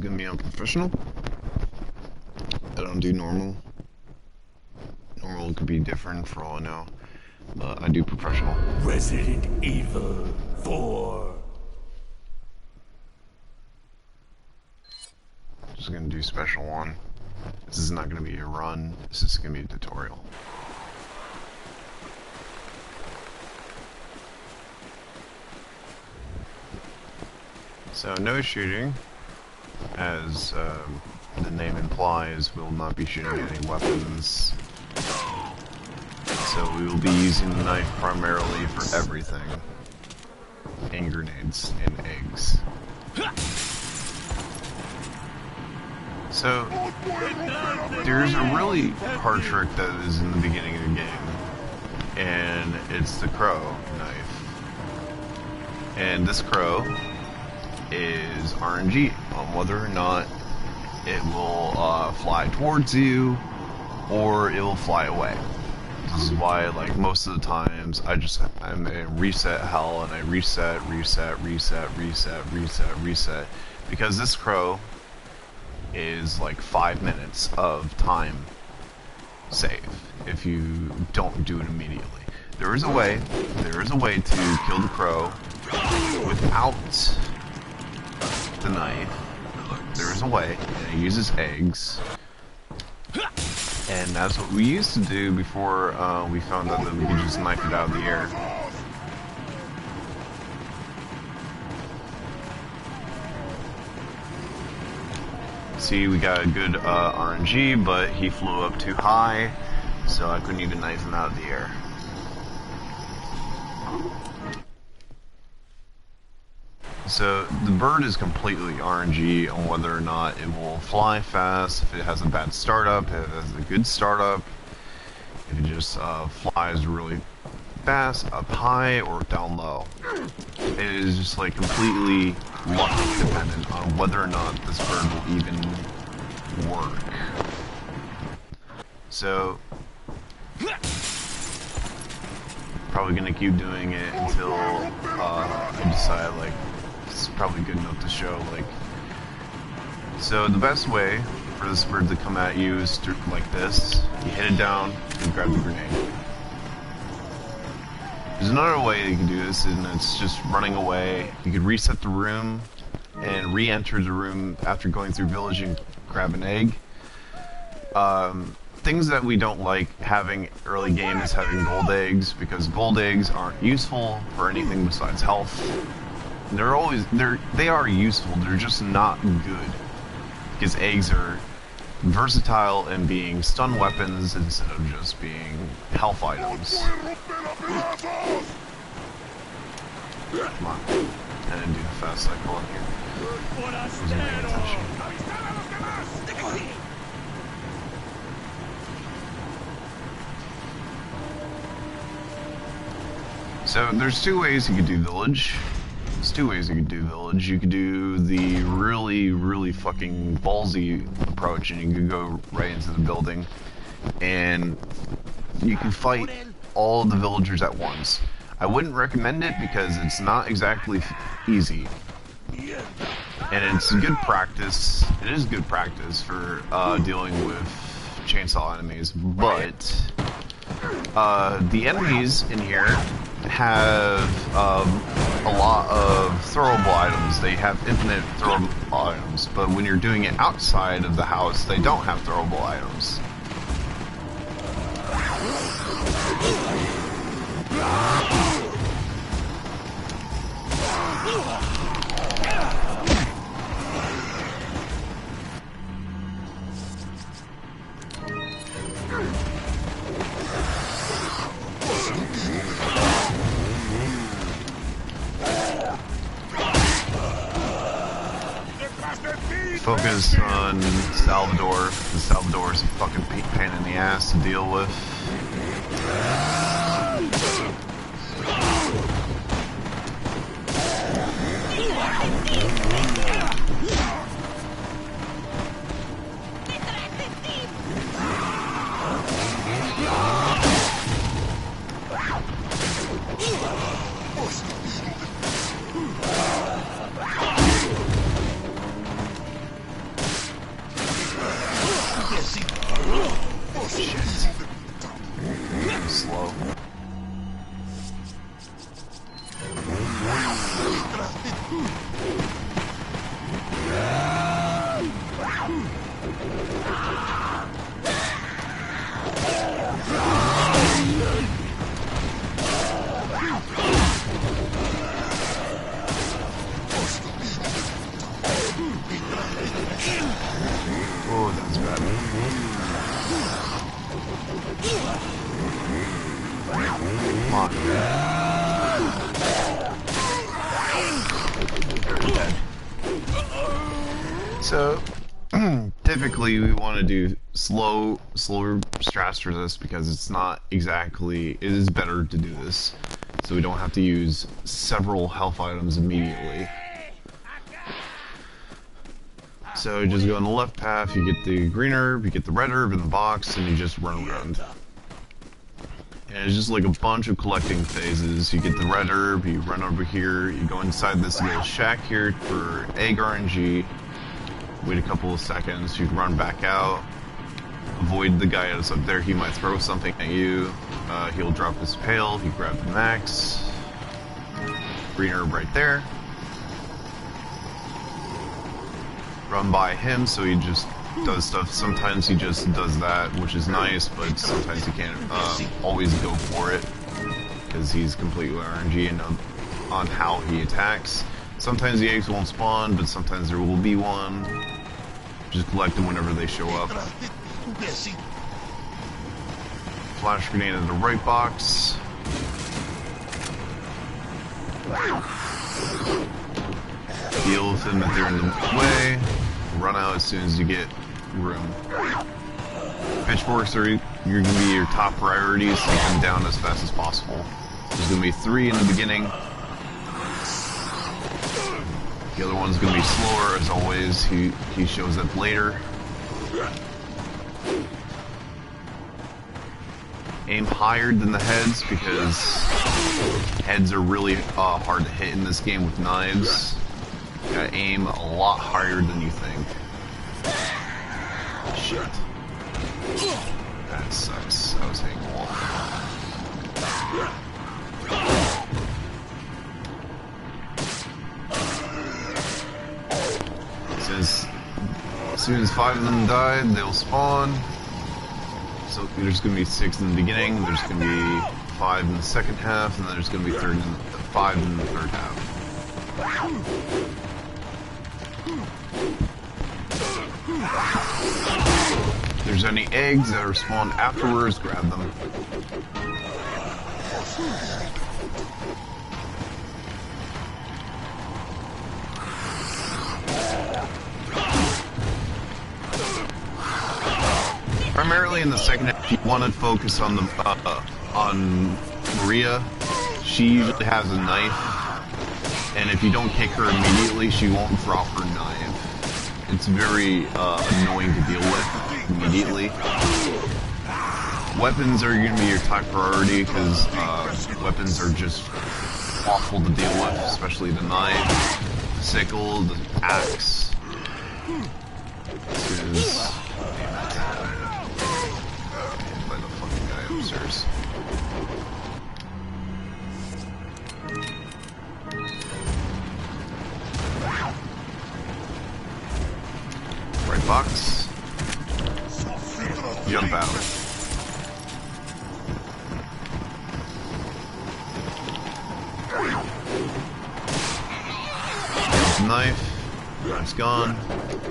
gonna be on professional. I don't do normal. Normal could be different for all I know, but I do professional. Resident Evil 4. Just gonna do special one. This is not gonna be a run. This is gonna be a tutorial. So no shooting, as the name implies. We'll not be shooting any weapons. So we will be using the knife primarily for everything. And grenades and eggs. So there's a really hard trick that is in the beginning of the game. And it's the crow knife. And this crow is RNG on whether or not it will fly towards you or it will fly away. This is why, like, most of the times I'm in reset hell and I reset, because this crow is like 5 minutes of time save if you don't do it immediately. There is a way to kill the crow without the knife. There is a way, and it uses eggs. And that's what we used to do before we found out that we could just knife it out of the air. See, we got a good RNG, but he flew up too high, so I couldn't even knife him out of the air. So the bird is completely RNG on whether or not it will fly fast, if it has a bad startup, if it has a good startup, if it just flies really fast, up high, or down low. It is just like completely luck dependent on whether or not this bird will even work. So probably gonna keep doing it until I decide, like, it's probably good enough to show, like. So the best way for this bird to come at you is like this. You hit it down and grab the grenade. There's another way you can do this, and it's just running away. You could reset the room and re-enter the room after going through village and grab an egg. Things that we don't like having early game is having gold eggs, because gold eggs aren't useful for anything besides health. They are useful, they're just not good, because eggs are versatile in being stun weapons instead of just being health items. Come on, I didn't do the fast cycle in here. Wasn't paying attention. So there's two ways you could do village. There's two ways you could do village. You could do the really fucking ballsy approach, and you could go right into the building, and you can fight all the villagers at once. I wouldn't recommend it because it's not exactly easy, and it's good practice. It is good practice for dealing with chainsaw enemies, but the enemies in here have a lot of throwable items. They have infinite throwable items, but when you're doing it outside of the house, they don't have throwable items. Focus on Salvador. Salvador is a fucking pain in the ass to deal with. Shit. I'm slow. Oh, that's bad. Come on. Very dead. So, typically we want to do slower strats for this because it's not exactly, it is better to do this. So we don't have to use several health items immediately. So just go on the left path, you get the green herb, you get the red herb in the box, and you just run around. And it's just like a bunch of collecting phases. You get the red herb, you run over here, you go inside this little shack here for egg RNG, wait a couple of seconds, you can run back out, avoid the guy that's up there, he might throw something at you, he'll drop his pail, you grab the max, green herb right there. Run by him, so he just does stuff. Sometimes he just does that, which is nice, but sometimes he can't always go for it because he's completely RNG and on how he attacks. Sometimes the eggs won't spawn, but sometimes there will be one. Just collect them whenever they show up. Flash grenade in the right box. Deal with them if they're in the way. Run out as soon as you get room. Pitchforks are you're going to be your top priorities, so come down as fast as possible. There's going to be 3 in the beginning. The other one's going to be slower, as always. He shows up later. Aim higher than the heads because heads are really hard to hit in this game with knives. You gotta aim a lot higher than you think. Shit. That sucks. I was hitting a wall. As soon as 5 of them die, they'll spawn. So there's gonna be 6 in the beginning, there's gonna be 5 in the second half, and then there's gonna be 5 in the third half. If there's any eggs that are spawned afterwards, grab them. Primarily in the second half, you want to focus on the on Maria. She usually has a knife, and if you don't kick her immediately, she won't drop her knife. It's very annoying to deal with immediately. Weapons are going to be your top priority because weapons are just awful to deal with, especially the knife, the sickle, the axe. This is by the fucking guy upstairs. Right box. Jump out. Knife. It's gone.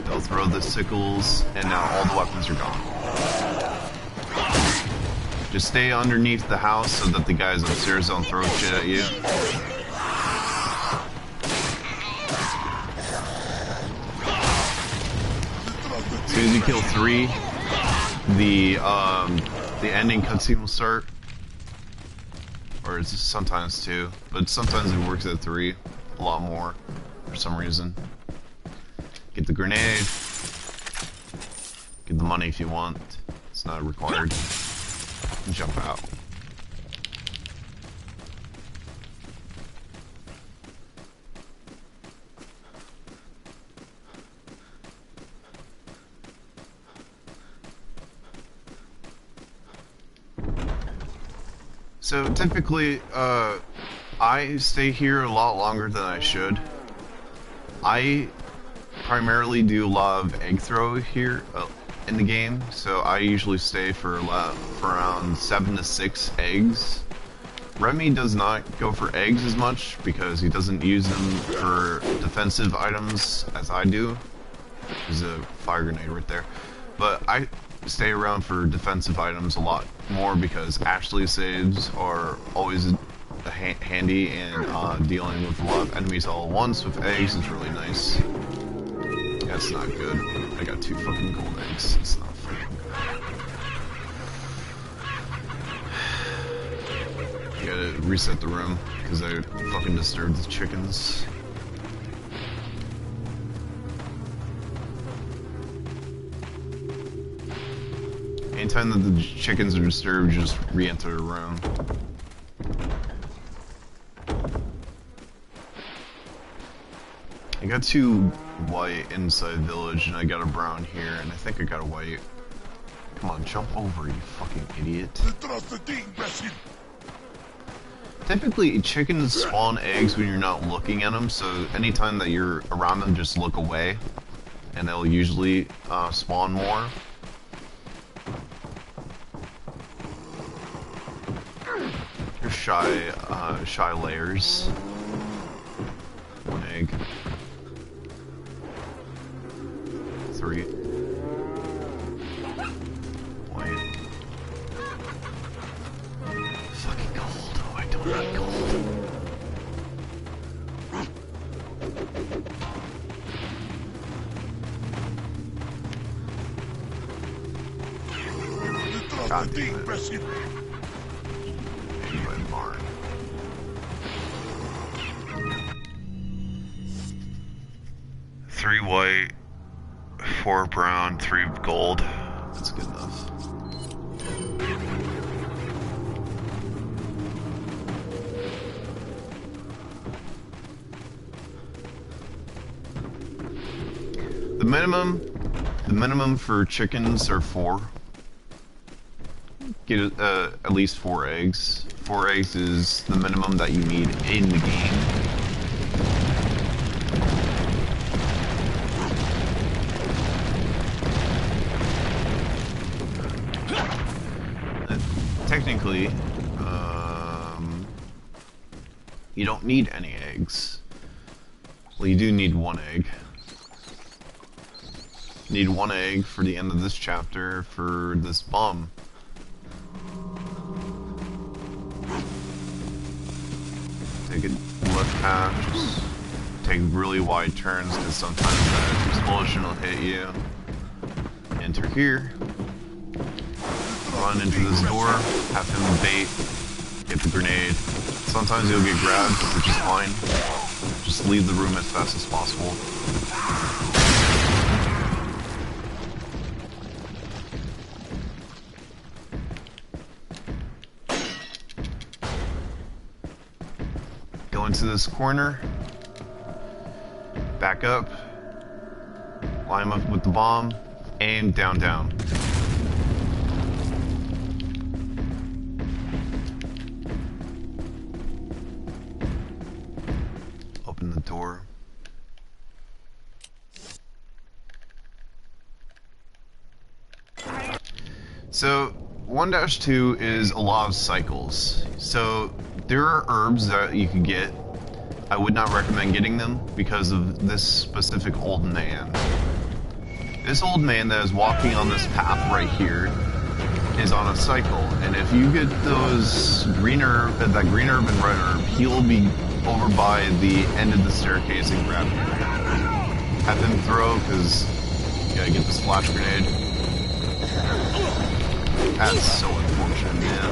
They'll throw the sickles, and now all the weapons are gone. Just stay underneath the house so that the guys upstairs don't throw shit at you. As soon as you kill 3, the ending cutscene will start. Or it's sometimes 2, but sometimes it works at 3 a lot more for some reason. Get the grenade. Get the money if you want. It's not required. And jump out. So typically, I stay here a lot longer than I should. I primarily do a lot of egg throw here in the game, so I usually stay for around 7 to 6 eggs. Remy does not go for eggs as much because he doesn't use them for defensive items as I do. There's a fire grenade right there. But I stay around for defensive items a lot more because Ashley saves are always handy, and dealing with a lot of enemies all at once with eggs is really nice. That's not good. I got 2 fucking gold eggs. It's not fucking good. Gotta reset the room because I fucking disturbed the chickens. Anytime that the chickens are disturbed, just re-enter the room. I got 2 white inside village, and I got a brown here, and I think I got a white. Come on, jump over, you fucking idiot. Typically, chickens spawn eggs when you're not looking at them, so anytime that you're around them, just look away, and they'll usually spawn more. Here's shy layers. 1 egg. 3. White. Fucking gold. Oh, I don't like gold. God damn it. By barn. 3 white, 4 brown, 3 gold. That's good enough. The minimum for chickens are 4. Get at least 4 eggs. 4 eggs is the minimum that you need in the game. Technically, you don't need any eggs. Well, you do need 1 egg. Need 1 egg for the end of this chapter for this bomb. Take a left path, just take really wide turns because sometimes that explosion will hit you. Enter here. Run into this door, have him bait, get the grenade. Sometimes you'll get grabbed, which is fine. Just leave the room as fast as possible. Go into this corner, back up, line up with the bomb, aim down, down. Open the door. So 1-2 is a lot of cycles. So there are herbs that you can get. I would not recommend getting them because of this specific old man. This old man that is walking on this path right here is on a cycle, and if you get those green herb, that green herb and red herb, he'll be over by the end of the staircase and grab you. Have him throw, because you gotta get the splash grenade. That's so unfortunate, man.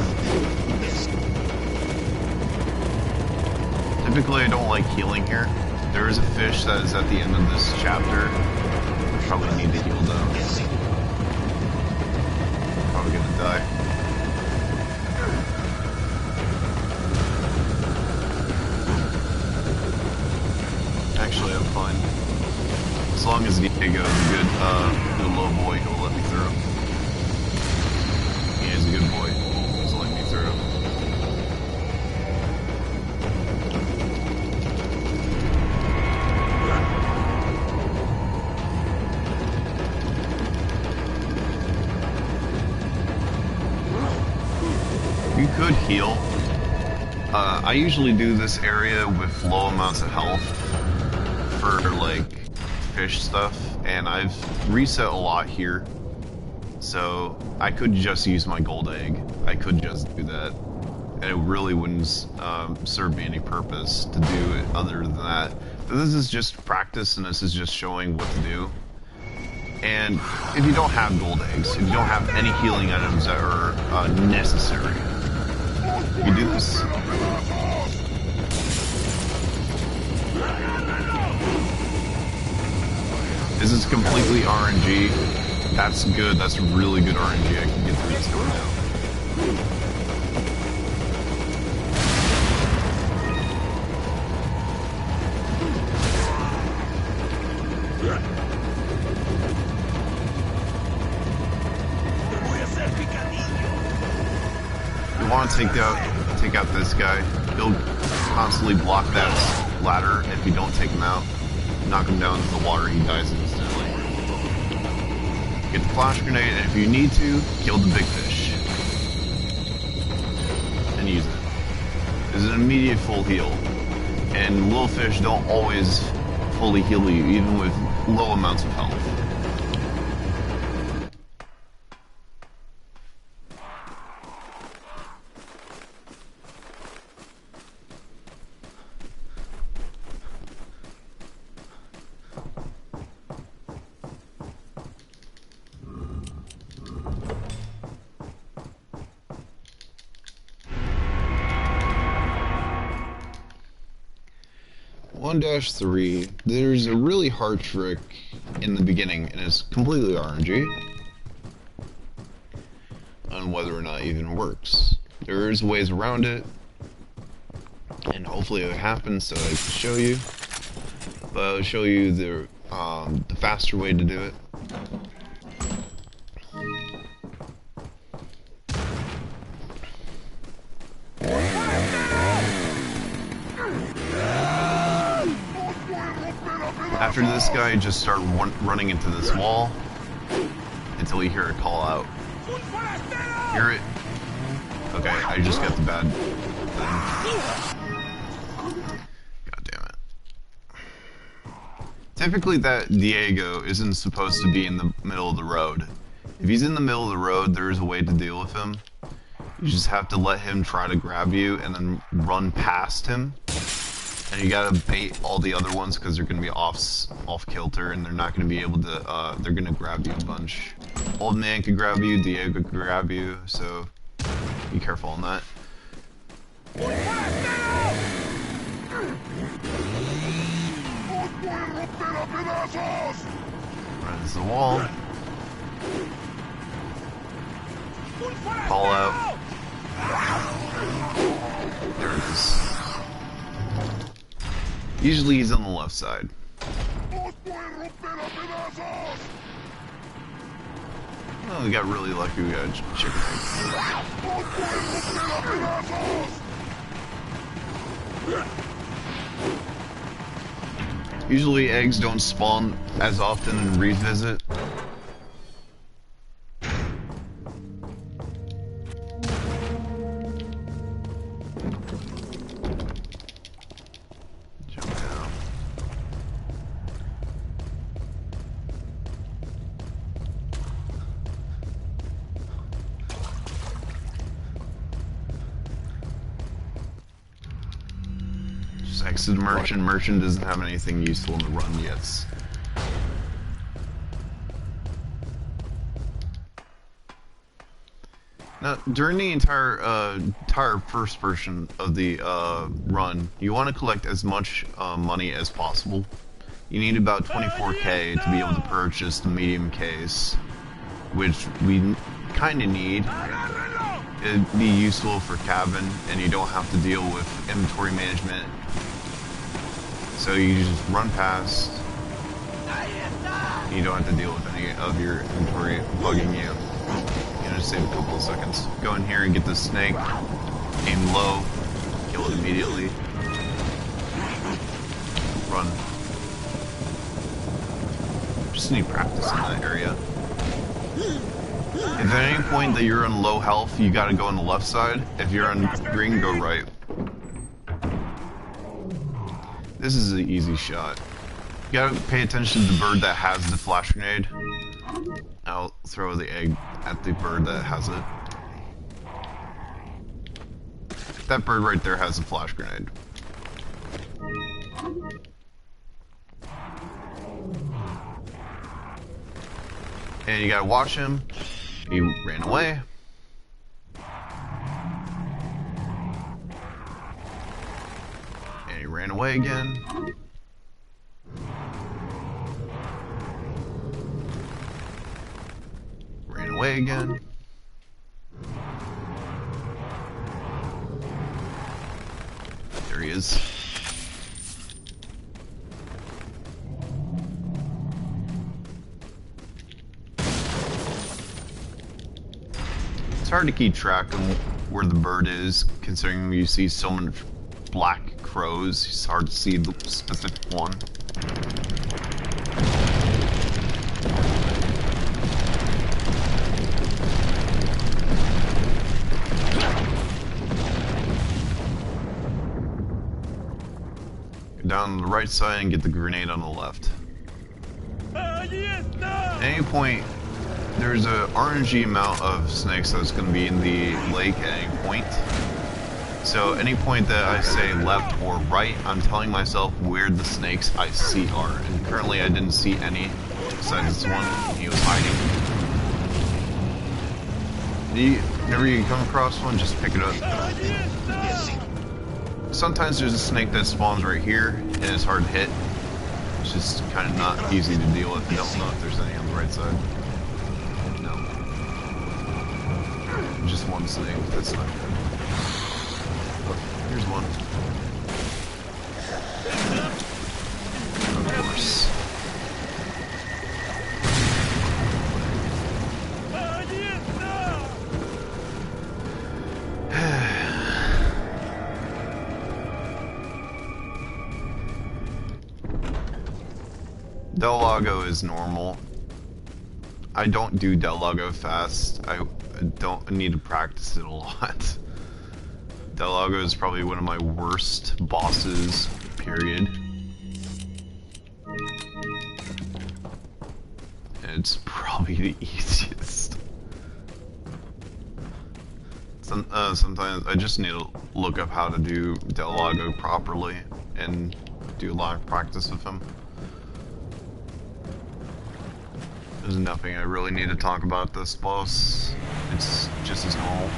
Typically, I don't like healing here. There is a fish that is at the end of this chapter. I probably need to heal though. Probably gonna die. Actually, I'm fine. As long as Diego is a good low boy, he'll let me through. He is a good boy. He's letting me through. you could heal. I usually do this area with low amounts of health for like fish stuff, and I've reset a lot here. So I could just use my gold egg. I could just do that. And it really wouldn't serve me any purpose to do it other than that. But this is just practice, and this is just showing what to do. And if you don't have gold eggs, if you don't have any healing items that are necessary, you do this. This is completely RNG. That's good. That's really good RNG. I can get through this door now. You want to take out this guy. He'll constantly block that ladder. If you don't take him out, knock him down into the water, he dies instantly. Get the flash grenade, and if you need to, kill the big fish. And use it. It's an immediate full heal. And little fish don't always fully heal you, even with low amounts of health. -3, there's a really hard trick in the beginning, and it's completely RNG on whether or not it even works. There's ways around it, and hopefully it happens so I can show you. But I'll show you the faster way to do it. After this guy, just start running into this wall until you hear it call out. Hear it? Okay, I just got the bad thing. God damn it. Typically that Diego isn't supposed to be in the middle of the road. If he's in the middle of the road, there's a way to deal with him. You just have to let him try to grab you and then run past him. And you gotta bait all the other ones because they're gonna be off kilter, and they're not gonna be able to. They're gonna grab you a bunch. Old man could grab you, Diego could grab you, so be careful on that. Run into the wall. Call out. There it is. Usually he's on the left side. Oh, we got really lucky. We got a chicken egg. Usually eggs don't spawn as often in Revisit. Exit Merchant. Merchant doesn't have anything useful in the run yet. Now, during the entire first version of the run, you want to collect as much money as possible. You need about 24k to be able to purchase the medium case, which we kind of need. It'd be useful for cabin, and you don't have to deal with inventory management. So you just run past. You don't have to deal with any of your inventory bugging you. You know, just save a couple of seconds. Go in here and get the snake. Aim low. Kill it immediately. Run. Just need practice in that area. If at any point that you're on low health, you gotta go on the left side. If you're on green, go right. This is an easy shot. You gotta pay attention to the bird that has the flash grenade. I'll throw the egg at the bird that has it. That bird right there has a flash grenade. And you gotta watch him. He ran away. And he ran away again. Ran away again. There he is. It's hard to keep track of where the bird is, considering you see so many black crows. It's hard to see the specific one. Go down on the right side and get the grenade on the left. At any point, there's a RNG amount of snakes that's going to be in the lake at any point. So any point that I say left or right, I'm telling myself where the snakes I see are. And currently I didn't see any, besides this one. He was hiding. Whenever you come across one, just pick it up. Sometimes there's a snake that spawns right here, and it's hard to hit. It's just kind of not easy to deal with. You don't know if there's any on the right side. Just one snake, that's not good. Oh, here's one. Of course. Del Lago is normal. I don't do Del Lago fast. I don't need to practice it a lot. Del Lago is probably one of my worst bosses, period. And it's probably the easiest. Sometimes I just need to look up how to do Del Lago properly and do a lot of practice with him. There's nothing I really need to talk about this boss. It's just as normal.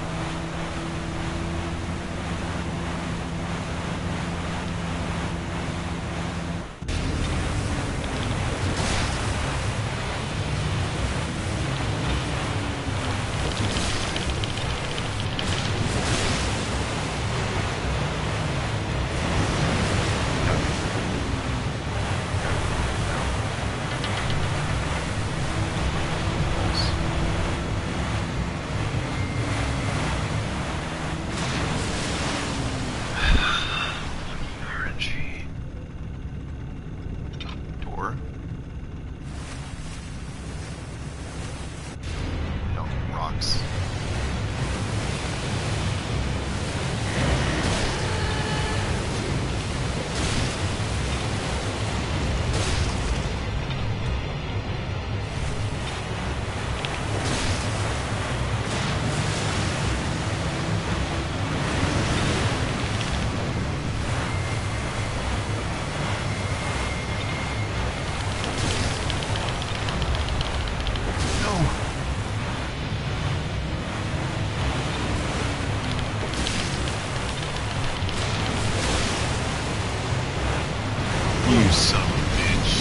You son of a bitch.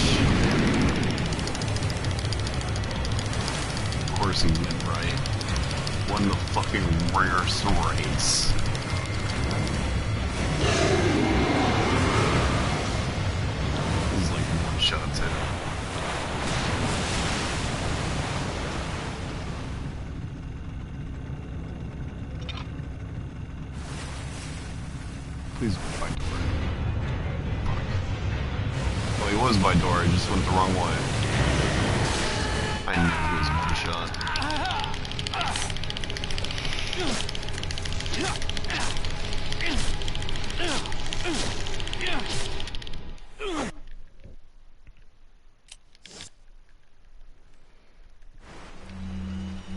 Of course he went right. Won the fucking rare race. He's like one shot too. Please go by door. Fuck. Well, he was by door, I just went the wrong way. I knew he was one shot.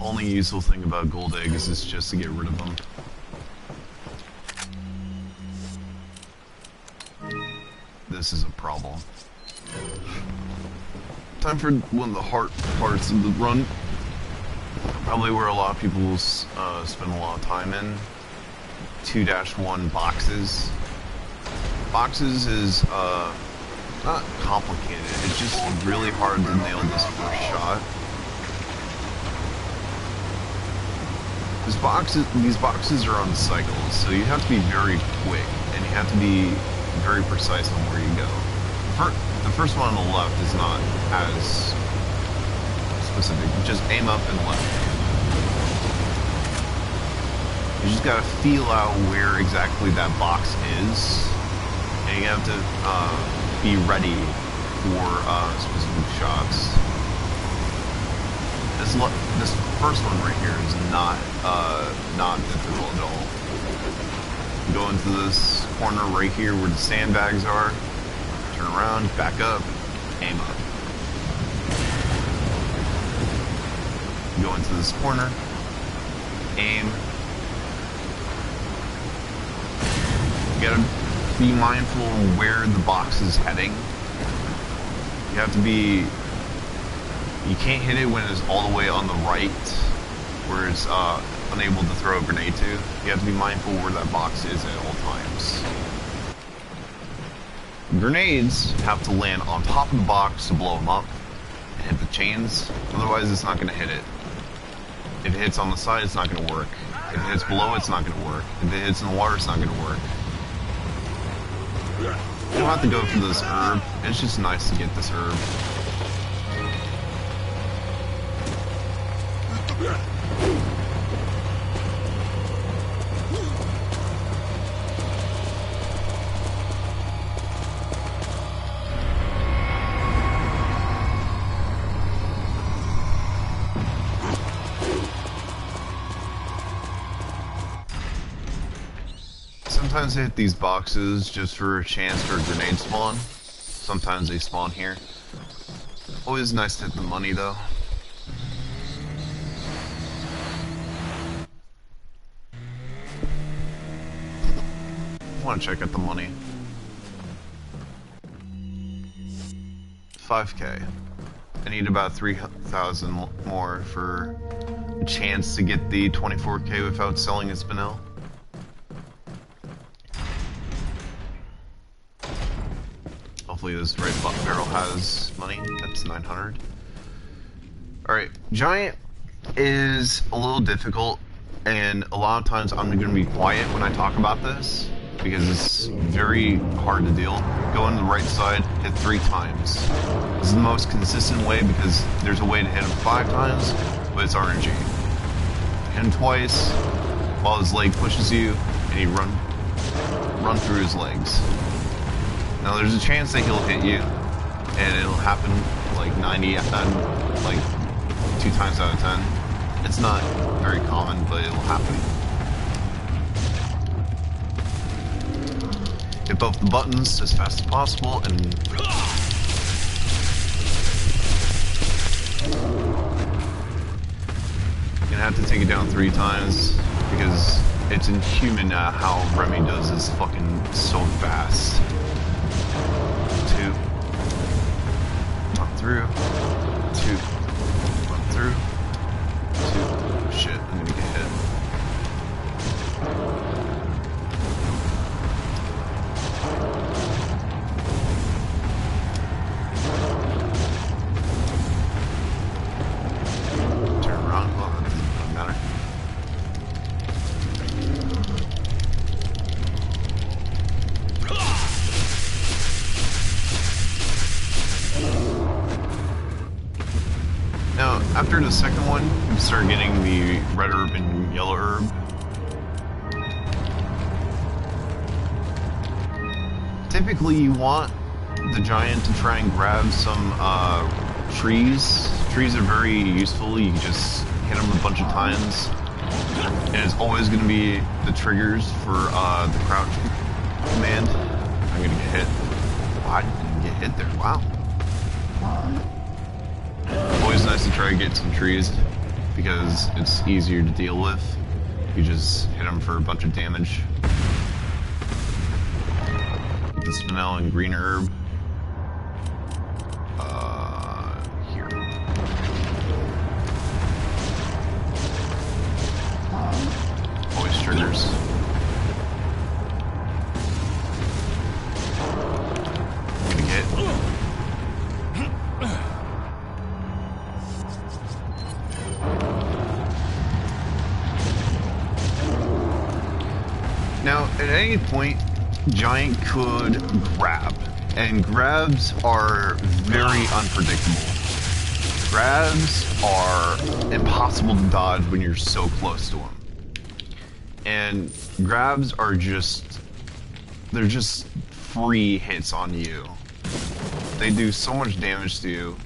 Only useful thing about gold eggs is just to get rid of them. This is a problem. Time for one of the hard parts of the run. Probably where a lot of people will spend a lot of time in. 2-1 boxes. Boxes is not complicated, it's just really hard to nail this first shot. These boxes are on cycles, so you have to be very quick, and you have to be very precise on where you go. The first one on the left is not as specific. Just aim up and left. You just gotta feel out where exactly that box is, and you have to be ready for specific shots. This first one right here is not difficult at all. You go into this corner right here where the sandbags are, turn around, back up, aim up. You go into this corner, aim. You gotta be mindful of where the box is heading. You have to be... You can't hit it when it's all the way on the right, where it's unable to throw a grenade to. You have to be mindful where that box is at all times. Grenades have to land on top of the box to blow them up and hit the chains, otherwise it's not going to hit it. If it hits on the side, it's not going to work. If it hits below, it's not going to work. If it hits in the water, it's not going to work. You don't have to go for this herb, it's just nice to get this herb. Sometimes I hit these boxes just for a chance for a grenade spawn. Sometimes they spawn here. Always nice to hit the money though. I want to check out the money. 5K. I need about 3,000 more for a chance to get the 24K without selling a spinel. Hopefully this right barrel has money. That's 900. Alright, Giant is a little difficult, and a lot of times I'm going to be quiet when I talk about this, because it's very hard to deal. Go on the right side, hit 3 times. This is the most consistent way because there's a way to hit him 5 times, but it's RNG. Hit him twice while his leg pushes you, and you run through his legs. Now there's a chance that he'll hit you, and it'll happen like 90, like 2 times out of 10. It's not very common, but it'll happen. Hit both the buttons as fast as possible, and you're gonna have to take it down 3 times because it's inhuman how Remy does this fucking so fast. 2. Run through. 2. Run through. 2. Shit, I'm gonna get hit. Turn around. Oh, that doesn't matter. Now, after the second one, you start getting the red herb and yellow herb. Typically, you want the giant to try and grab some trees. Trees are very useful. You can just hit them a bunch of times And it's always going to be the triggers for the crouch command. I'm going to get hit. Wow, I didn't get hit there. Wow. Always nice to try to get some trees because it's easier to deal with. You just hit them for a bunch of damage. Get the spinel and green herb. Here. Always triggers. Gonna get. Now, at any point, Giant could grab, and grabs are very unpredictable. Grabs are impossible to dodge when you're so close to them. And grabs are they're just free hits on you. They do so much damage to you,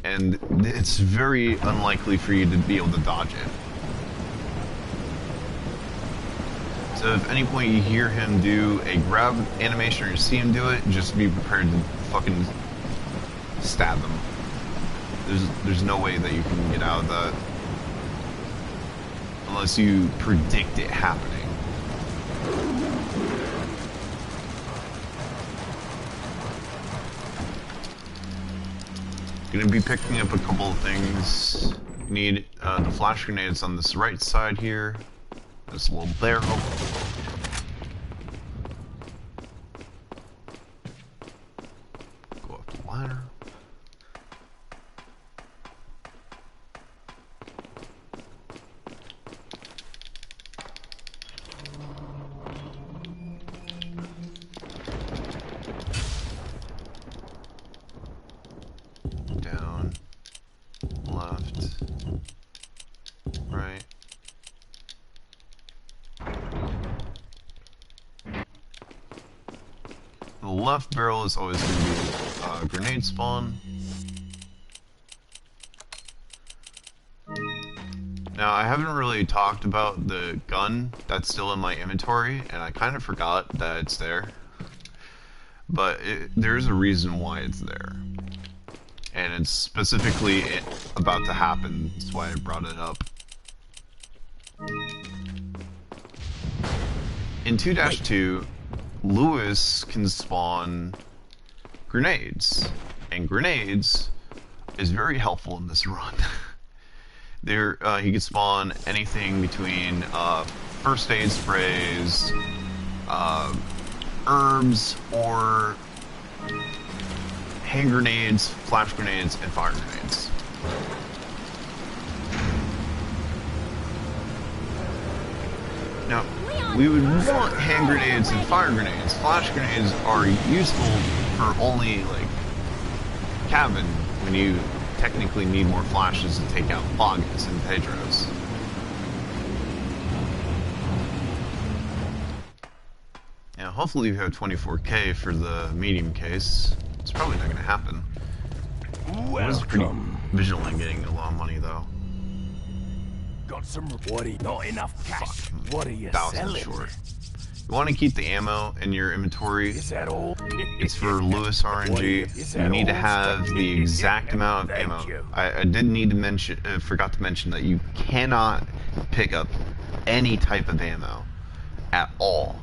and it's very unlikely for you to be able to dodge it. So if at any point you hear him do a grab animation or you see him do it, just be prepared to fucking stab him. There's no way that you can get out of that unless you predict it happening. Gonna be picking up a couple of things. Need the flash grenades on this right side here. This little barrel. Go up the ladder. Down, left, right. The left barrel is always going to be a grenade spawn. Now, I haven't really talked about the gun that's still in my inventory, and I kind of forgot that it's there. But there's a reason why it's there. And it's specifically about to happen, that's why I brought it up. In 2-2, Lewis can spawn grenades, and grenades is very helpful in this run. He can spawn anything between first aid sprays, herbs, or hand grenades, flash grenades, and fire grenades. Now, we would want hand grenades and fire grenades. Flash grenades are useful for only, like, cabin, when you technically need more flashes to take out Boggins and Pedros. Now, hopefully you have 24K for the medium case. It's probably not going to happen. I was pretty vigilant getting a lot of money, though. Got some. Not enough cash. What are you selling? Short. You want to keep the ammo in your inventory. Is that all? It's for Lewis RNG. You need to have the exact amount of ammo. I did need to mention, forgot to mention that you cannot pick up any type of ammo at all.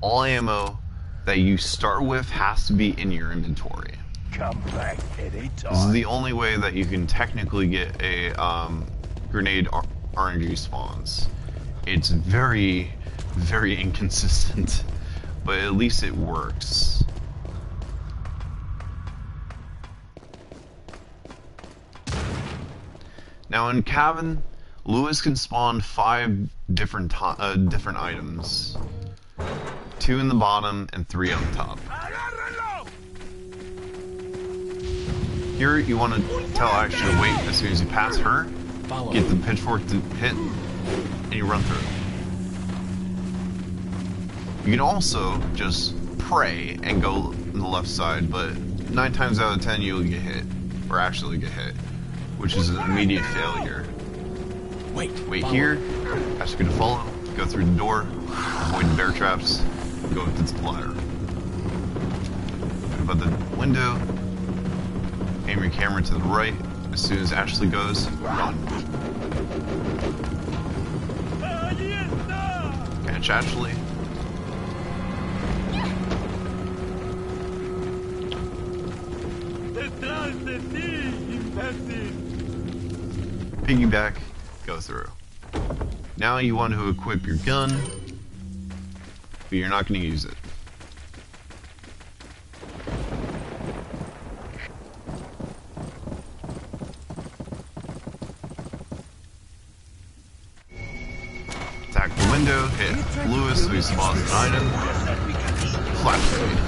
All ammo that you start with has to be in your inventory. Come back anytime. This is the only way that you can technically get a grenade RNG spawns. It's very, very inconsistent, but at least it works. Now in cabin, Lewis can spawn 5 different items. 2 in the bottom and 3 on the top. Here you want to tell Action to wait as soon as you pass her, get the pitchfork to hit, and you run through. You can also just pray and go on the left side, but 9 times out of 10 you'll get hit, or actually get hit, which is an immediate failure. Wait here. Ask you to follow. Go through the door. Avoid bear traps. Go up to the ladder. Above the window. Aim your camera to the right. As soon as Ashley goes, run. Catch Ashley. Piggyback, go through. Now you want to equip your gun, but you're not going to use it. Attack the window, hit Lewis so he spawns an item. Flash grenade.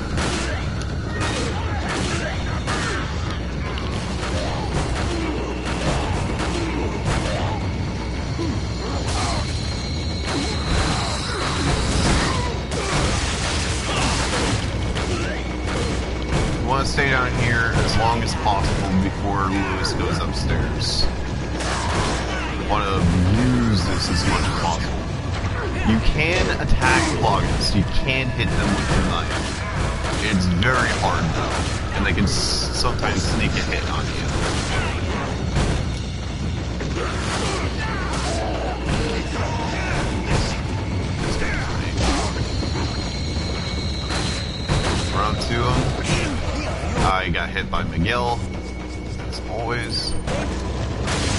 Stay down here as long as possible before Lewis goes upstairs. Want to use this as much as possible. You can attack Plagas. You can hit them with the knife. It's very hard though, and they can sometimes sneak a hit on you. Round 2 of them. I got hit by Miguel, as always.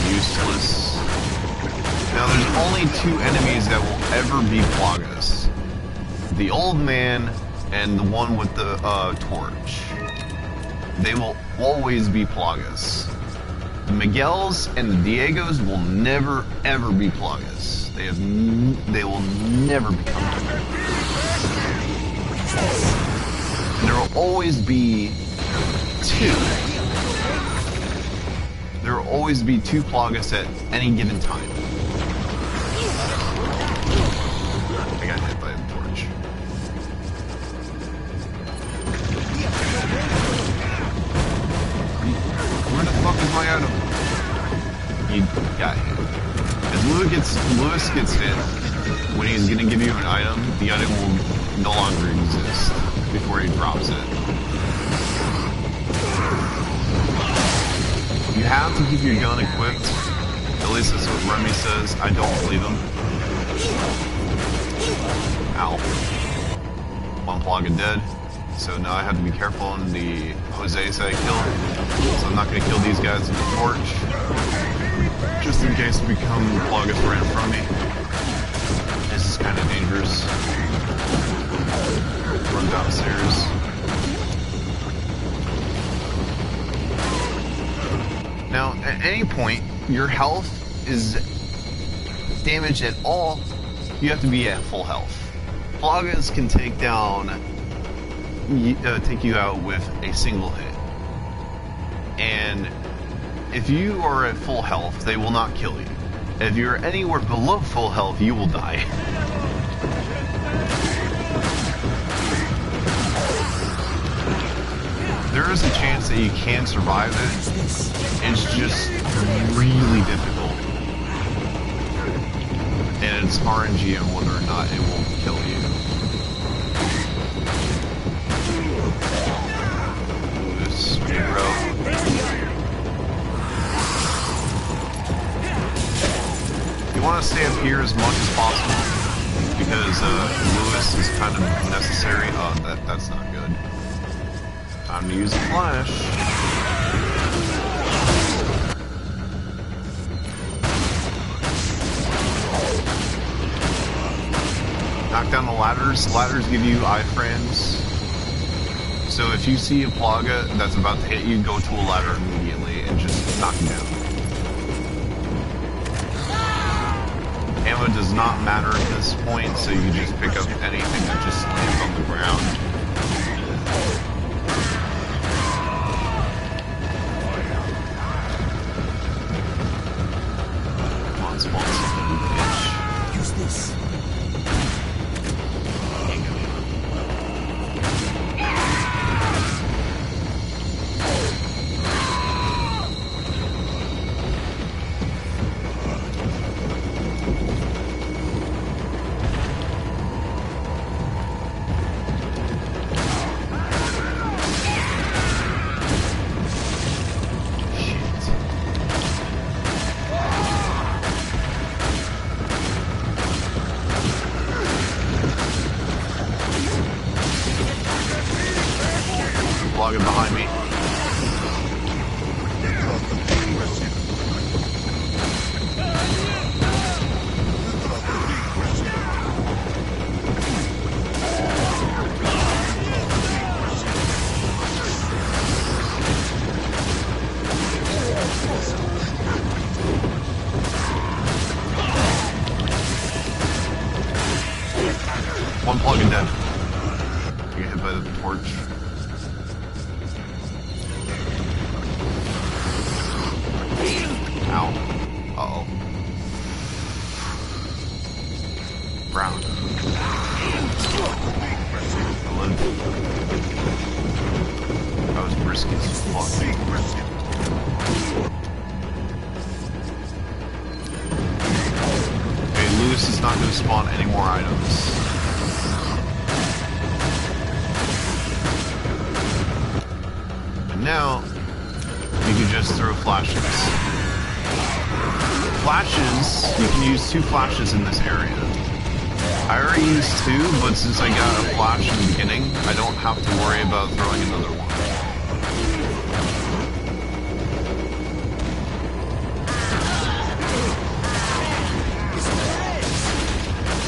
Useless. Now there's only 2 enemies that will ever be Plagas. The old man and the one with the torch. They will always be Plagas. The Miguels and the Diegos will never ever be Plagas. They will never become human. And there will always be 2. There will always be 2 Plagas at any given time. I got hit by a torch. Where the fuck is my item? He got hit. As Lewis gets hit, when he's gonna give you an item, the item will no longer exist before he drops it. You have to keep your gun equipped. At least that's what Remy says. I don't believe him. Ow. One Plaga dead. So now I have to be careful on the Jose's I kill. So I'm not going to kill these guys with the torch. Just in case we become Plagas right in front of me. This is kind of dangerous. Run downstairs. Now, at any point, your health is damaged at all, you have to be at full health. Plagas can take you out with a single hit. And if you are at full health, they will not kill you. If you're anywhere below full health, you will die. There is a chance that you can survive it. It's just really difficult. And it's RNG on whether or not it will kill you. This bro. You want to stay up here as much as possible because Lewis is kind of necessary. Oh, that's not good. Time to use a flash. Knock down the ladders. Ladders give you iframes. So if you see a Plaga that's about to hit you, go to a ladder immediately and just knock him down. Ammo does not matter at this point, so you can just pick up anything that just lands on the ground. Use this. One plug and dead. You get hit by the torch. Ow. Uh-oh. Brown. I live. I was brisket as fuck. Okay, Lewis is not going to spawn any more items. And now, you can just throw flashes. Flashes, you can use 2 flashes in this area. I already used 2, but since I got a flash in the beginning, I don't have to worry about throwing another one.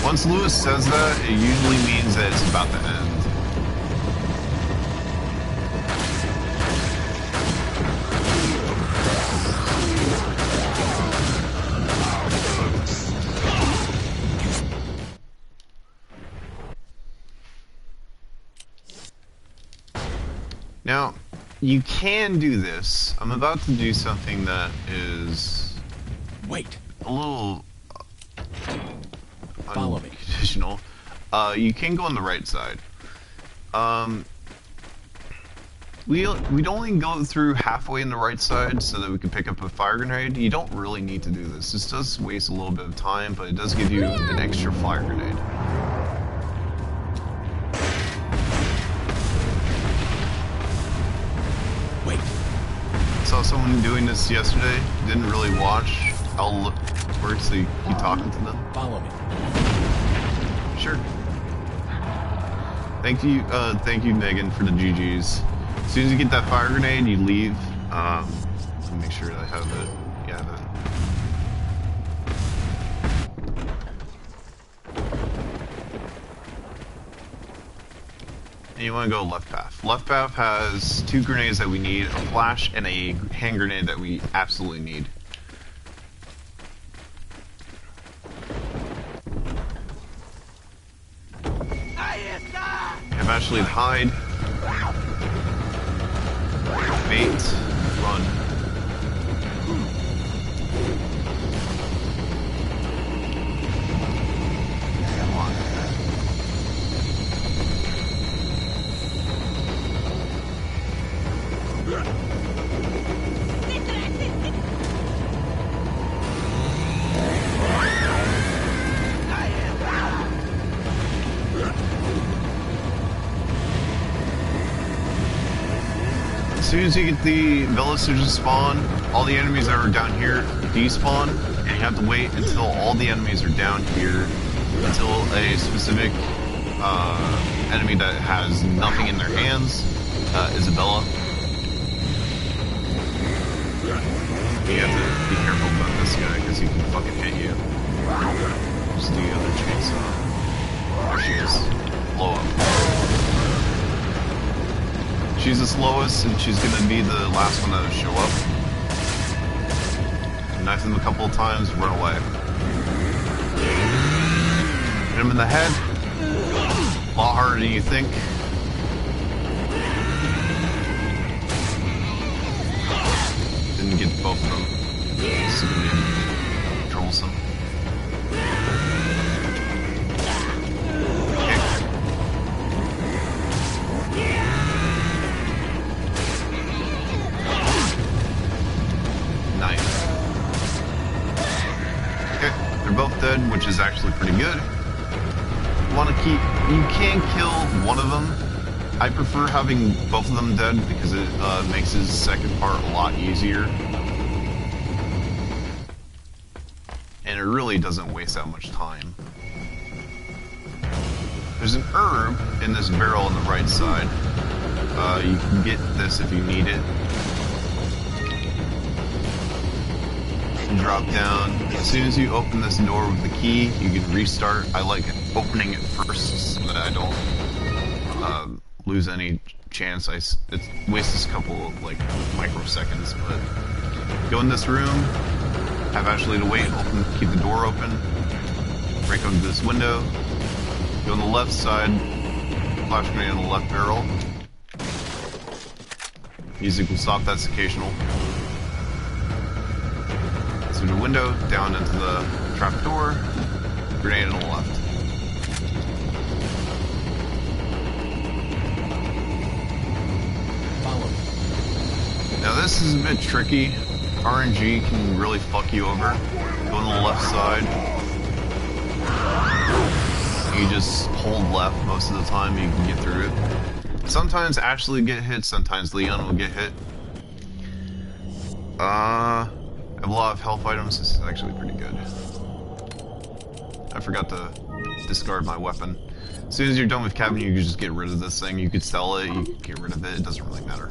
Once Lewis says that, it usually means that it's about to end. Now, you can do this. I'm about to do something that is... Wait. A little... Follow me. Unconditional. You can go on the right side. We'd only go through halfway in the right side so that we can pick up a fire grenade. You don't really need to do this. This does waste a little bit of time, but it does give you an extra fire grenade. Wait. Saw someone doing this yesterday. Didn't really watch. I'll look for it so you keep talking to them. Follow me. Sure. Thank you, Megan, for the GGs. As soon as you get that fire grenade, you leave. Let me make sure that I have it. Yeah, and you want to go left path. Left path has 2 grenades that we need, a flash and a hand grenade that we absolutely need. Have Ashley hide. Bait. Run. Come on. As soon as you get the Velociraptor spawn, all the enemies that are down here despawn, and you have to wait until all the enemies are down here until a specific enemy that has nothing in their hands, Isabella. You have to be careful about this guy because he can fucking hit you. Just the other chainsaw. There she is. Blow up. She's the slowest, and she's gonna be the last one that'll show up. Knife him a couple of times, run away. Hit him in the head. A lot harder than you think. Didn't get both of them. This is gonna be troublesome. Both dead, which is actually pretty good. You can kill one of them. I prefer having both of them dead because it makes his second part a lot easier. And it really doesn't waste that much time. There's an herb in this barrel on the right side. You can get this if you need it. Drop down. As soon as you open this door with the key, you can restart. I like opening it first so that I don't lose any chance. It wastes a couple of like microseconds, but go in this room, have Ashley to wait, keep the door open, break open this window, Go on the left side, flash grenade on the left barrel. Music will stop, that's occasional. Through the window, down into the trap door, grenade on the left. Follow. Now this is a bit tricky. RNG can really fuck you over. Go on the left side. You just hold left most of the time, you can get through it. Sometimes Ashley will get hit, sometimes Leon will get hit. I have a lot of health items, this is actually pretty good. I forgot to discard my weapon. As soon as you're done with cabin, you can just get rid of this thing. You could sell it, you could get rid of it, it doesn't really matter.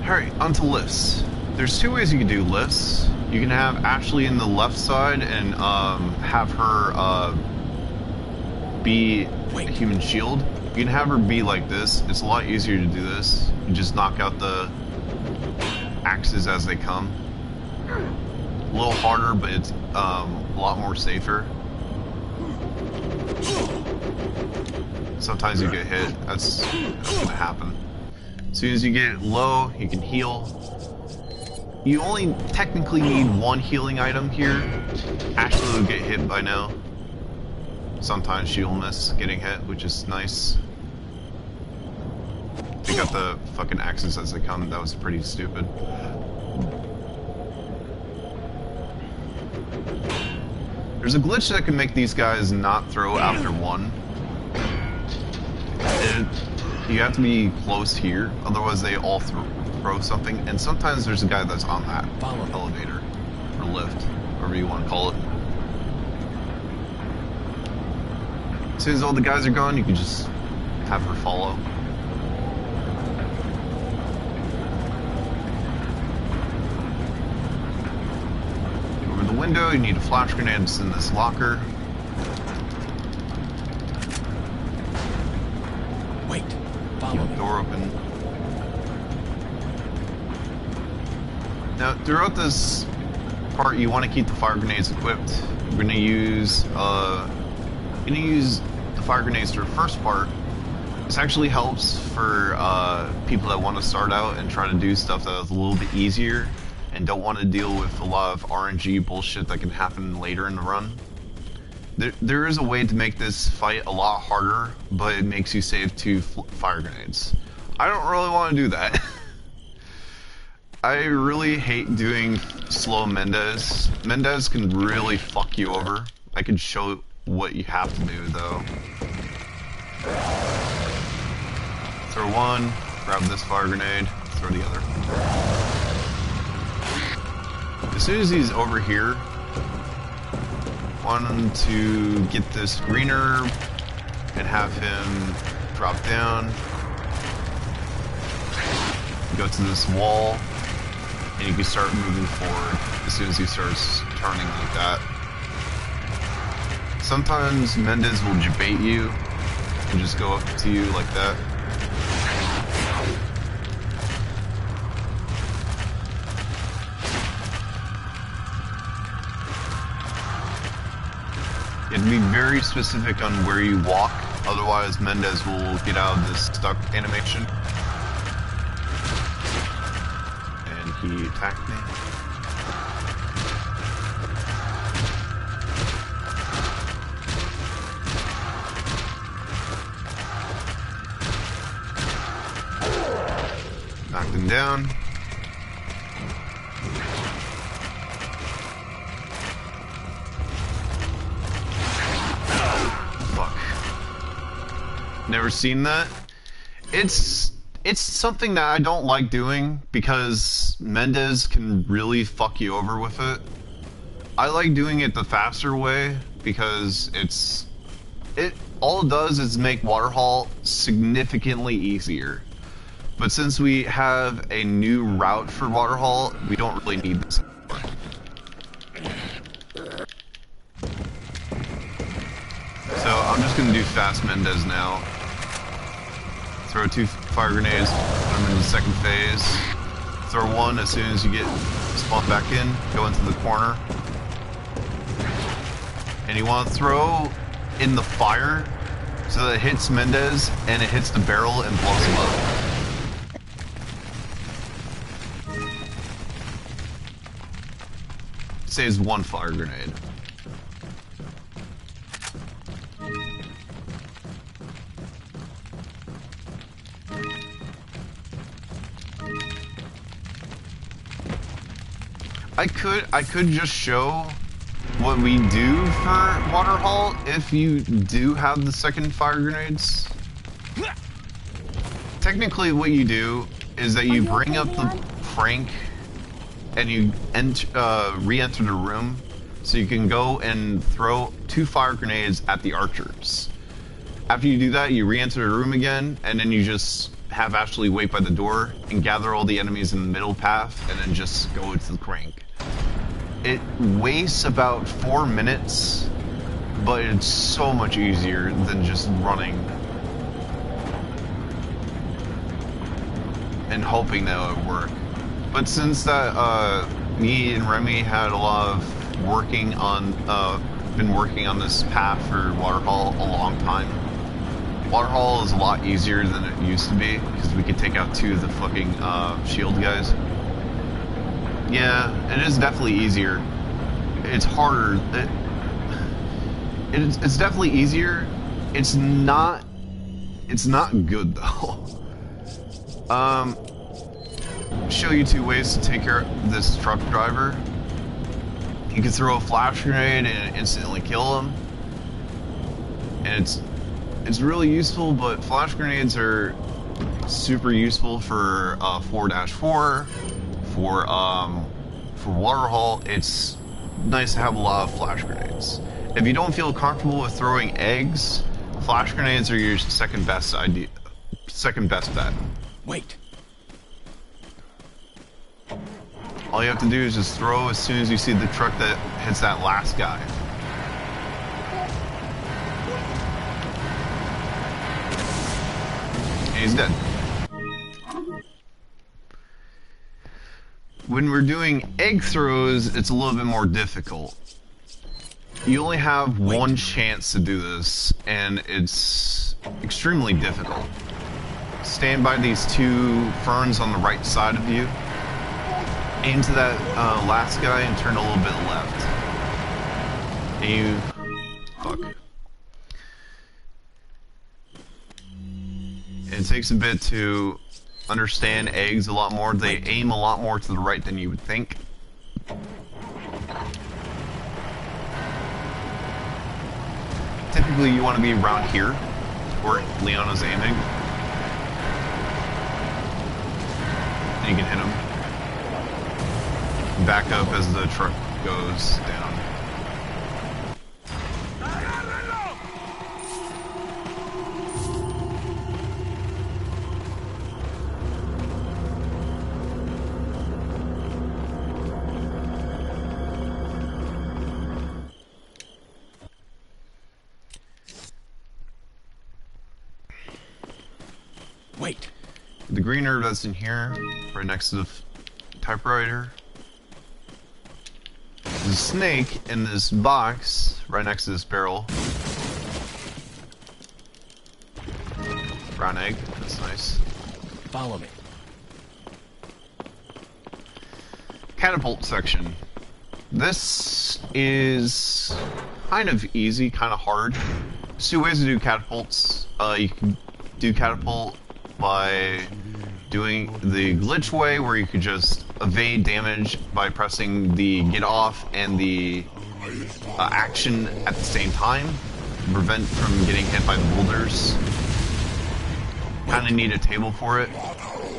Alright, onto lifts. There's two ways you can do lifts. You can have Ashley in the left side and have her be a human shield. You can have her be like this. It's a lot easier to do this. You just knock out the axes as they come. A little harder, but it's a lot more safer. Sometimes you get hit. That's gonna happen. As soon as you get low, you can heal. You only technically need one healing item here. Ashley will get hit by now. Sometimes she'll miss getting hit, which is nice. Take out the fucking axes as they come. That was pretty stupid. There's a glitch that can make these guys not throw after one. You have to be close here, otherwise they all throw something. And sometimes there's a guy that's on that elevator, or lift, whatever you want to call it. As soon as all the guys are gone, you can just have her follow. Over the window, you need a flash grenade that's in this locker. Wait. Keep the door open. Now, throughout this part, you want to keep the fire grenades equipped. You're going to use the fire grenades for the first part. This actually helps for people that want to start out and try to do stuff that is a little bit easier and don't want to deal with a lot of RNG bullshit that can happen later in the run. There is a way to make this fight a lot harder, but it makes you save 2 fire grenades. I don't really want to do that. I really hate doing slow Mendez. Mendez can really fuck you over. I could show what you have to do though. Throw one, grab this fire grenade, throw the other. As soon as he's over here, want to get this green herb and have him drop down, go to this wall, and you can start moving forward as soon as he starts turning like that. Sometimes Mendez will debate you and just go up to you like that. You have to be very specific on where you walk, otherwise Mendez will get out of this stuck animation. And he attacked me. Knocked him down. Never seen that. It's something that I don't like doing because Mendez can really fuck you over with it. I like doing it the faster way because all it does is make Waterhall significantly easier. But since we have a new route for Waterhall, we don't really need this anymore. I'm just gonna do fast Mendez now. Throw 2 fire grenades, put them in the second phase. Throw 1 as soon as you get spawned back in, go into the corner. And you want to throw in the fire so that it hits Mendez and it hits the barrel and blows him up. Saves 1 fire grenade. I could just show what we do for Waterhall if you do have the second fire grenades. Technically what you do is that you bring up the crank and you re-enter the room so you can go and throw 2 fire grenades at the archers. After you do that, you re-enter the room again, and then you just have Ashley wait by the door and gather all the enemies in the middle path and then just go into the crank. It wastes about 4 minutes, but it's so much easier than just running and hoping that it would work. But since that, me and Remy had a lot of been working on this path for Waterhall a long time. Waterhall is a lot easier than it used to be, because we could take out 2 of the fucking shield guys. Yeah, it is definitely easier. It's harder. It's definitely easier. It's not good though. Show you 2 ways to take care of this truck driver. You can throw a flash grenade and instantly kill him. And it's really useful, but flash grenades are super useful for 4-4. For Waterhall, it's nice to have a lot of flash grenades. If you don't feel comfortable with throwing eggs, flash grenades are your second best bet. Wait. All you have to do is just throw as soon as you see the truck that hits that last guy. And he's dead. When we're doing egg throws, it's a little bit more difficult. You only have 1 chance to do this, and it's extremely difficult. Stand by these 2 ferns on the right side of you. Aim to that last guy and turn a little bit left. And you... Fuck. It takes a bit to understand eggs a lot more. They aim a lot more to the right than you would think. Typically you want to be around here, where Leona's aiming. And you can hit him. Back up as the truck goes down. Wait. The green herb that's in here, right next to the typewriter. There's a snake in this box right next to this barrel. Brown egg, that's nice. Follow me. Catapult section. This is kind of easy, kind of hard. There's 2 ways to do catapults. You can do catapult by doing the glitch way, where you could just evade damage by pressing the get off and the action at the same time, prevent from getting hit by the boulders. Kind of need a table for it.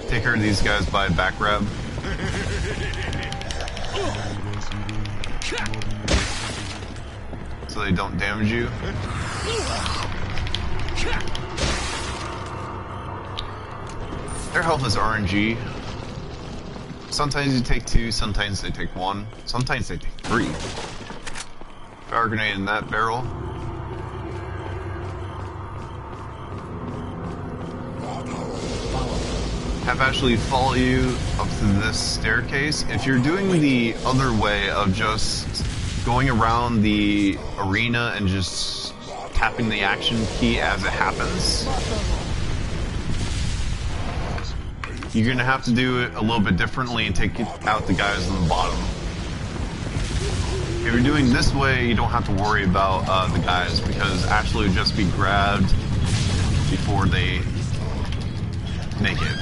Take care of these guys by back grab. So they don't damage you. Their health is RNG. Sometimes you take 2, sometimes they take 1, sometimes they take 3. Fire grenade in that barrel. have Ashley follow you up to this staircase. If you're doing the other way of just going around the arena and just tapping the action key as it happens, you're gonna have to do it a little bit differently and take out the guys on the bottom. If you're doing this way, you don't have to worry about the guys, because Ashley would just be grabbed before they make it.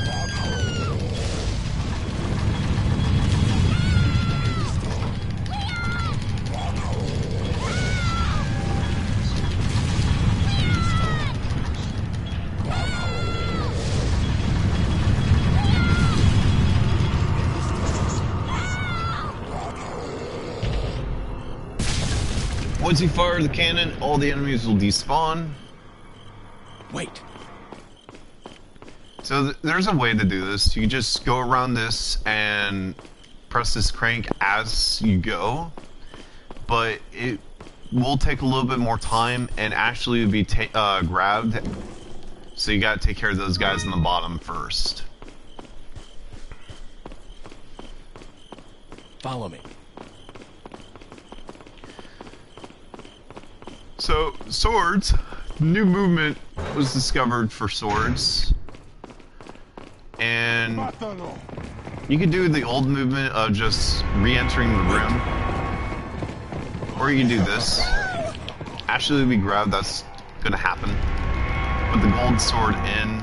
Once you fire the cannon, all the enemies will despawn. Wait. So there's a way to do this. You can just go around this and press this crank as you go, but it will take a little bit more time and actually be grabbed. So you gotta take care of those guys in the bottom first. Follow me. So, swords. New movement was discovered for swords. And you could do the old movement of just re-entering the room. Or you can do this. Ashley will be grabbed, that's gonna happen. Put the gold sword in.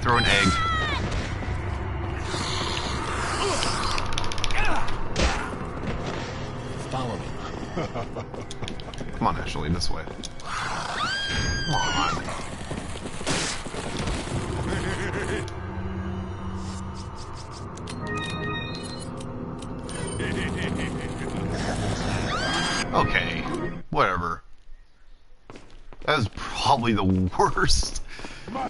Throw an egg. Follow me. Come on, Ashley, this way. Come on. Okay, whatever. That is probably the worst.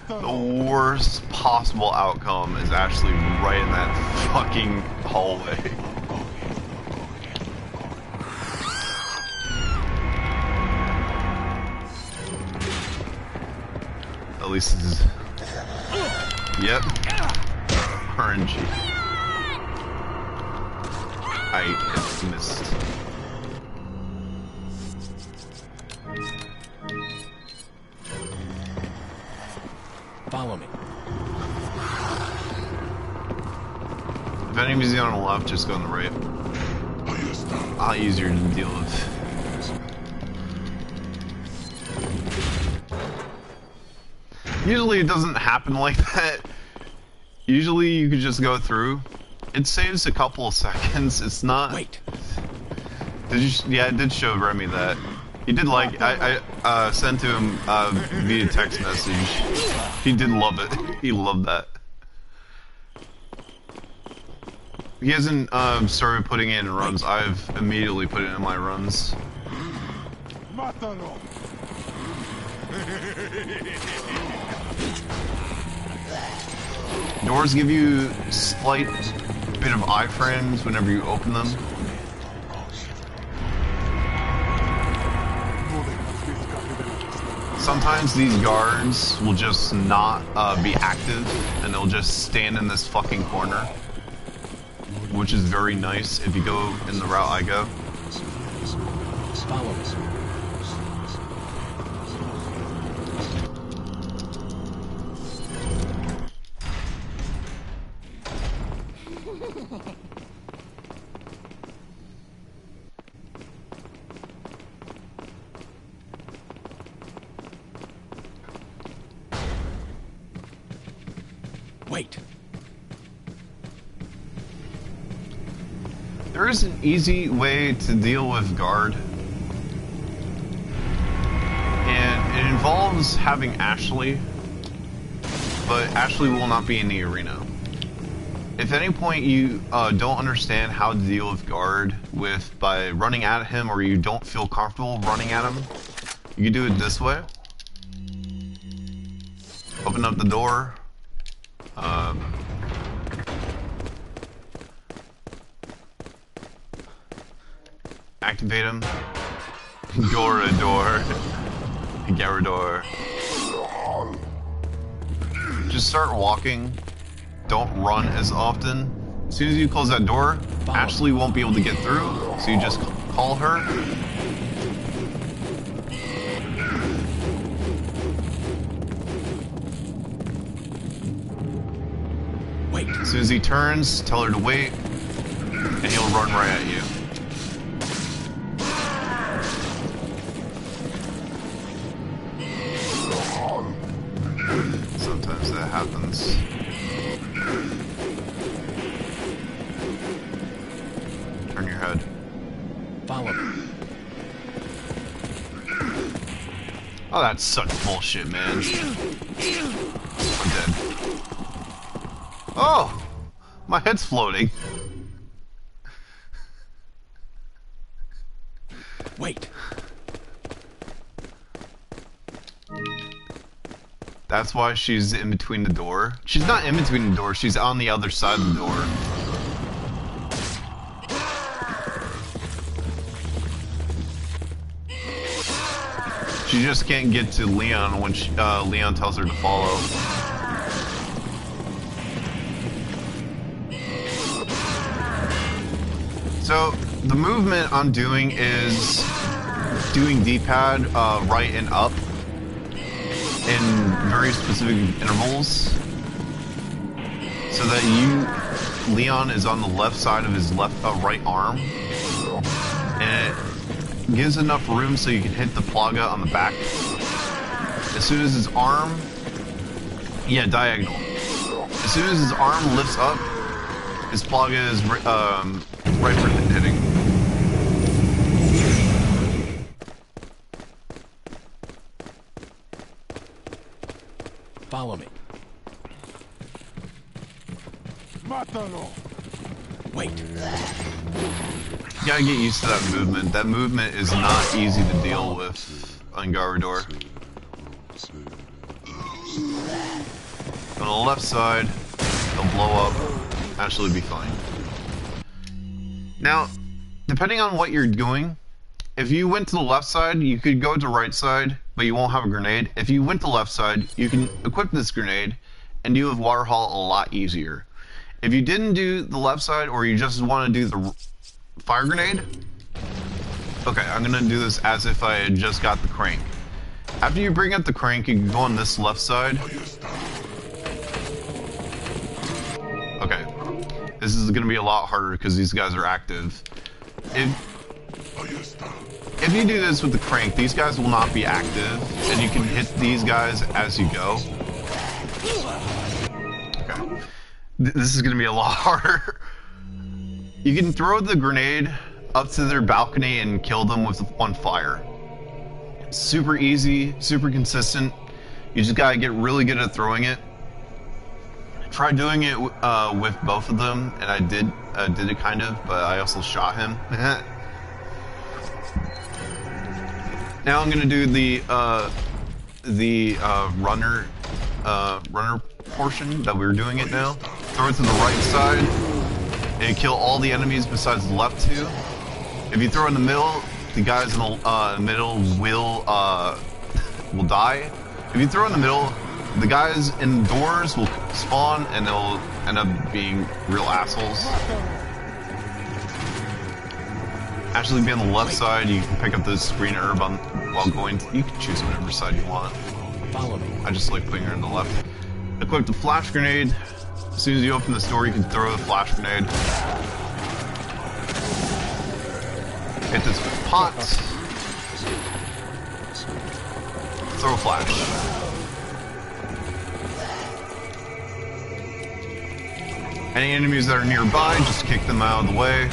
The worst possible outcome is Ashley right in that fucking hallway. At least this is... Yep. RNG. I missed. Follow me. If enemies on the left, just go on the right. A lot easier to deal with. Usually it doesn't happen like that. Usually you could just go through. It saves a couple of seconds. It's not... Wait. Did you... Yeah, I did show Remy that. He did like... I sent to him via text message. He did love it. He loved that. He hasn't started putting it in runs. I've immediately put it in my runs. Doors give you slight bit of iframes whenever you open them. Sometimes these guards will just not be active, and they'll just stand in this fucking corner, which is very nice if you go in the route I go. Follow me. Wait. There is an easy way to deal with guard, and it involves having Ashley, but Ashley will not be in the arena. If at any point you don't understand how to deal with guard by running at him, or you don't feel comfortable running at him, you can do it this way. Open up the door. Activate him. Gorador. Garador. just start walking. Don't run as often. As soon as you close that door, Ashley won't be able to get through, so you just call her. Wait. As soon as he turns, tell her to wait, and he'll run right at you. Sometimes that happens. Turn your head. Follow me. Oh, that's such bullshit, man. I'm dead. Oh! My head's floating. Wait. That's why she's in between the door. She's not in between the door, she's on the other side of the door. She just can't get to Leon when Leon tells her to follow. So, the movement I'm doing is doing D-pad right and up in very specific intervals, so that Leon is on the left side of his right arm, and it gives enough room so you can hit the plaga on the back. As soon as his arm, yeah, diagonal. As soon as his arm lifts up, his plaga is right for hitting. Follow me. Mátalo. Wait. You gotta get used to that movement. That movement is not easy to deal with on Garrador. On the left side, they'll blow up. Actually be fine. Now, depending on what you're doing, if you went to the left side, you could go to right side, but you won't have a grenade. If you went to left side, you can equip this grenade and deal with Waterhaul a lot easier. If you didn't do the left side, or you just want to do the fire grenade, okay, I'm gonna do this as if I had just got the crank. After you bring up the crank, you can go on this left side. Okay, this is gonna be a lot harder because these guys are active. If you do this with the crank, these guys will not be active, and you can hit these guys as you go. Okay. This is gonna be a lot harder. You can throw the grenade up to their balcony and kill them with one fire. Super easy, super consistent. You just gotta get really good at throwing it. Try doing it with both of them, and I did it kind of, but I also shot him. Now I'm gonna do the runner portion that we're doing it now. Throw it to the right side and kill all the enemies besides the left two. If you throw in the middle, the guys in the middle will die. If you throw in the middle, the guys indoors will spawn and they'll end up being real assholes. Actually, be on the left side, you can pick up this green herb while going. You can choose whatever side you want. Follow me. I just like putting her on the left. Equip the flash grenade. As soon as you open this door, you can throw a flash grenade. Hit this with pots. Throw a flash. Any enemies that are nearby, just kick them out of the way.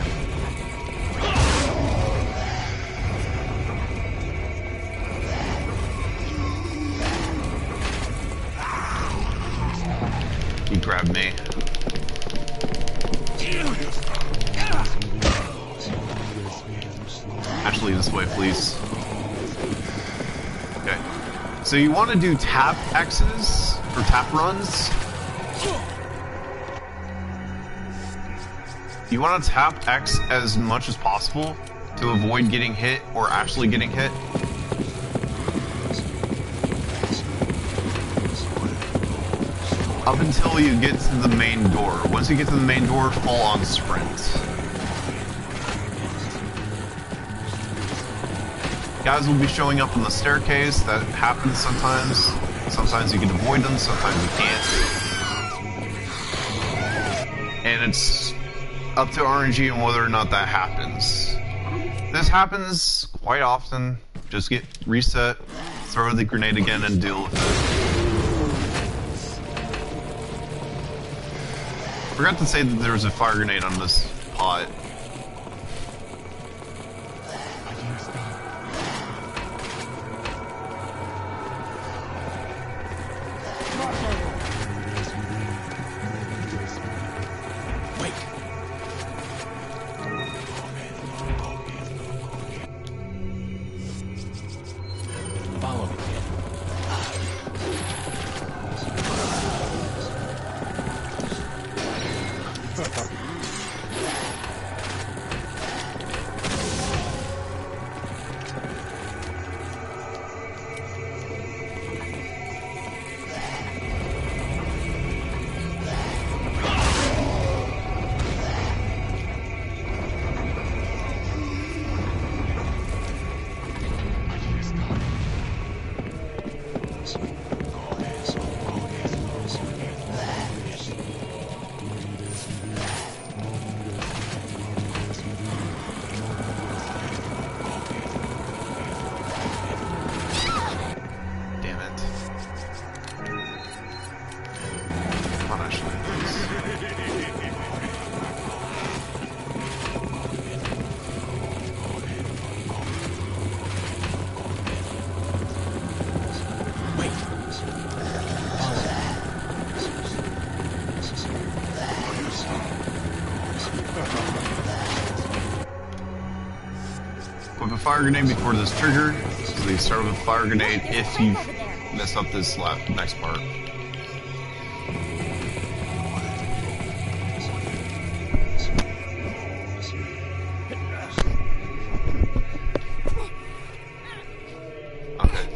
He grabbed me. Actually, this way, please. Okay. So you want to do tap X's, or tap runs. You want to tap X as much as possible to avoid getting hit or actually getting hit. up until you get to the main door. Once you get to the main door, full on sprint. Guys will be showing up on the staircase. That happens sometimes. Sometimes you can avoid them, sometimes you can't. And it's up to RNG on whether or not that happens. This happens quite often. Just get reset, throw the grenade again, and deal with it. Forgot to say that there was a fire grenade on this pot. Equip a fire grenade before this trigger, so you start with a fire grenade if you mess up this next part. Okay.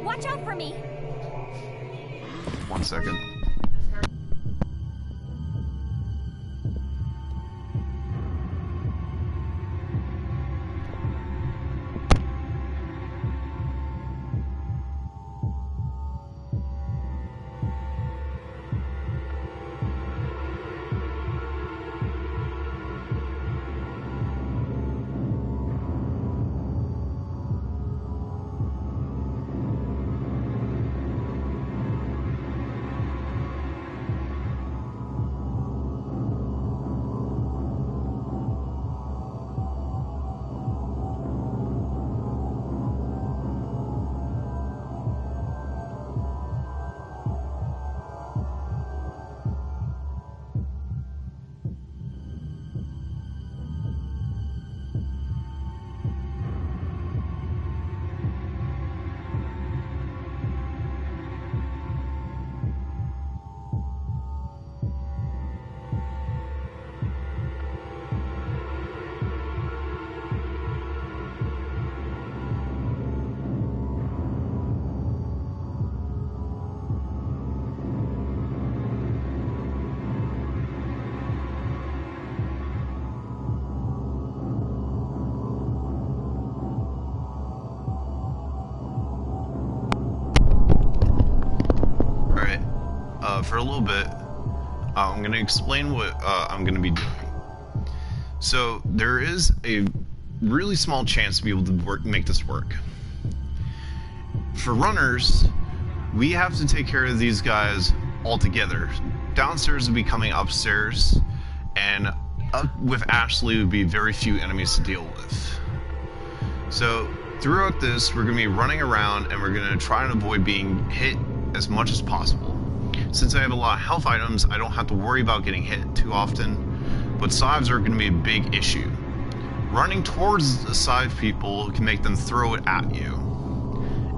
Watch out for me. 1 second. For a little bit, I'm going to explain what I'm going to be doing. So there is a really small chance to be able to make this work. For runners, we have to take care of these guys all together. Downstairs will be coming upstairs, and up with Ashley would be very few enemies to deal with. So throughout this, we're going to be running around and we're going to try and avoid being hit as much as possible. Since I have a lot of health items, I don't have to worry about getting hit too often, but scythes are going to be a big issue. Running towards the scythe people can make them throw it at you,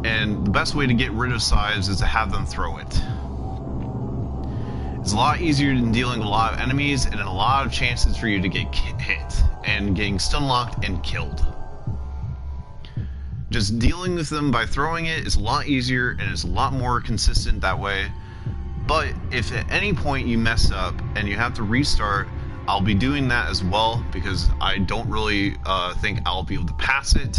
and the best way to get rid of scythes is to have them throw it. It's a lot easier than dealing with a lot of enemies, and a lot of chances for you to get hit, and getting stun locked and killed. Just dealing with them by throwing it is a lot easier, and it's a lot more consistent that way. But if at any point you mess up and you have to restart, I'll be doing that as well, because I don't really think I'll be able to pass it.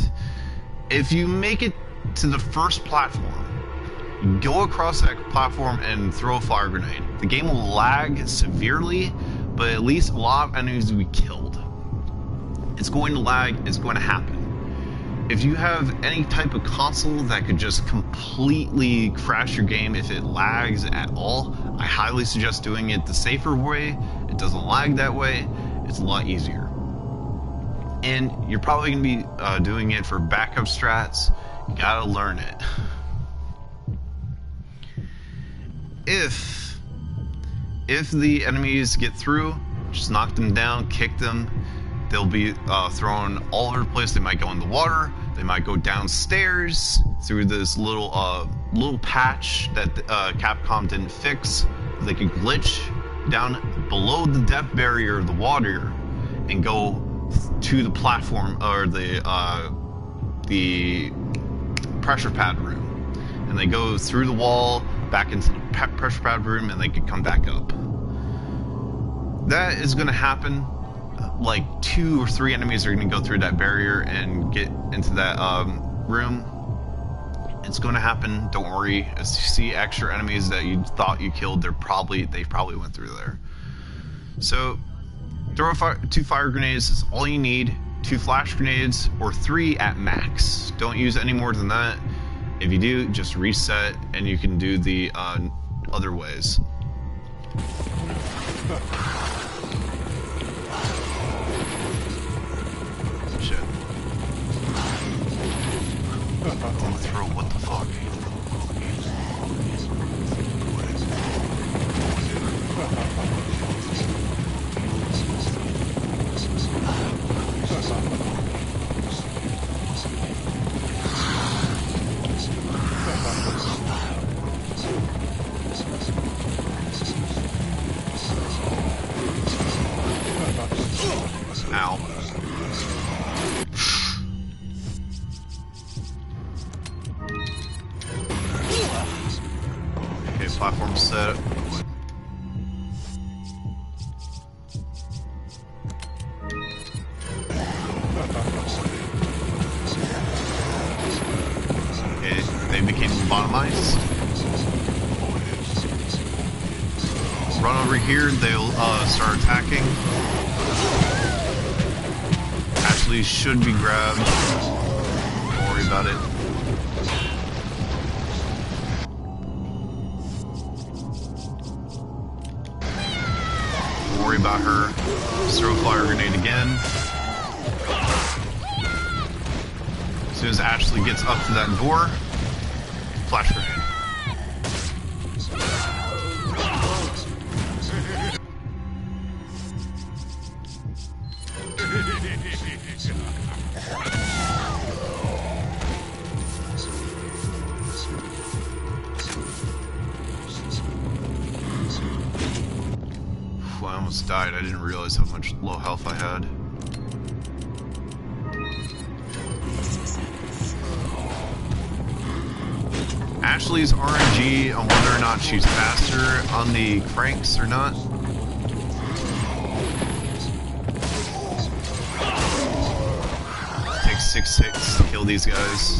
If you make it to the first platform, go across that platform and throw a fire grenade. The game will lag severely, but at least a lot of enemies will be killed. It's going to lag, it's going to happen. If you have any type of console that could just completely crash your game if it lags at all, I highly suggest doing it the safer way. It doesn't lag that way. It's a lot easier. And you're probably going to be doing it for backup strats. You gotta learn it. If the enemies get through, just knock them down, kick them. They'll be thrown all over the place. They might go in the water. They might go downstairs through this little patch that Capcom didn't fix. They could glitch down below the depth barrier of the water and go to the platform or the pressure pad room. And they go through the wall back into the pressure pad room, and they could come back up. That is going to happen. Like 2 or 3 enemies are going to go through that barrier and get into that room. It's going to happen. Don't worry. As you see extra enemies that you thought you killed, they probably went through there. So throw 2 fire grenades is all you need. 2 flash grenades, or 3 at max. Don't use any more than that. If you do, just reset, and you can do the other ways. Shit. Oh, throw, what the fuck? Ow. Okay, platform set. Okay, they became lobotomized. Run over here, they'll start attacking. Ashley should be grabbed. Don't worry about it. Don't worry about her. Just throw a fire grenade again. As soon as Ashley gets up to that door, flash grenade. I almost died. I didn't realize how much low health I had. Ashley's RNG, I wonder or not she's faster on the cranks or not. Takes 6 hits to kill these guys.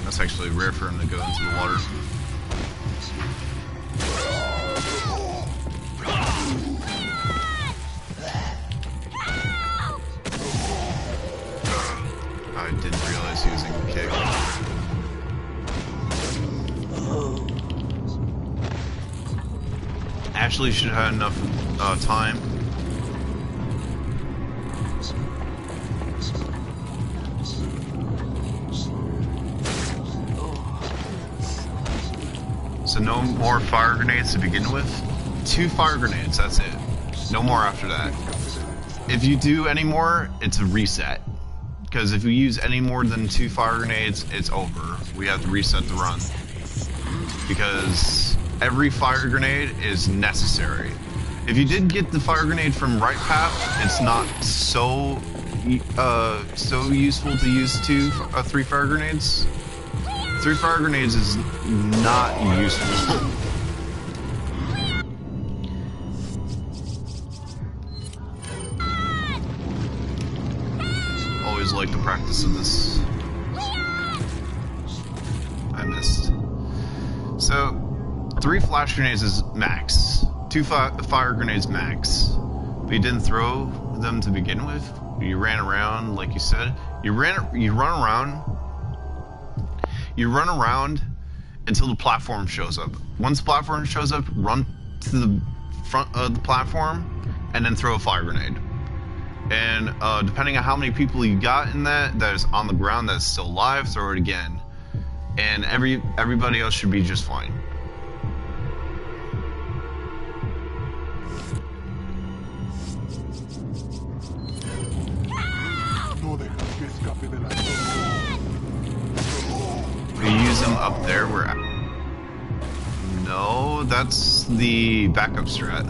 That's actually rare for him to go into the water. I didn't realize he was using the kick. Ashley should have enough time. So no more fire grenades to begin with. 2 fire grenades, that's it. No more after that. If you do any more, it's a reset. Because if you use any more than 2 fire grenades, it's over. We have to reset the run. Because every fire grenade is necessary. If you did get the fire grenade from right path, it's not so so useful to use 3 fire grenades? 3 fire grenades is not useful. Always like the practice of this. I missed. So, 3 flash grenades is max. 2 fire grenades max. But you didn't throw them to begin with. You ran around, like you said. You run around until the platform shows up. Once the platform shows up, run to the front of the platform and then throw a fire grenade. And depending on how many people you got in that is on the ground that's still alive, throw it again. And everybody else should be just fine. We use them up there where... No, that's the backup strat.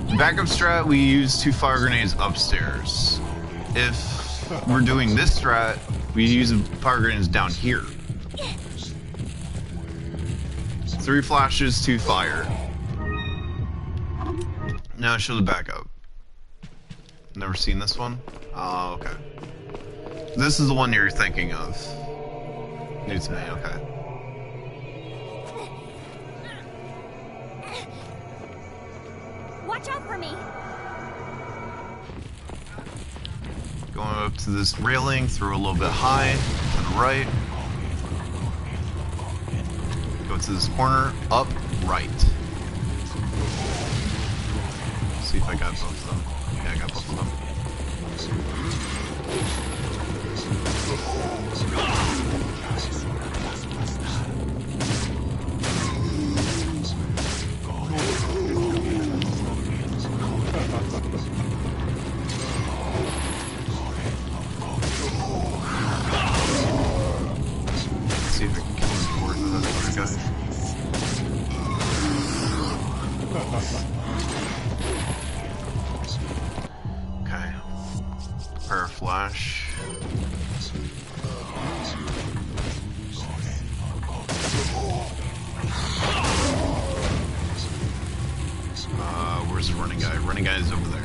The backup strat, we use 2 fire grenades upstairs. If we're doing this strat, we use fire grenades down here. 3 flashes, 2 fire. Now show the backup. Never seen this one? Oh, okay. This is the one you're thinking of. New to me, okay. Watch out for me. Going up to this railing, throw a little bit high, to the right. Go to this corner, up, right. See if I got both of them. Yeah, I got both of them. See if I can kill him before the other guy. Okay. Prepare a flash. Where's the running guy? Running guy is over there.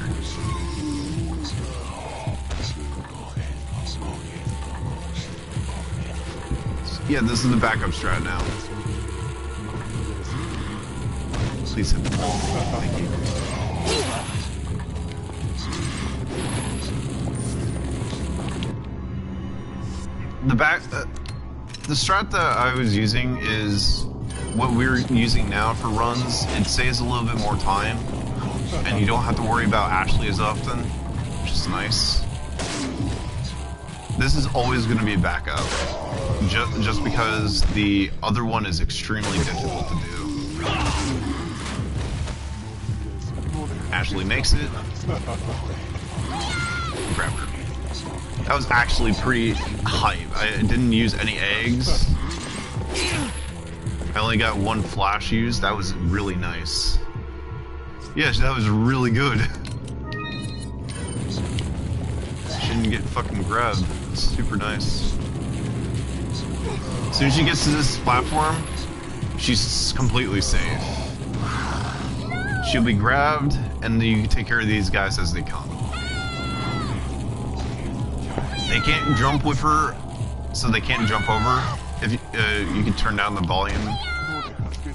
Yeah, this is the backup strat now. Please hit the ball. Thank you. The strat that I was using is what we're using now for runs. It saves a little bit more time, and you don't have to worry about Ashley as often, which is nice. This is always going to be a backup, just because the other one is extremely difficult to do. Ashley makes it. Grab her. That was actually pretty hype. I didn't use any eggs. I only got 1 flash used. That was really nice. Yes, that was really good. Shouldn't get fucking grabbed. It's super nice. As soon as she gets to this platform, she's completely safe. She'll be grabbed, and then you can take care of these guys as they come. They can't jump with her, so they can't jump over. If you can turn down the volume,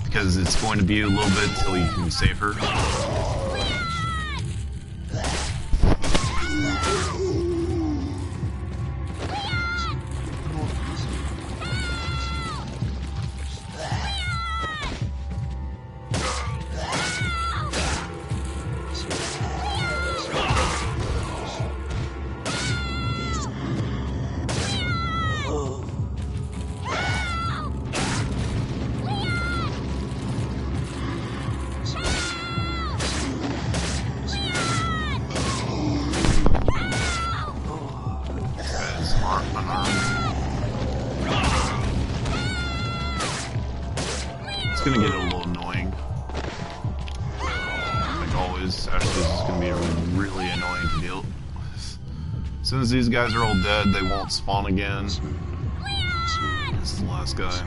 because it's going to be a little bit till you can save her. It's gonna get a little annoying. be really annoying to deal with. As soon as these guys are all dead, they won't spawn again. This is the last guy.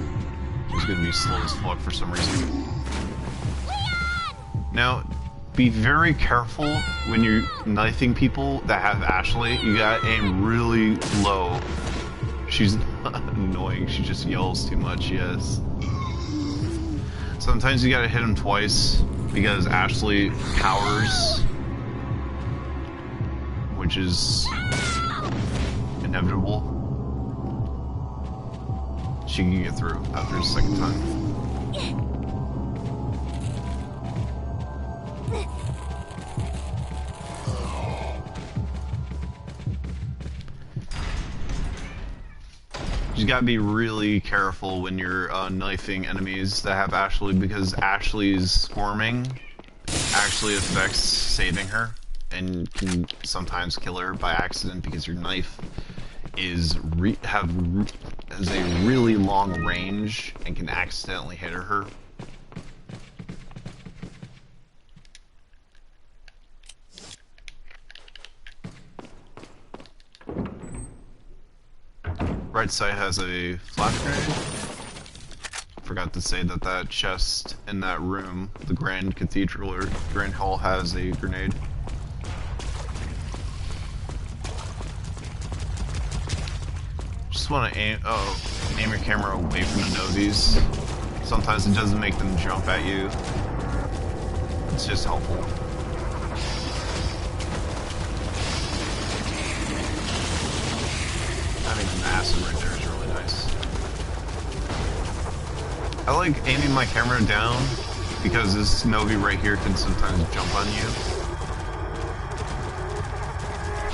He's gonna be slow as fuck for some reason. Now, be very careful when you're knifing people that have Ashley. You gotta aim really low. She's annoying, she just yells too much, yes. Sometimes you gotta hit him twice because Ashley cowers, which is inevitable. She can get through after the second time. You gotta be really careful when you're knifing enemies that have Ashley, because Ashley's squirming actually affects saving her and can sometimes kill her by accident because your knife has a really long range and can accidentally hit her. Right side has a flash grenade. Forgot to say that that chest in that room, the Grand Cathedral or Grand Hall, has a grenade. Just want to aim your camera away from the novies. Sometimes it doesn't make them jump at you. It's just helpful. Having an acid right there is really nice. I like aiming my camera down because this Novi right here can sometimes jump on you.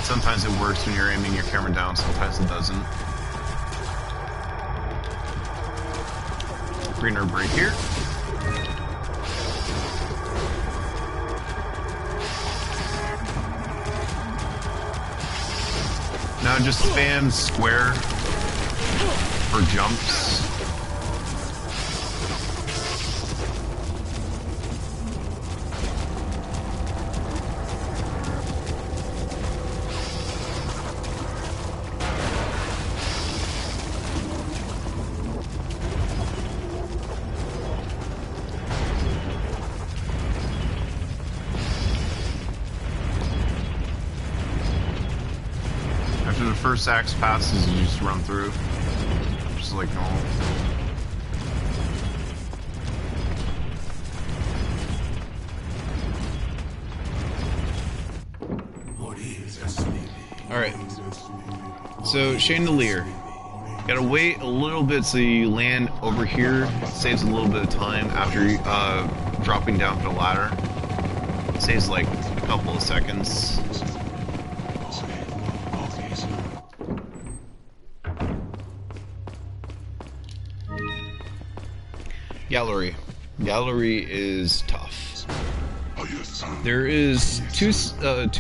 Sometimes it works when you're aiming your camera down, sometimes it doesn't. Green herb right here. Now just spam square for jumps. After the first axe passes, you just run through. Just like normal. Alright. So, chandelier. Gotta wait a little bit so you land over here. Saves a little bit of time after dropping down for the ladder. Saves like a couple of seconds. Gallery. Gallery is tough. There is two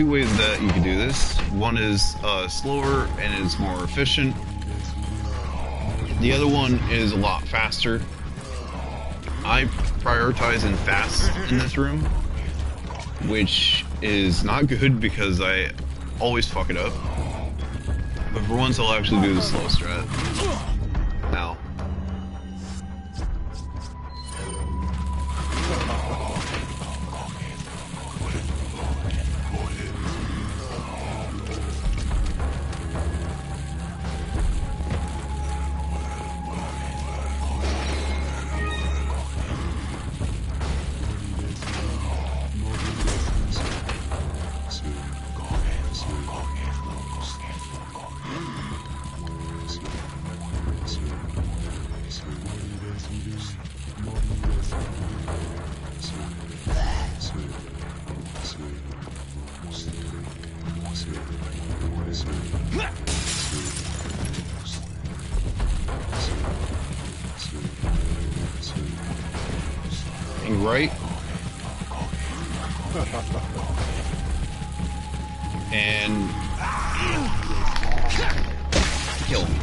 ways that you can do this. One is slower and is more efficient. The other one is a lot faster. I prioritize in fast in this room, which is not good because I always fuck it up. But for once, I'll actually do the slow strat. Now. Right and kill him.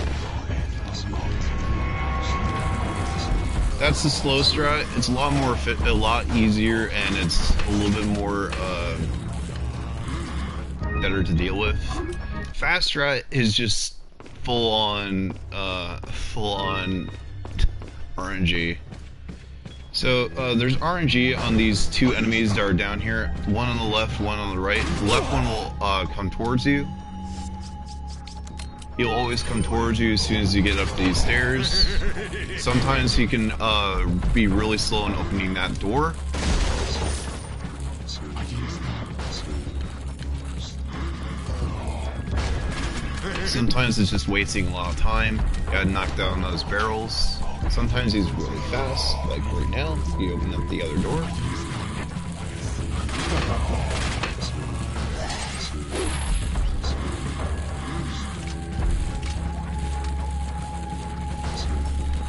That's the slow strat. It's a lot more a lot easier, and it's a little bit more better to deal with. Fast Rat is just full on RNG. So there's RNG on these two enemies that are down here. One on the left, one on the right. The left one will come towards you. He'll always come towards you as soon as you get up these stairs. Sometimes he can be really slow in opening that door. Sometimes it's just wasting a lot of time. Gotta knock down those barrels. Sometimes he's really fast, like right now. You open up the other door.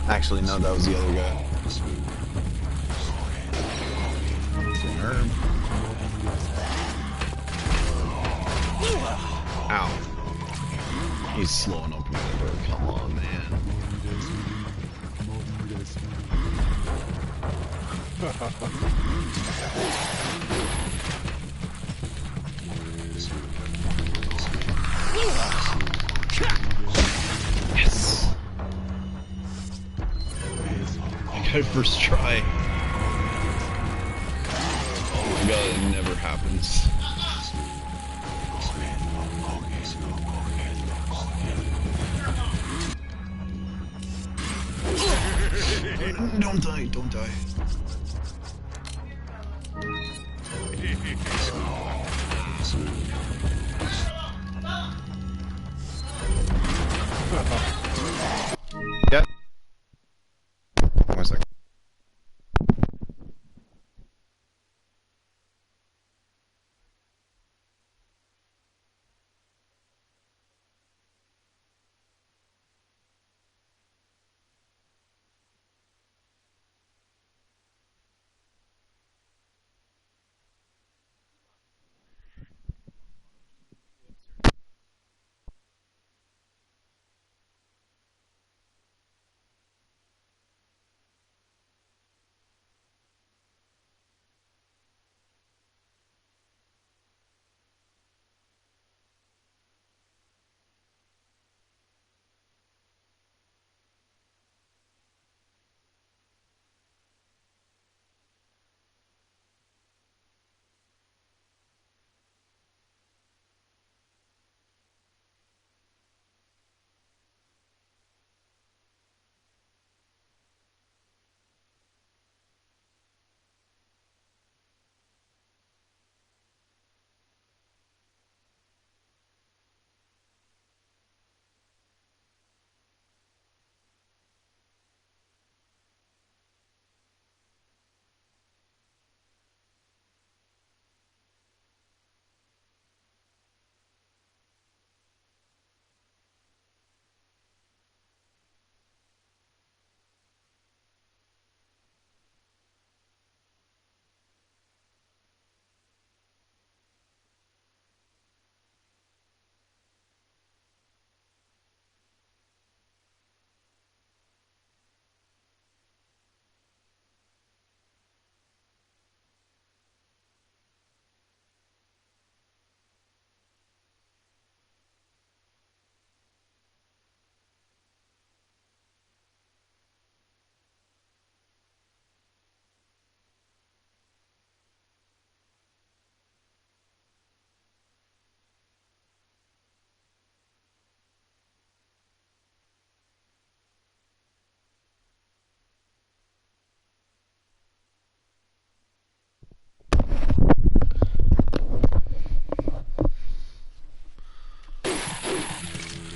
Actually, no, that was the other guy. Herb. Ow. He's slow in opening the door. Come on, man. Yes! I got it first try. Oh my god, it never happens. Don't die, don't die. Yeah. One second.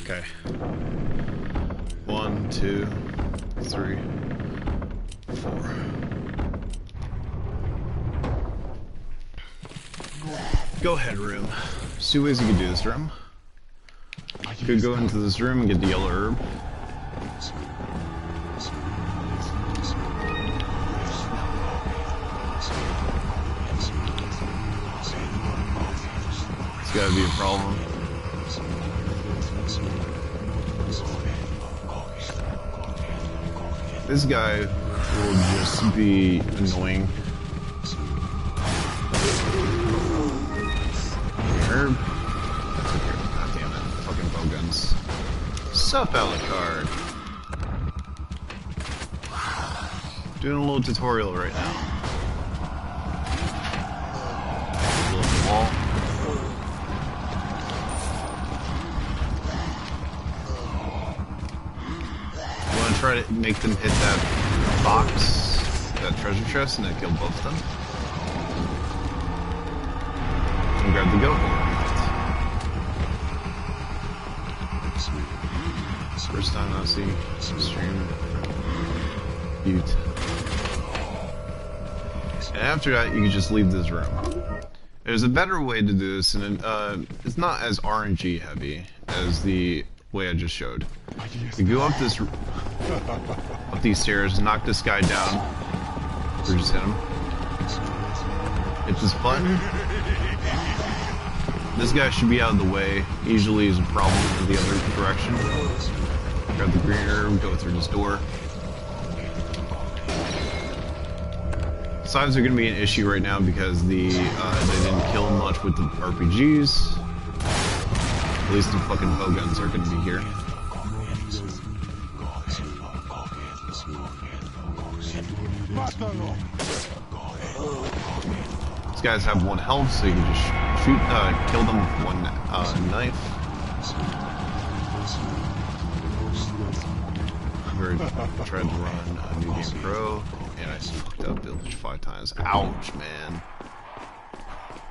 Okay. 1, 2, 3, 4. Go ahead, room. There's two ways you could do this room. You could go into this room and get the yellow herb. It's gotta be a problem. This guy will just be annoying. Herb. up, Alucard? Doing a little tutorial right now. Build the wall. You want to try to make them hit that box, that treasure chest, and then kill both of them. And grab the goat horn. First time I see stream Butte. And after that, you can just leave this room. There's a better way to do this, and it's not as RNG heavy as the way I just showed. You go up these stairs, knock this guy down, or just hit him. Hit this button. This guy should be out of the way. Usually is a problem in the other direction. Grab the green herb, go through this door. Sides are going to be an issue right now because they didn't kill much with the RPGs. At least the fucking bowguns are going to be here. These guys have 1 health, so you can just shoot, kill them with 1 knife. I tried to run a New Game Pro, and I fucked up Village 5 times. Ouch, man.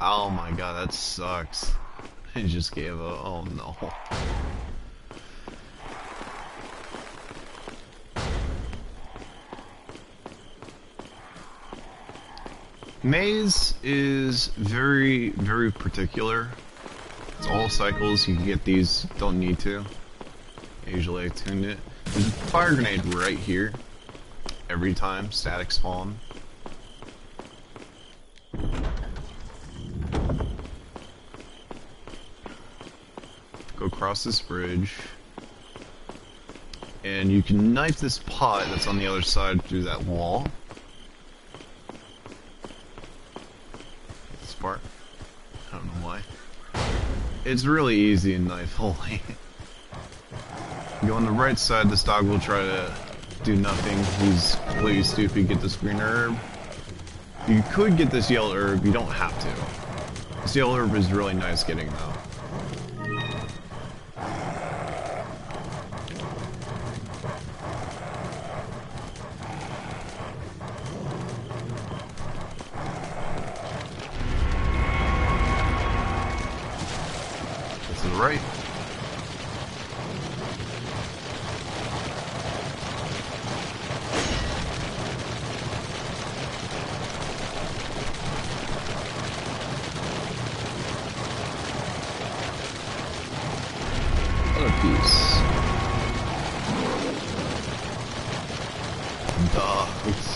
Oh my god, that sucks. I just gave up. Oh no. Maze is very, very particular. It's all cycles. You can get these, don't need to. Usually I tuned it. There's a fire grenade right here. Every time, static spawn. Go across this bridge. And you can knife this pot that's on the other side through that wall. This part. I don't know why. It's really easy in knife only. Go on the right side, this dog will try to do nothing. He's completely stupid. Get this green herb. You could get this yellow herb, you don't have to. This yellow herb is really nice getting though. To the right. What a piece. Dogs.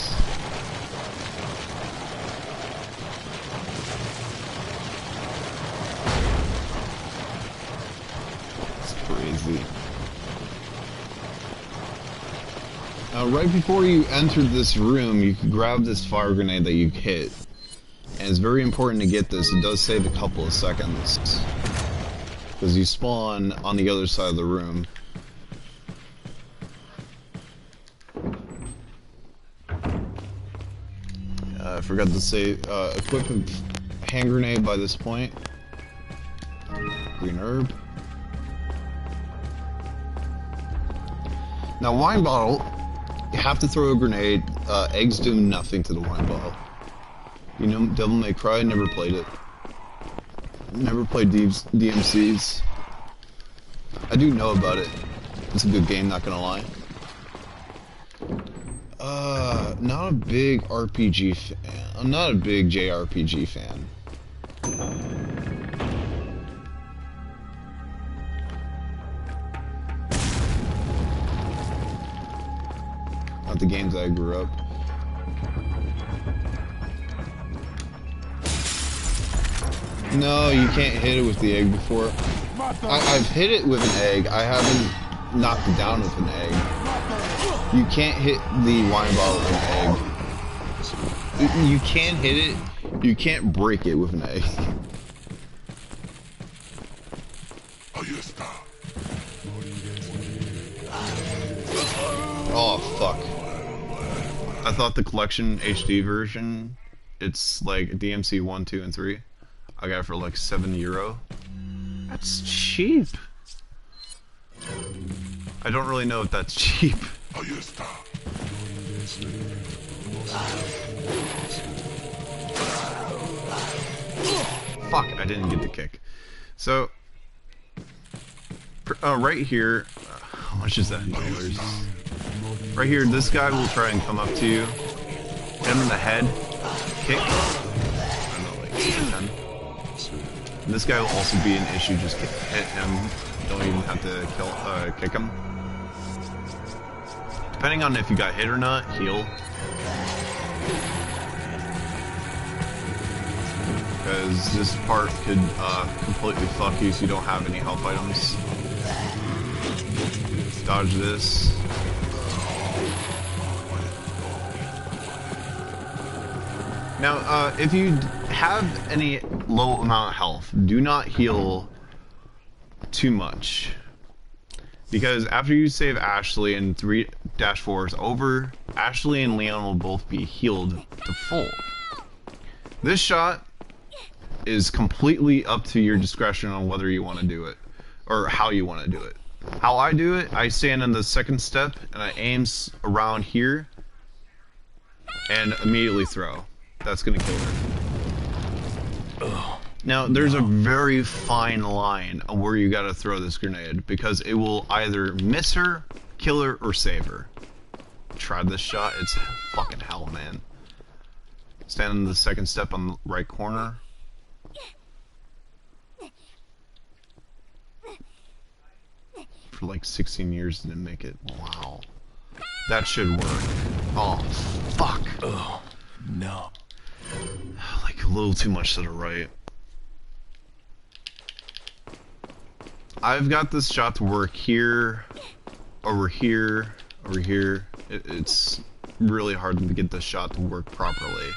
Crazy. Now, right before you enter this room, you can grab this fire grenade that you hit. And it's very important to get this. It does save a couple of seconds. Because you spawn on the other side of the room. I forgot to say, equip a hand grenade by this point. Green herb. Now, wine bottle, you have to throw a grenade. Eggs do nothing to the wine bottle. You know, Devil May Cry, never played it. Never played DMCs. I do know about it. It's a good game, not gonna lie. Not a big RPG fan. I'm not a big JRPG fan. Not the games I grew up. No, you can't hit it with the egg before. I've hit it with an egg. I haven't knocked it down with an egg. You can't hit the wine bottle with an egg. You can hit it. You can't break it with an egg. fuck. I thought the collection HD version, it's like DMC 1, 2, and 3. I got it for like €7. That's cheap. I don't really know if that's cheap. Fuck, I didn't get the kick. So, right here, how much is that in dollars? Right here, this guy will try and come up to you, hit him in the head, kick. I don't know, like 10. And this guy will also be an issue. Just hit him. Don't even have to kick him. Depending on if you got hit or not, heal. Because this part could completely fuck you if you don't have any health items. Dodge this. Now, if you have any low amount of health, do not heal too much. Because after you save Ashley and 3-4 is over, Ashley and Leon will both be healed to full. This shot is completely up to your discretion on whether you want to do it, or how you want to do it. How I do it, I stand on the second step, and I aim around here, and immediately throw. That's gonna kill her. Now, there's a very fine line on where you gotta throw this grenade, because it will either miss her, kill her, or save her. Try this shot, it's fucking hell, man. Stand on the second step on the right corner. For like 16 years, didn't make it. Wow. That should work. Oh, fuck. Oh, no. Like a little too much to the right. I've got this shot to work here, over here, over here. It's really hard to get this shot to work properly.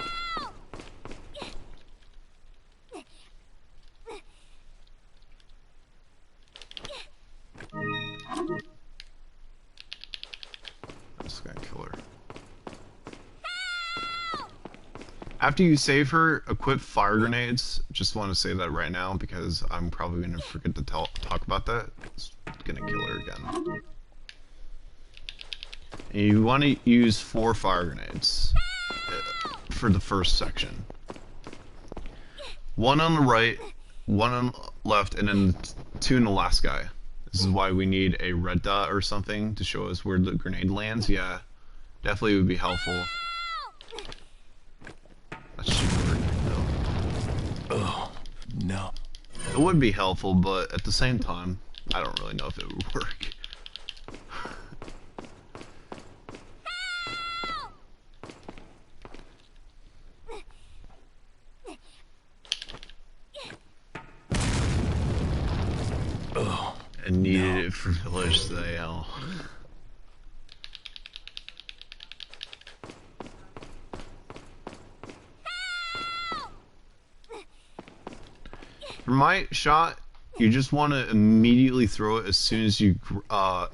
I'm just gonna kill her. After you save her, equip fire grenades. Just want to say that right now because I'm probably going to forget to talk about that. It's going to kill her again. And you want to use 4 fire grenades for the first section. 1 on the right, 1 on the left, and then 2 in the last guy. This is why we need a red dot or something to show us where the grenade lands. Yeah, definitely would be helpful. That should work, though. Oh, no. It would be helpful, but at the same time, I don't really know if it would work. Oh, I needed it for Village today, hell. For my shot, you just want to immediately throw it as soon as you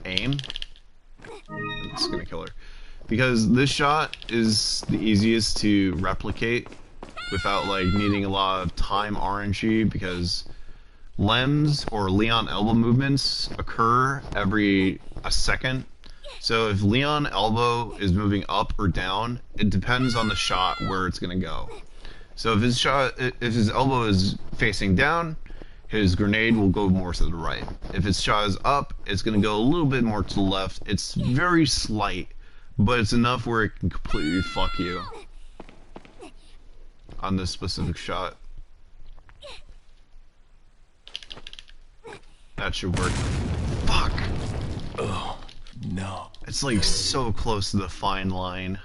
aim. It's gonna kill her. Because this shot is the easiest to replicate without like needing a lot of time RNG, because Lem's or Leon elbow movements occur every a second. So if Leon elbow is moving up or down, it depends on the shot where it's gonna go. So if his elbow is facing down, his grenade will go more to the right. If his shot is up, it's gonna go a little bit more to the left. It's very slight, but it's enough where it can completely fuck you on this specific shot. That should work. Fuck. oh, no. It's like so close to the fine line.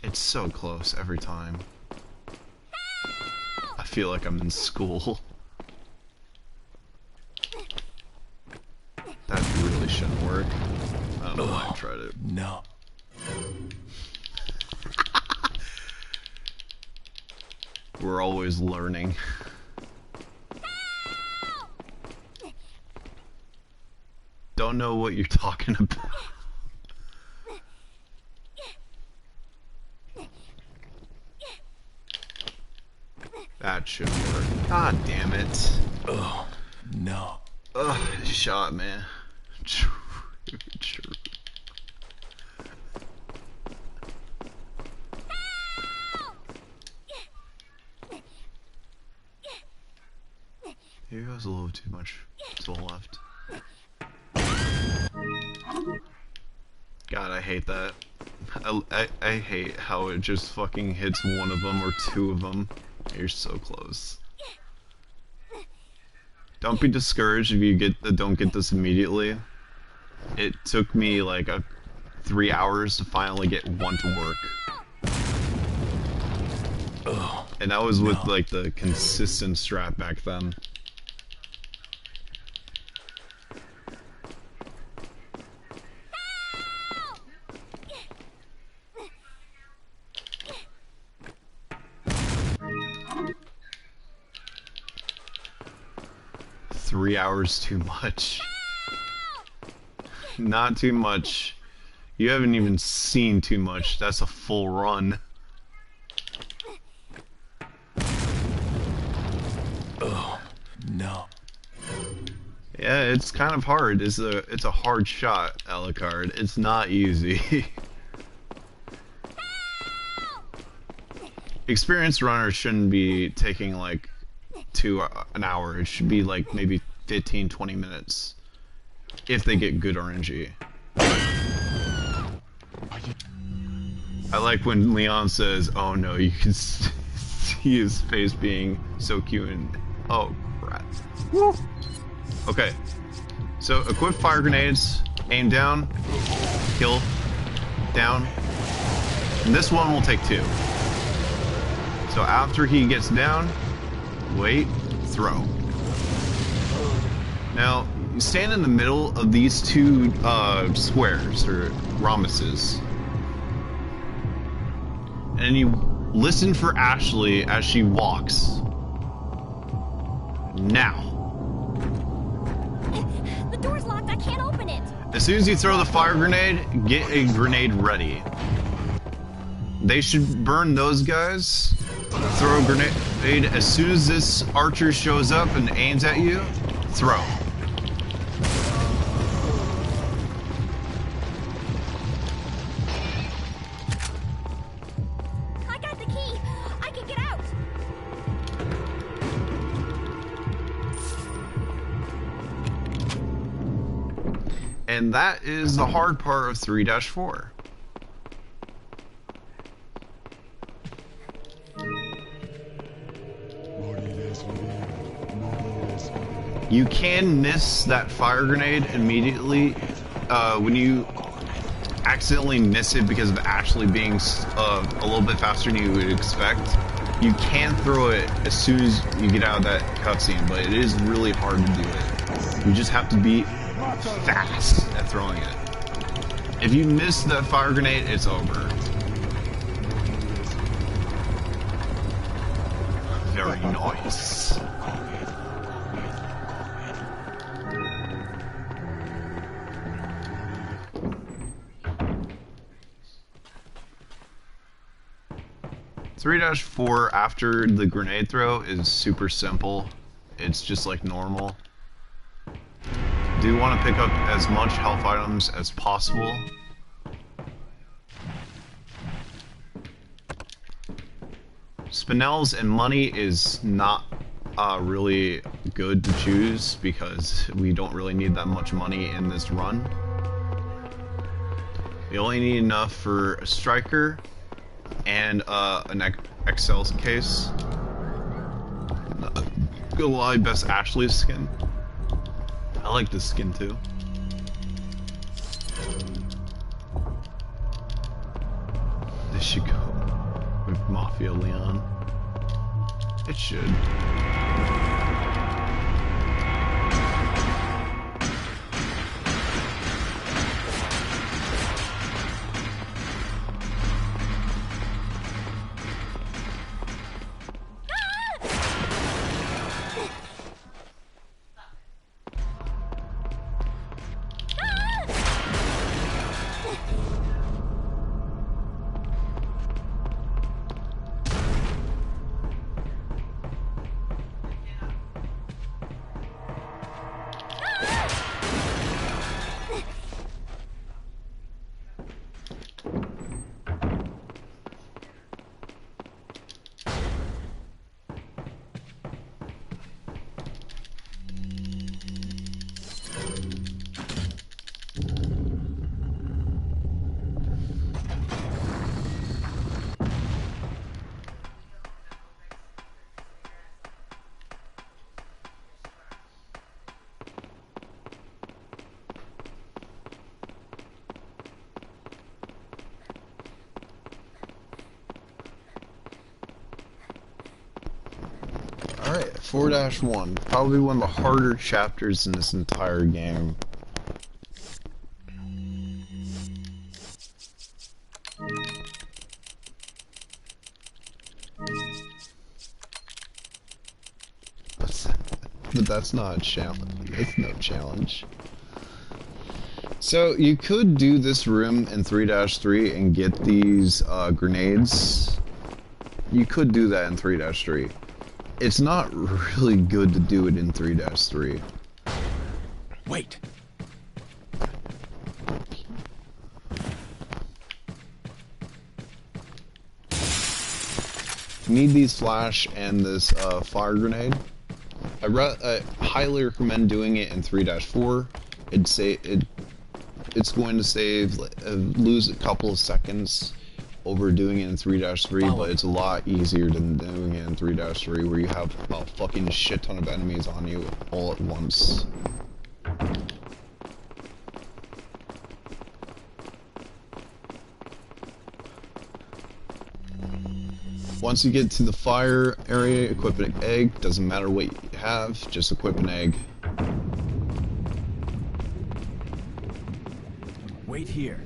It's so close every time. I feel like I'm in school. That really shouldn't work. I don't know why I tried it. No. We're always learning. Don't know what you're talking about. that should work. God damn it. Oh, no. Ugh, shot, man. Here goes a little too much to the left. God, I hate that. I hate how it just fucking hits one of them or two of them. You're so close. Don't be discouraged if you don't get this immediately. It took me like 3 hours to finally get one to work. And that was with like the consistent strat back then. Three hours too much. Not too much. You haven't even seen too much. That's a full run. Oh, no. Yeah, it's kind of hard. It's a hard shot, Alucard. It's not easy. Experienced runners shouldn't be taking like an hour. It should be like maybe 15-20 minutes if they get good RNG. I like when Leon says, "Oh no," you can see his face being so cute and oh crap. Woo. Okay, so equip fire grenades, aim down, kill, down, and this one will take 2. So after he gets down, wait, throw. Now, you stand in the middle of these two squares, or rhombuses, and you listen for Ashley as she walks. Now. The door's locked. I can't open it. As soon as you throw the fire grenade, get a grenade ready. They should burn those guys. Throw a grenade. As soon as this archer shows up and aims at you, throw. I got the key. I can get out. And that is the hard part of 3-4. You can miss that fire grenade immediately when you accidentally miss it because of Ashley being a little bit faster than you would expect. You can throw it as soon as you get out of that cutscene, but it is really hard to do it. You just have to be fast at throwing it. If you miss that fire grenade, it's over. Very nice. Three 3-4 after the grenade throw is super simple. It's just like normal. Do want to pick up as much health items as possible. Spinels and money is not really good to choose because we don't really need that much money in this run. We only need enough for a striker and an XL case. Gonna lie, best Ashley's skin. I like this skin too. This should go with Mafia Leon. It should. 4-1, probably one of the harder chapters in this entire game. But that's not a challenge. That's no challenge. So you could do this room in 3-3 and get these grenades. You could do that in 3-3. It's not really good to do it in 3-3. Wait. You need these flash and this fire grenade. I highly recommend doing it in 3-4. It's going to save lose a couple of seconds over doing it in 3-3, but it's a lot easier than doing it in 3-3, where you have a fucking shit ton of enemies on you all at once. Once you get to the fire area, equip an egg. Doesn't matter what you have, just equip an egg. Wait here.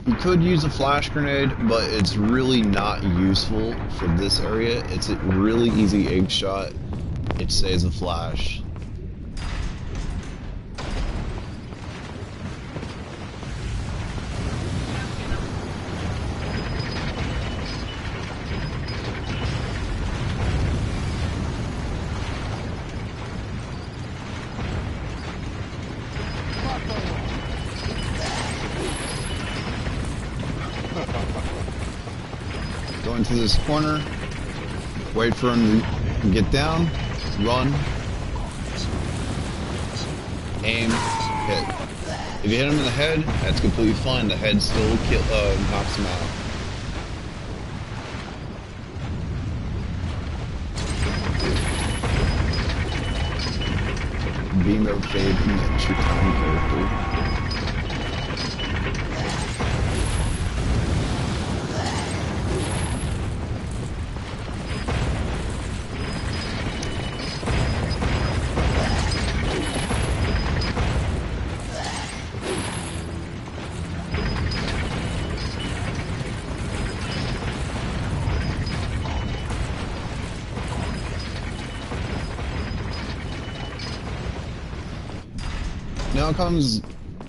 You could use a flash grenade, but it's really not useful for this area. It's a really easy egg shot. It saves a flash. Go into this corner, wait for him to get down, run, aim, hit. If you hit him in the head, that's completely fine. The head still knocks him out. Beam of fade and shoot time character. Now comes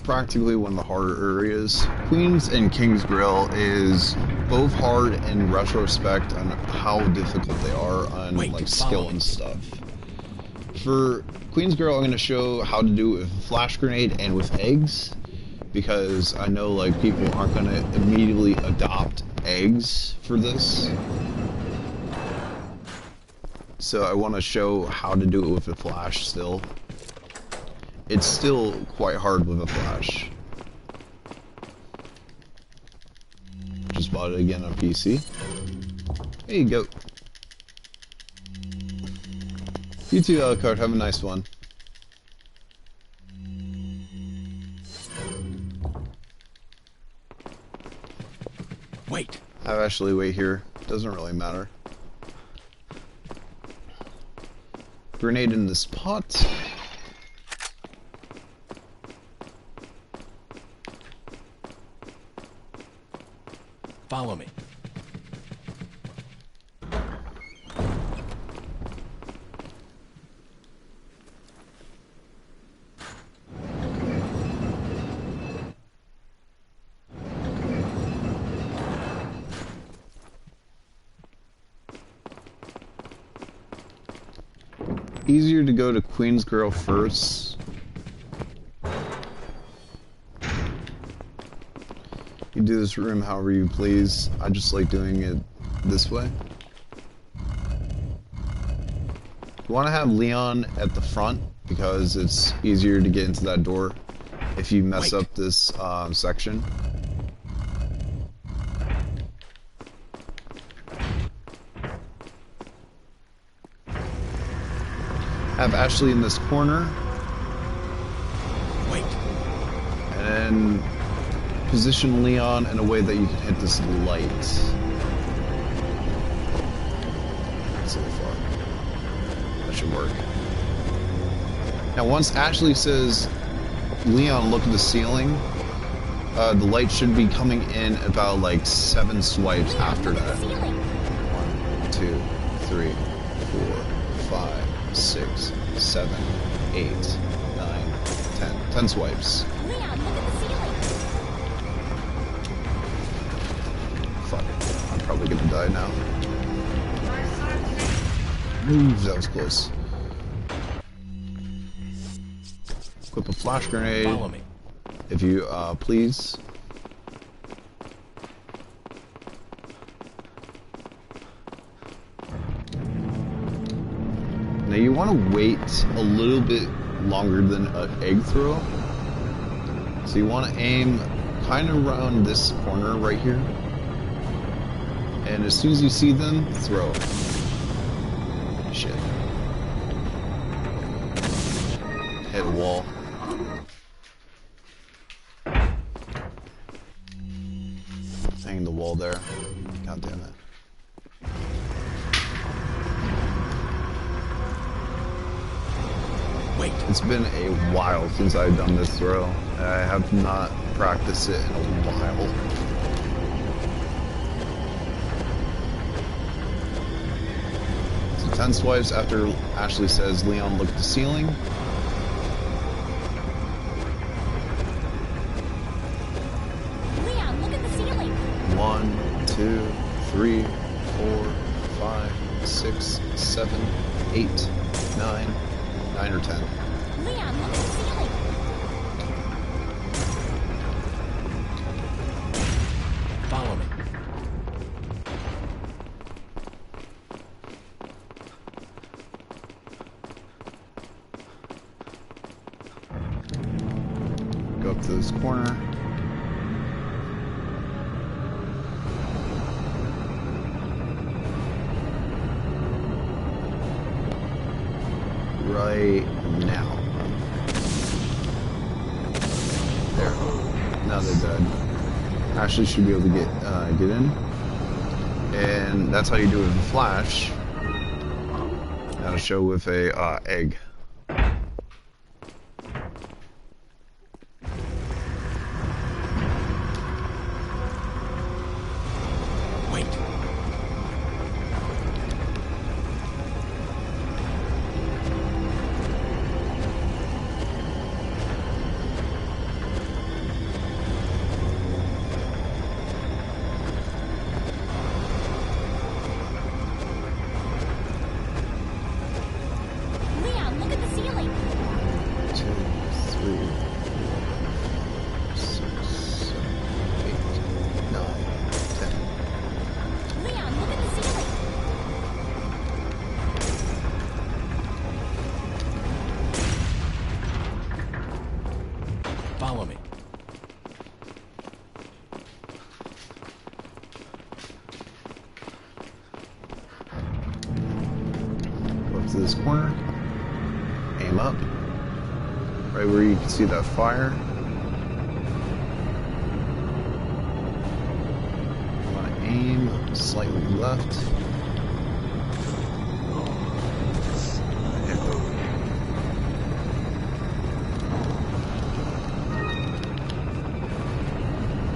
practically one of the harder areas. Queen's and King's Grill is both hard in retrospect on how difficult they are on like skill and stuff. For Queen's Grill, I'm going to show how to do it with a flash grenade and with eggs, because I know like people aren't going to immediately adopt eggs for this. So I want to show how to do it with a flash still. It's still quite hard with a flash. Just bought it again on PC. There you go. You too, Alucard. Have a nice one. Wait. Have Ashley wait here. Doesn't really matter. Grenade in this pot. Follow me. Easier to go to Queen's Grill first. You do this room however you please. I just like doing it this way. You want to have Leon at the front because it's easier to get into that door if you mess up this section. Have Ashley in this corner. Wait. And then position Leon in a way that you can hit this light. So far. should work. Now, once Ashley says, Leon, look at the ceiling, the light should be coming in about like 7 swipes after that. 1, 2, 3, 4, 5, 6, 7, 8, 9, 10. 10 swipes. Leon, look at the ceiling. Fuck. I'm probably gonna die now. Ooh, that was close. Equip a flash grenade. Follow me. If you, please. Now you want to wait a little bit longer than an egg throw. So you want to aim kind of around this corner right here. And as soon as you see them, throw. Shit. Hit a wall. Hang the wall there. God damn it. Wait. It's been a while since I've done this throw. I have not practiced it in a while. So 10 swipes after Ashley says, Leon, look at the ceiling. Leon, look at the ceiling. 1, 2, 3, 4, 5, 6, 7, 8, 9, 9 or 10. Leon, look at the ceiling. Follow me. Go up to this corner. Right now. There. Now they're dead. Ashley should be able to get in. And that's how you do it with Flash. Now to show with a egg. Wait. Leon, look at the ceiling. 2, 3, 6, 7, 8, 9, 10. Leon, look at the ceiling. Follow me. Go up to this corner. Aim up. Right where you can see that fire. You want to aim slightly left. And over.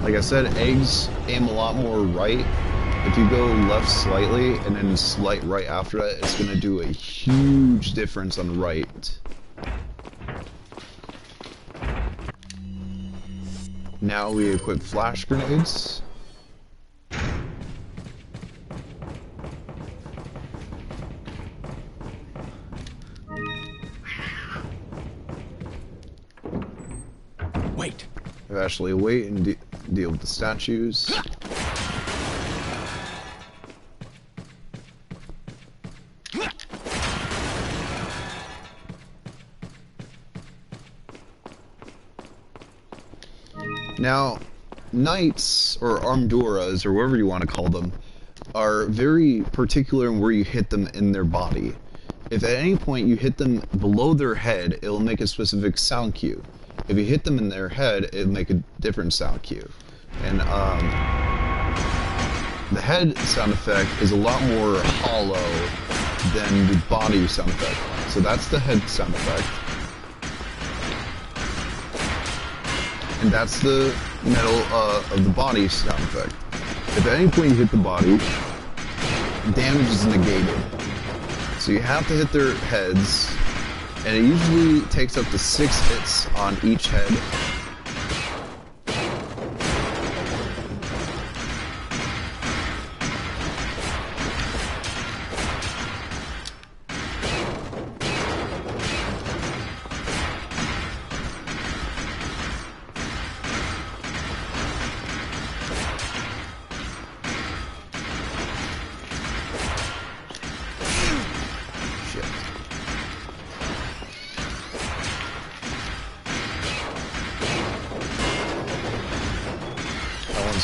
Like I said, eggs aim a lot more right. If you go left slightly and then slight right after that, it's going to do a huge difference on the right. Now we equip flash grenades. Wait. Have Ashley wait and deal with the statues. Now, knights, or armaduras, or whatever you want to call them, are very particular in where you hit them in their body. If at any point you hit them below their head, it'll make a specific sound cue. If you hit them in their head, it'll make a different sound cue. And the head sound effect is a lot more hollow than the body sound effect. So that's the head sound effect. And that's the metal of the body sound effect. If at any point you hit the body, damage is negated. So you have to hit their heads, and it usually takes up to 6 hits on each head.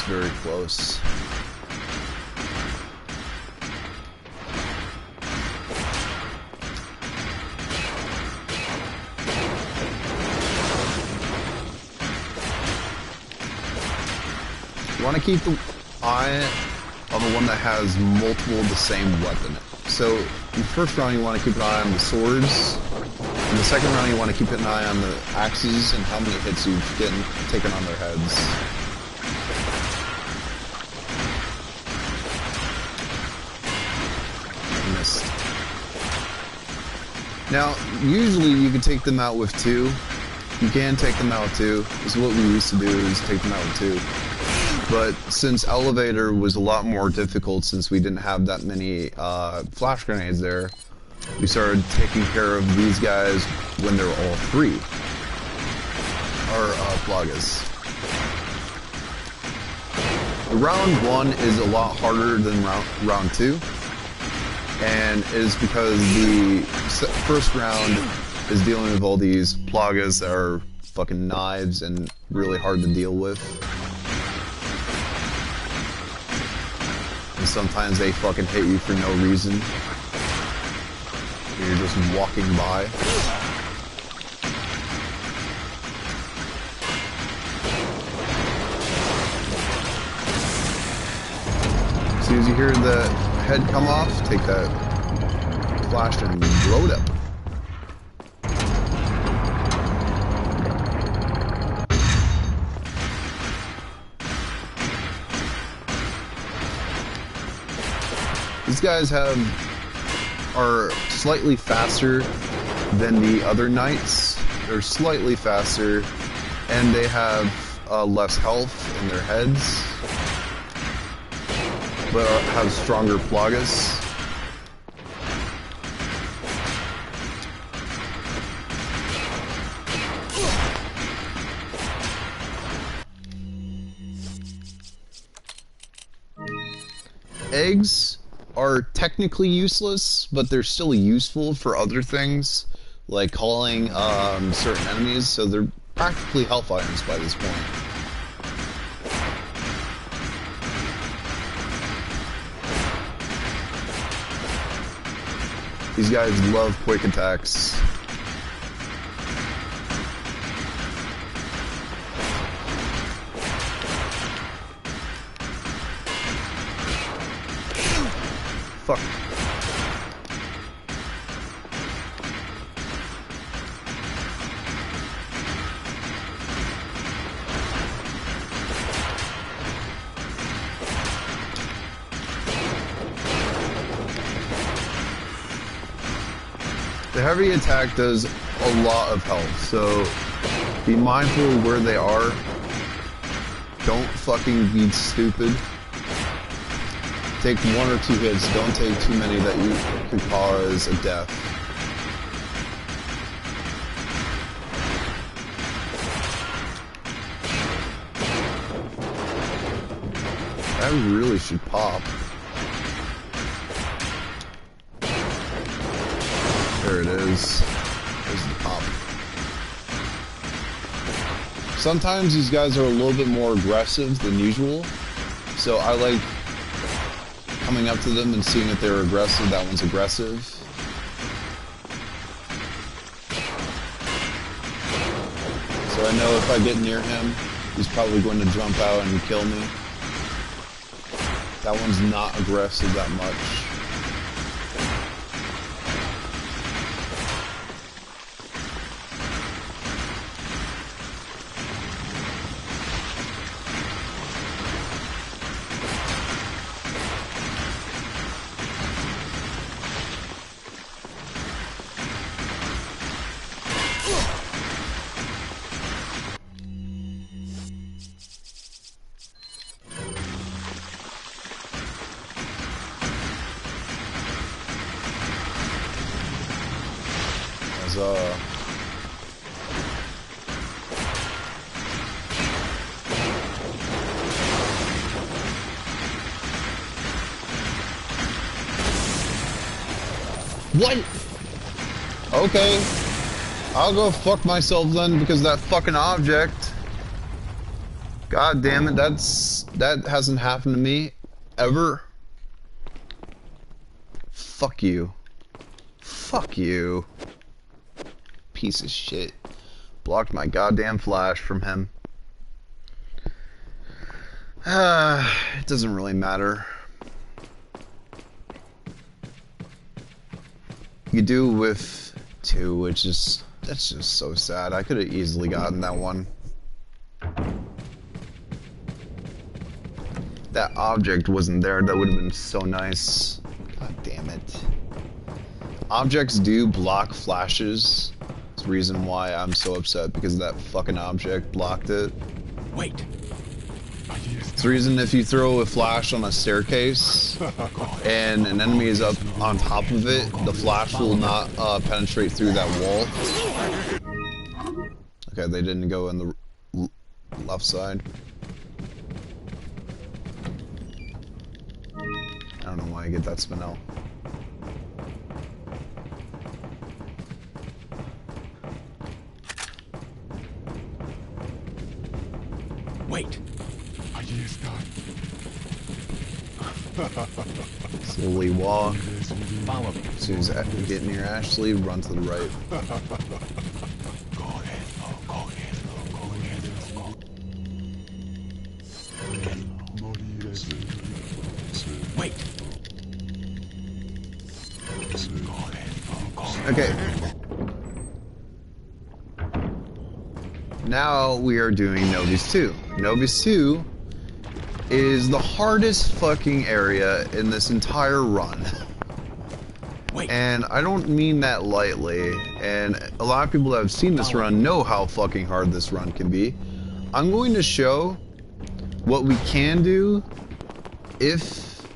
Very close. You want to keep the eye on the one that has multiple of the same weapon. So in the first round you want to keep an eye on the swords. In the second round you want to keep an eye on the axes and how many hits you've taken on their heads. Now, usually you can take them out with 2. You can take them out with 2. This is what we used to do, is take them out with 2. But since Elevator was a lot more difficult, since we didn't have that many flash grenades there, we started taking care of these guys when they're all 3. Or Plagas. Round 1 is a lot harder than round 2. And it is because the first round is dealing with all these Plagas that are fucking knives and really hard to deal with. And sometimes they fucking hit you for no reason. You're just walking by. As soon as you hear the head come off, take that flash and blow it up. These guys are slightly faster than the other knights. They're slightly faster, and they have less health in their heads, but have stronger Plagas. Eggs are technically useless, but they're still useful for other things, like calling certain enemies, so they're practically health items by this point. These guys love quick attacks. Fuck. The heavy attack does a lot of health, so be mindful of where they are. Don't fucking be stupid. Take 1 or 2 hits, don't take too many that you could cause a death. That really should pop. There it is. There's the pop. Sometimes these guys are a little bit more aggressive than usual, so I like coming up to them and seeing if they're aggressive. That one's aggressive. So I know if I get near him, he's probably going to jump out and kill me. That one's not aggressive that much. Huzzah. What? Okay. I'll go fuck myself then because of that fucking object. God damn it, that hasn't happened to me ever. Fuck you. Fuck you. Piece of shit. Blocked my goddamn flash from him. It doesn't really matter. You do with 2, which is... that's just so sad. I could have easily gotten that one. That object wasn't there. That would have been so nice. God damn it. Objects do block flashes. That's the reason why I'm so upset, because that fucking object blocked it. Wait. It's the reason if you throw a flash on a staircase and an enemy is up on top of it, the flash will not penetrate through that wall. Okay, they didn't go in the left side. I don't know why I get that spinel. Wait. Slowly walk. Follow me. As soon as you get near Ashley, run to the right. Wait. Okay. Now we are doing Novice 2. Novice 2 is the hardest fucking area in this entire run. Wait. And I don't mean that lightly, and a lot of people that have seen this run know how fucking hard this run can be. I'm going to show what we can do if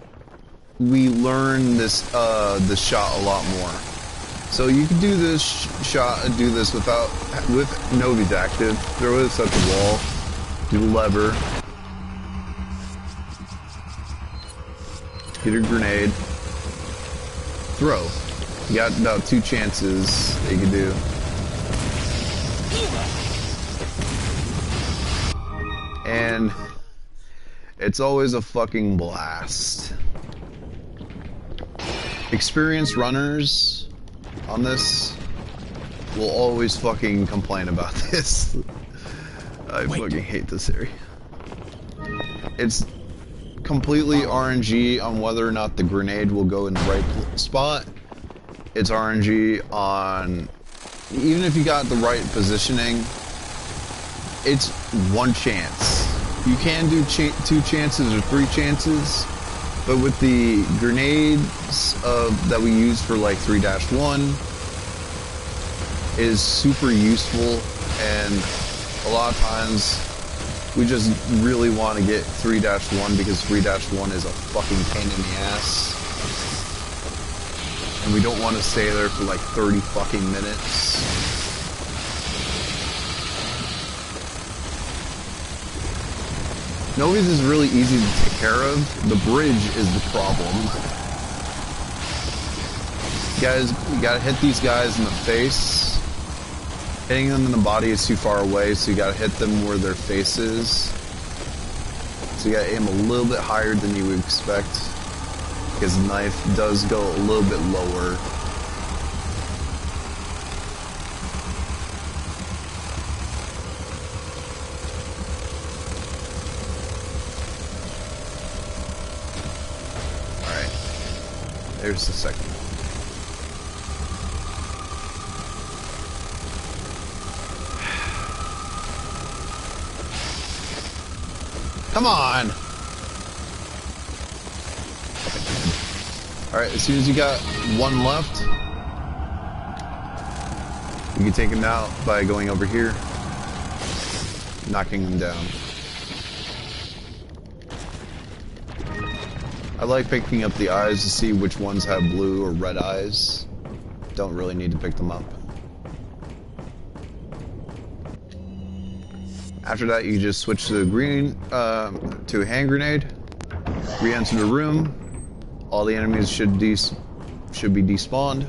we learn this shot a lot more. So you can do this shot and do this with Novi's active. Throw this at the wall, do the lever, get a grenade, throw. You got about 2 chances that you can do. And it's always a fucking blast. Experienced runners on this will always fucking complain about this. I fucking hate this area. It's completely RNG on whether or not the grenade will go in the right spot. It's RNG on even if you got the right positioning, it's 1 chance. You can do 2 chances or 3 chances, but with the grenades that we use for like 3-1 is super useful, and a lot of times we just really want to get 3-1 because 3-1 is a fucking pain in the ass. And we don't want to stay there for like 30 fucking minutes. Novice is really easy to take care of. The bridge is the problem. You gotta hit these guys in the face. Hitting them in the body is too far away, so you gotta hit them where their face is. So you gotta aim a little bit higher than you would expect, because the knife does go a little bit lower. Alright, there's the second one. Come on! Alright, as soon as you got 1 left, you can take him out by going over here, knocking him down. I like picking up the eyes to see which ones have blue or red eyes. Don't really need to pick them up. After that, you just switch to the green, to a hand grenade, re-enter the room, all the enemies should be despawned,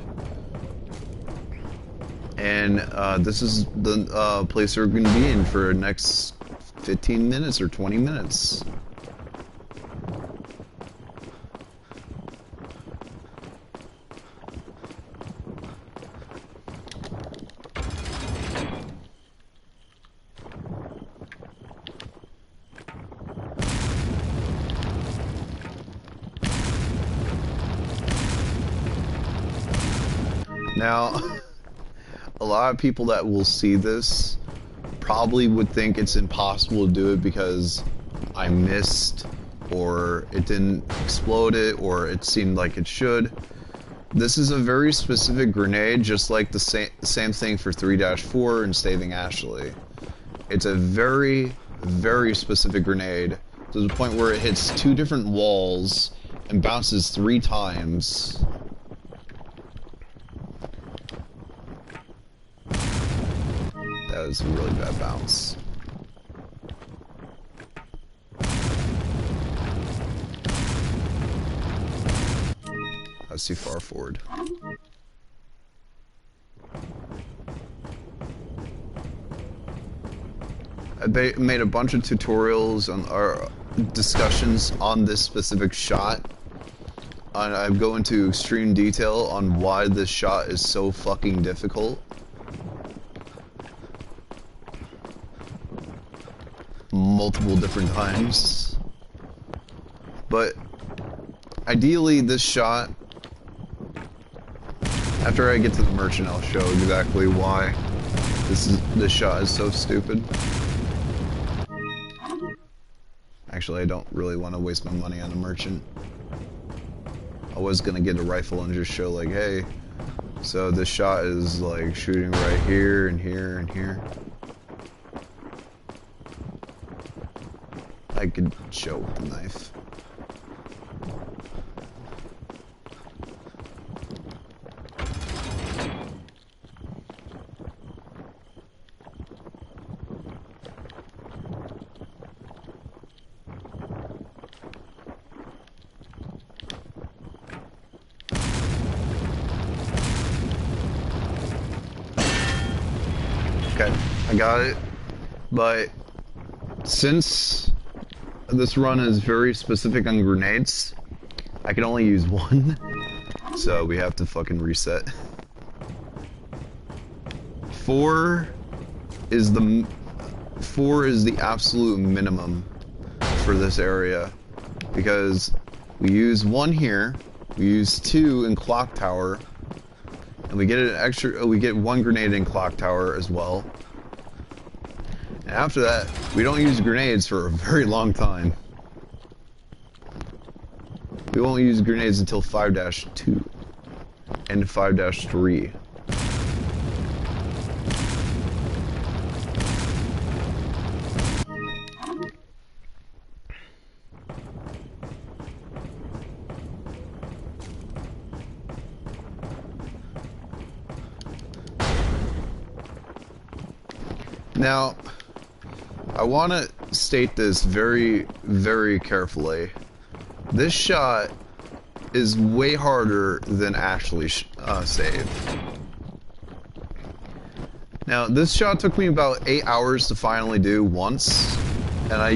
and this is the place we're going to be in for the next 15 minutes or 20 minutes. Now, a lot of people that will see this probably would think it's impossible to do it because I missed, or it didn't explode it, or it seemed like it should. This is a very specific grenade, just like the same thing for 3-4 and Saving Ashley. It's a very, very specific grenade to the point where it hits 2 different walls and bounces 3 times. That was a really bad bounce. I was too far forward. They made a bunch of tutorials on our discussions on this specific shot. And I go into extreme detail on why this shot is so fucking difficult. Multiple different times. But ideally this shot, after I get to the merchant, I'll show exactly why this shot is so stupid. Actually, I don't really want to waste my money on a merchant. I was gonna get a rifle and just show like, hey, so this shot is like shooting right here and here and here. I could show with the knife. Okay, I got it, but since this run is very specific on grenades, I can only use 1, so we have to fucking reset. 4 is the absolute minimum for this area, because we use 1 here, we use 2 in Clock Tower, and we get 1 grenade in Clock Tower as well. And after that, we don't use grenades for a very long time. We won't use grenades until 5-2 and 5-3. Now, I want to state this very, very carefully. This shot is way harder than Ashley's save. Now, this shot took me about 8 hours to finally do once, and I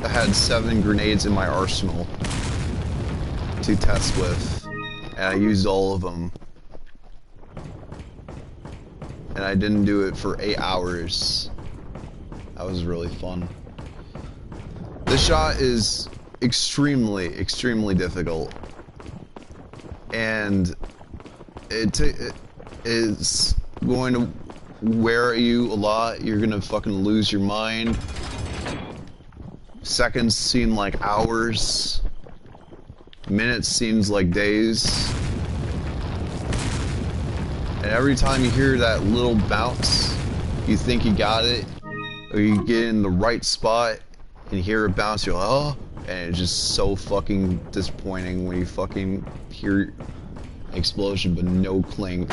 had 7 grenades in my arsenal to test with, and I used all of them. And I didn't do it for 8 hours. That was really fun. This shot is extremely, extremely difficult. And it is going to wear at you a lot. You're gonna fucking lose your mind. Seconds seem like hours. Minutes seems like days. And every time you hear that little bounce, you think you got it, or you get in the right spot and hear a bounce, you're like, oh, and it's just so fucking disappointing when you fucking hear an explosion but no clink.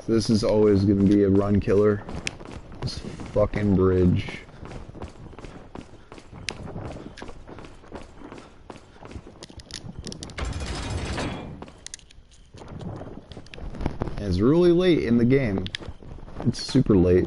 This is always gonna be a run killer. This fucking bridge. And it's really late in the game. It's super late.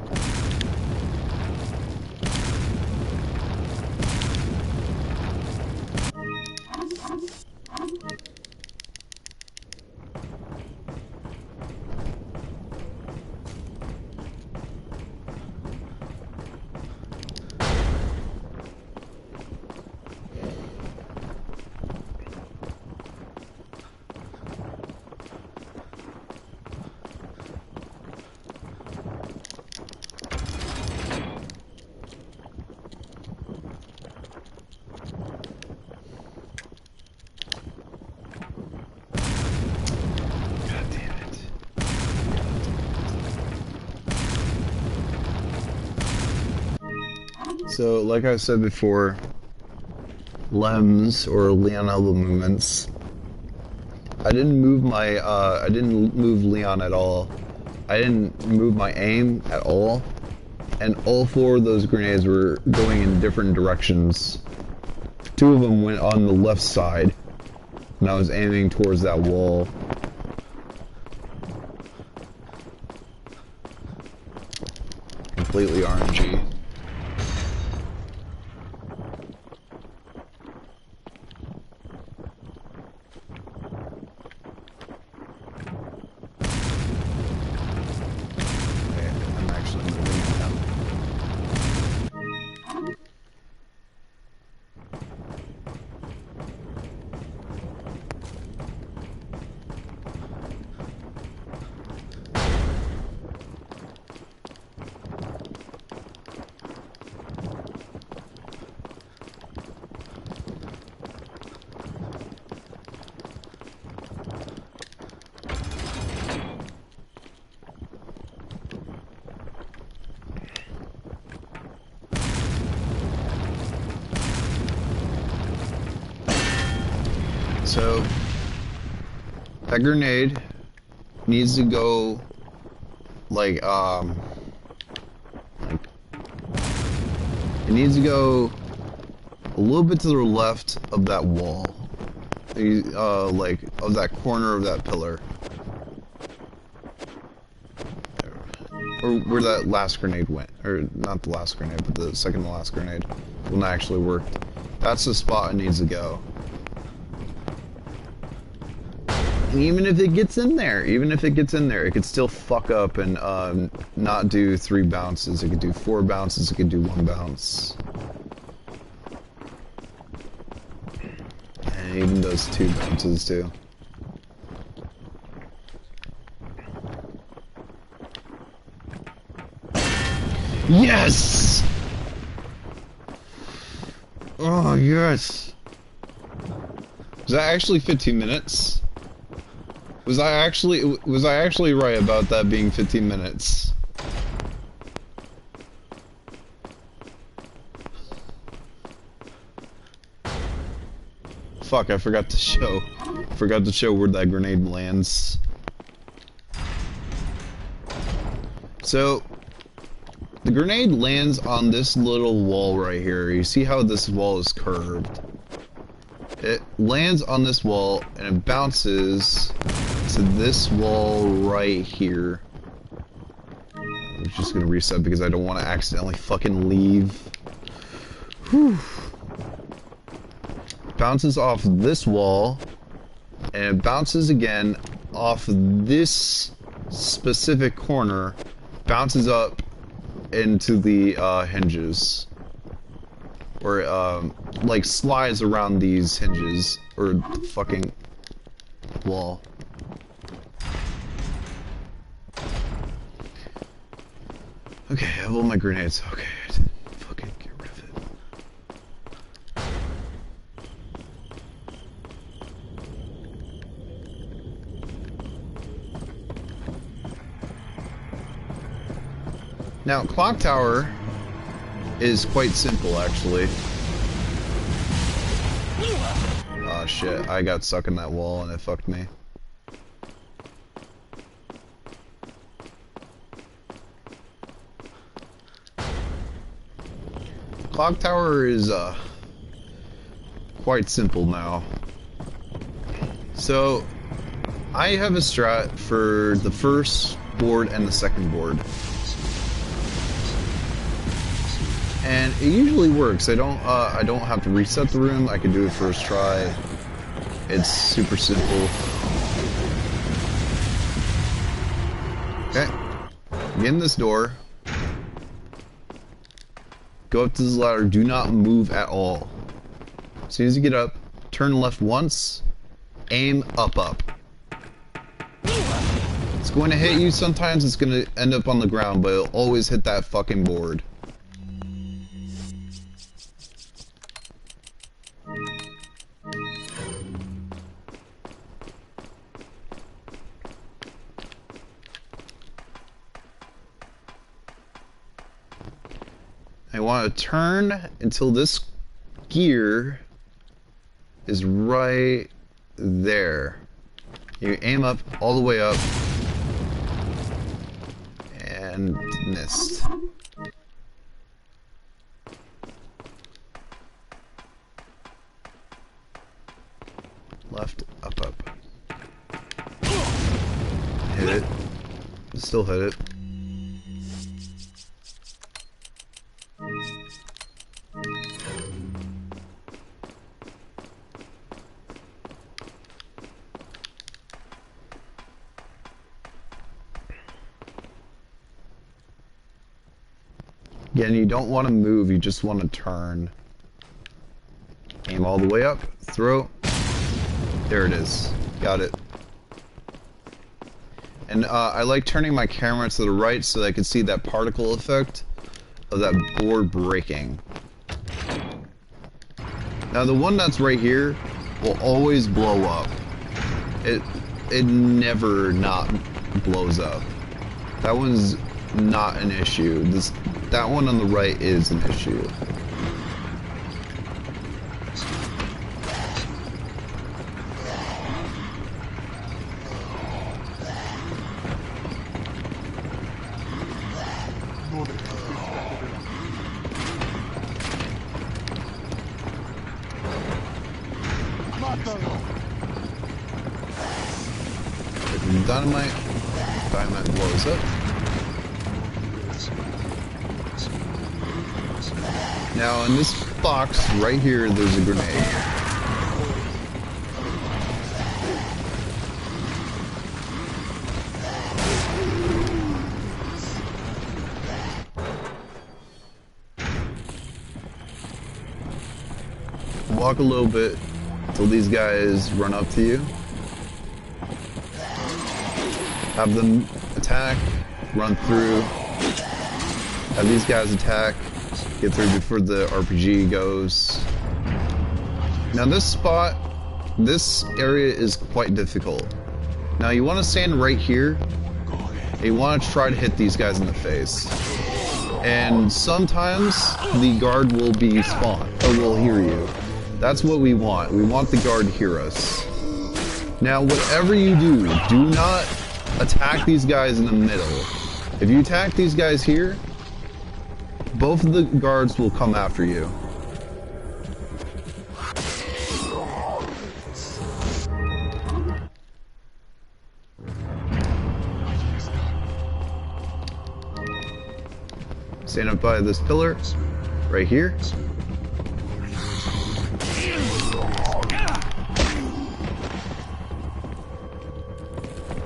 So, like I said before, LEMs, or Leon elbow movements, I didn't move Leon at all. I didn't move my aim at all. And all 4 of those grenades were going in different directions. 2 of them went on the left side, and I was aiming towards that wall. Completely RNG. So, that grenade needs to go, it needs to go a little bit to the left of that wall, of that corner of that pillar. Or where that last grenade went. Or, not the last grenade, but the second to last grenade. When that actually worked. That's the spot it needs to go. And even if it gets in there, it could still fuck up and not do 3 bounces. It could do 4 bounces, it could do 1 bounce. And it even does 2 bounces too. Yes! Oh, yes! Was that actually 15 minutes? Was I actually right about that being 15 minutes? Fuck, I forgot to show where that grenade lands. So, the grenade lands on this little wall right here. You see how this wall is curved? It lands on this wall and it bounces to this wall right here. I'm just gonna reset because I don't want to accidentally fucking leave. Whew. Bounces off this wall and it bounces again off this specific corner, bounces up into the hinges. Or like slides around these hinges or the fucking wall. Okay, I have all my grenades. Okay, I didn't fucking get rid of it. Now, Clock Tower is quite simple, actually. Oh shit, I got stuck in that wall and it fucked me. clock tower is quite simple now. So I have a strat for the first board and the second board, and it usually works. I don't have to reset the room. I can do it first try. It's super simple. Okay, get in this door. Go up to this ladder. Do not move at all. As soon as you get up, turn left once. Aim up. It's going to hit you sometimes. It's going to end up on the ground, but it'll always hit that fucking board. I want to turn until this gear is right there. You aim up, all the way up, and missed. Left, up. Hit it. Still hit it. Again, you don't want to move, you just want to turn. Aim all the way up, throw. There it is. Got it. And I like turning my camera to the right so that I can see that particle effect of that board breaking. Now the one that's right here will always blow up. It never not blows up. That one's not an issue. That one on the right is an issue. Dynamite blows up. Now in this box right here, there's a grenade. Walk a little bit until these guys run up to you. Have them attack, run through, have these guys attack, get through before the RPG goes. Now this area is quite difficult. Now you want to stand right here, and you want to try to hit these guys in the face. And sometimes the guard will be spawned, or will hear you. That's what we want. We want the guard to hear us. Now whatever you do, do not attack these guys in the middle. If you attack these guys here, both of the guards will come after you. Stand up by this pillar, right here.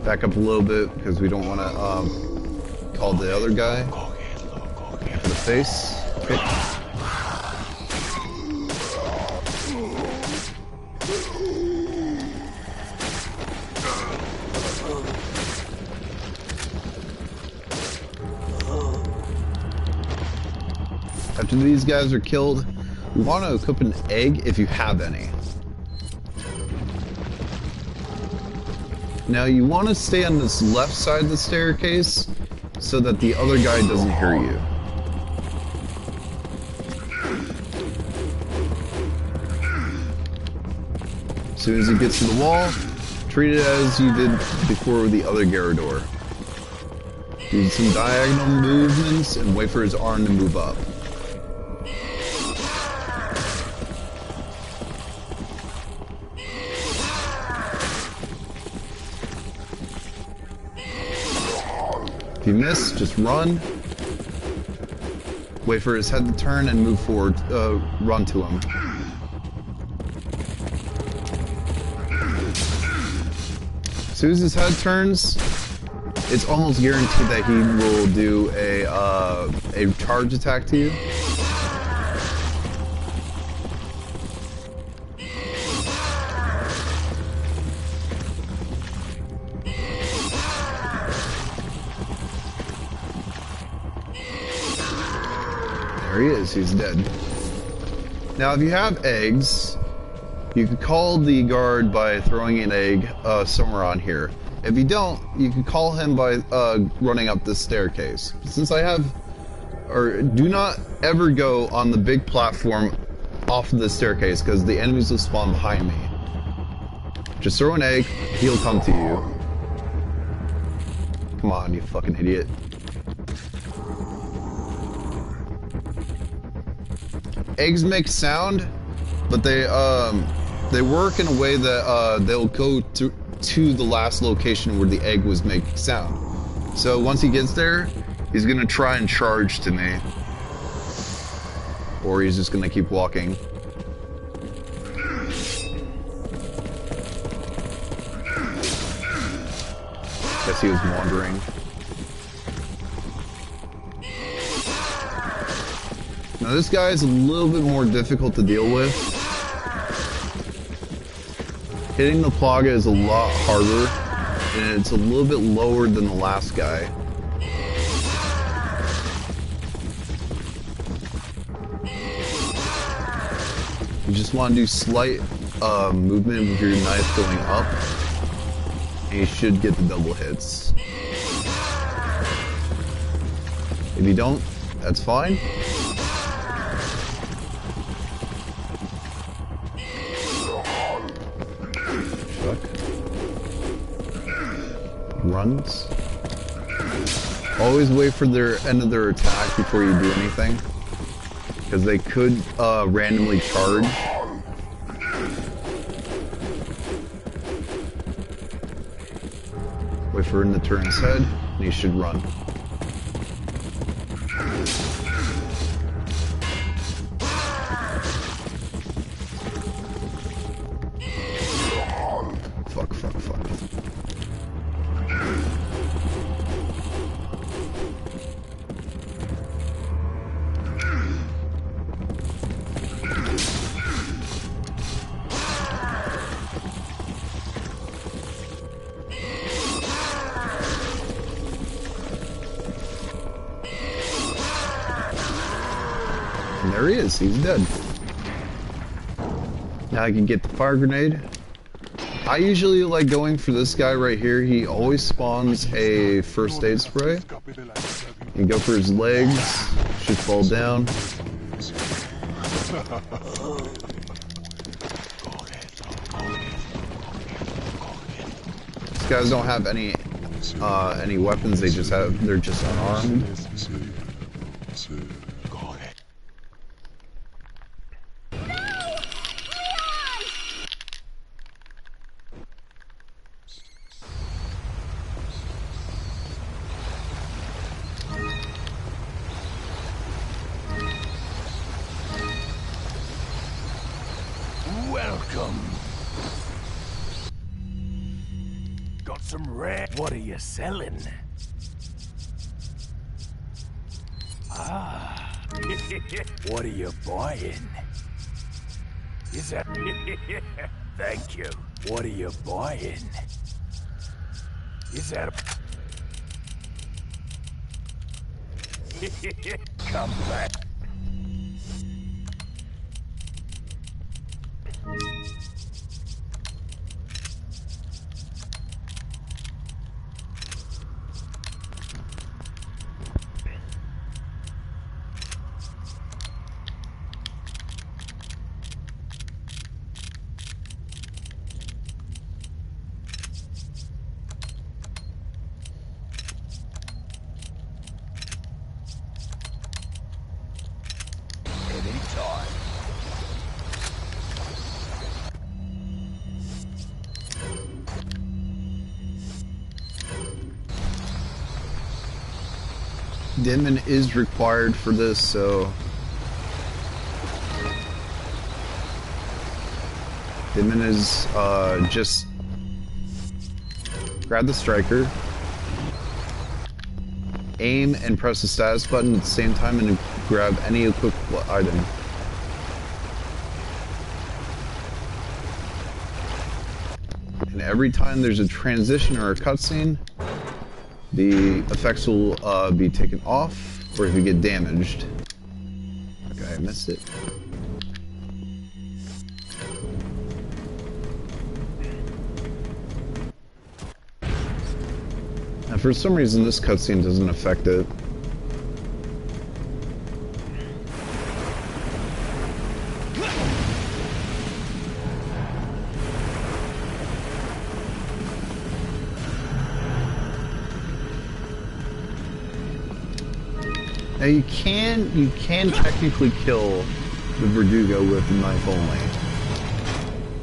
Back up a little bit because we don't want to call the other guy for the face. Okay. After these guys are killed, we want to equip an egg if you have any. Now you want to stay on this left side of the staircase so that the other guy doesn't hear you. As soon as he gets to the wall, treat it as you did before with the other Garrador. Do some diagonal movements and wait for his arm to move up. If you miss, just run. Wait for his head to turn and move forward. Run to him. As soon as his head turns, it's almost guaranteed that he will do a charge attack to you. There he is, he's dead. Now if you have eggs, you could call the guard by throwing an egg somewhere on here. If you don't, you can call him by running up this staircase. Since I have... do not ever go on the big platform off of the staircase, because the enemies will spawn behind me. Just throw an egg, he'll come to you. Come on, you fucking idiot. Eggs make sound, but they work in a way that they'll go to the last location where the egg was making sound. So once he gets there, he's gonna try and charge to me. Or he's just gonna keep walking. Guess he was wandering. Now this guy is a little bit more difficult to deal with. Hitting the Plaga is a lot harder, and it's a little bit lower than the last guy. You just want to do slight movement with your knife going up, and you should get the double hits. If you don't, that's fine. Runs. Always wait for their end of their attack before you do anything, because they could randomly charge. Wait for him to turn his head, and he should run. Fuck, fuck, fuck. And there he is, he's dead. Now I can get the fire grenade. I usually like going for this guy right here. He always spawns a first aid spray. You go for his legs, should fall down. These guys don't have any weapons, they're just unarmed. Welcome. Got some rare. What are you selling? Ah. What are you buying? Is that? Thank you. What are you buying? Is that? Come back. Demon is required for this, so Demon is just grab the striker, aim and press the status button at the same time and grab any equipable item. And every time there's a transition or a cutscene, the effects will be taken off, or if you get damaged. Okay, I missed it. And for some reason, this cutscene doesn't affect it. Now you can technically kill the Verdugo with a knife only.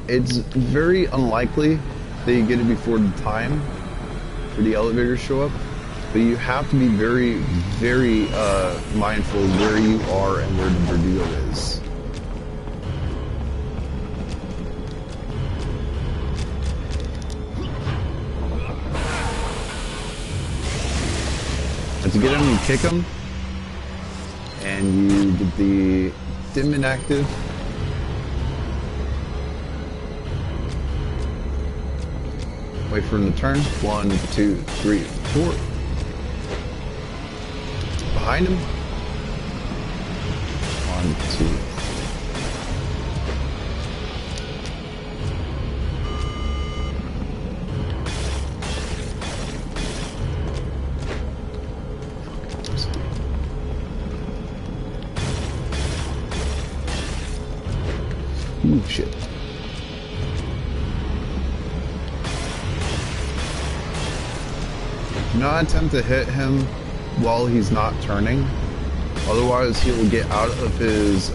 It's very unlikely that you get it before the time for the elevators show up, but you have to be very, very mindful where you are and where the Verdugo is. And to get him, you kick him. And you get the Demon active. Wait for him to turn. 1, 2, 3, 4. Behind him. 1, 2. Ooh, shit. Do not attempt to hit him while he's not turning. Otherwise, he will get out of his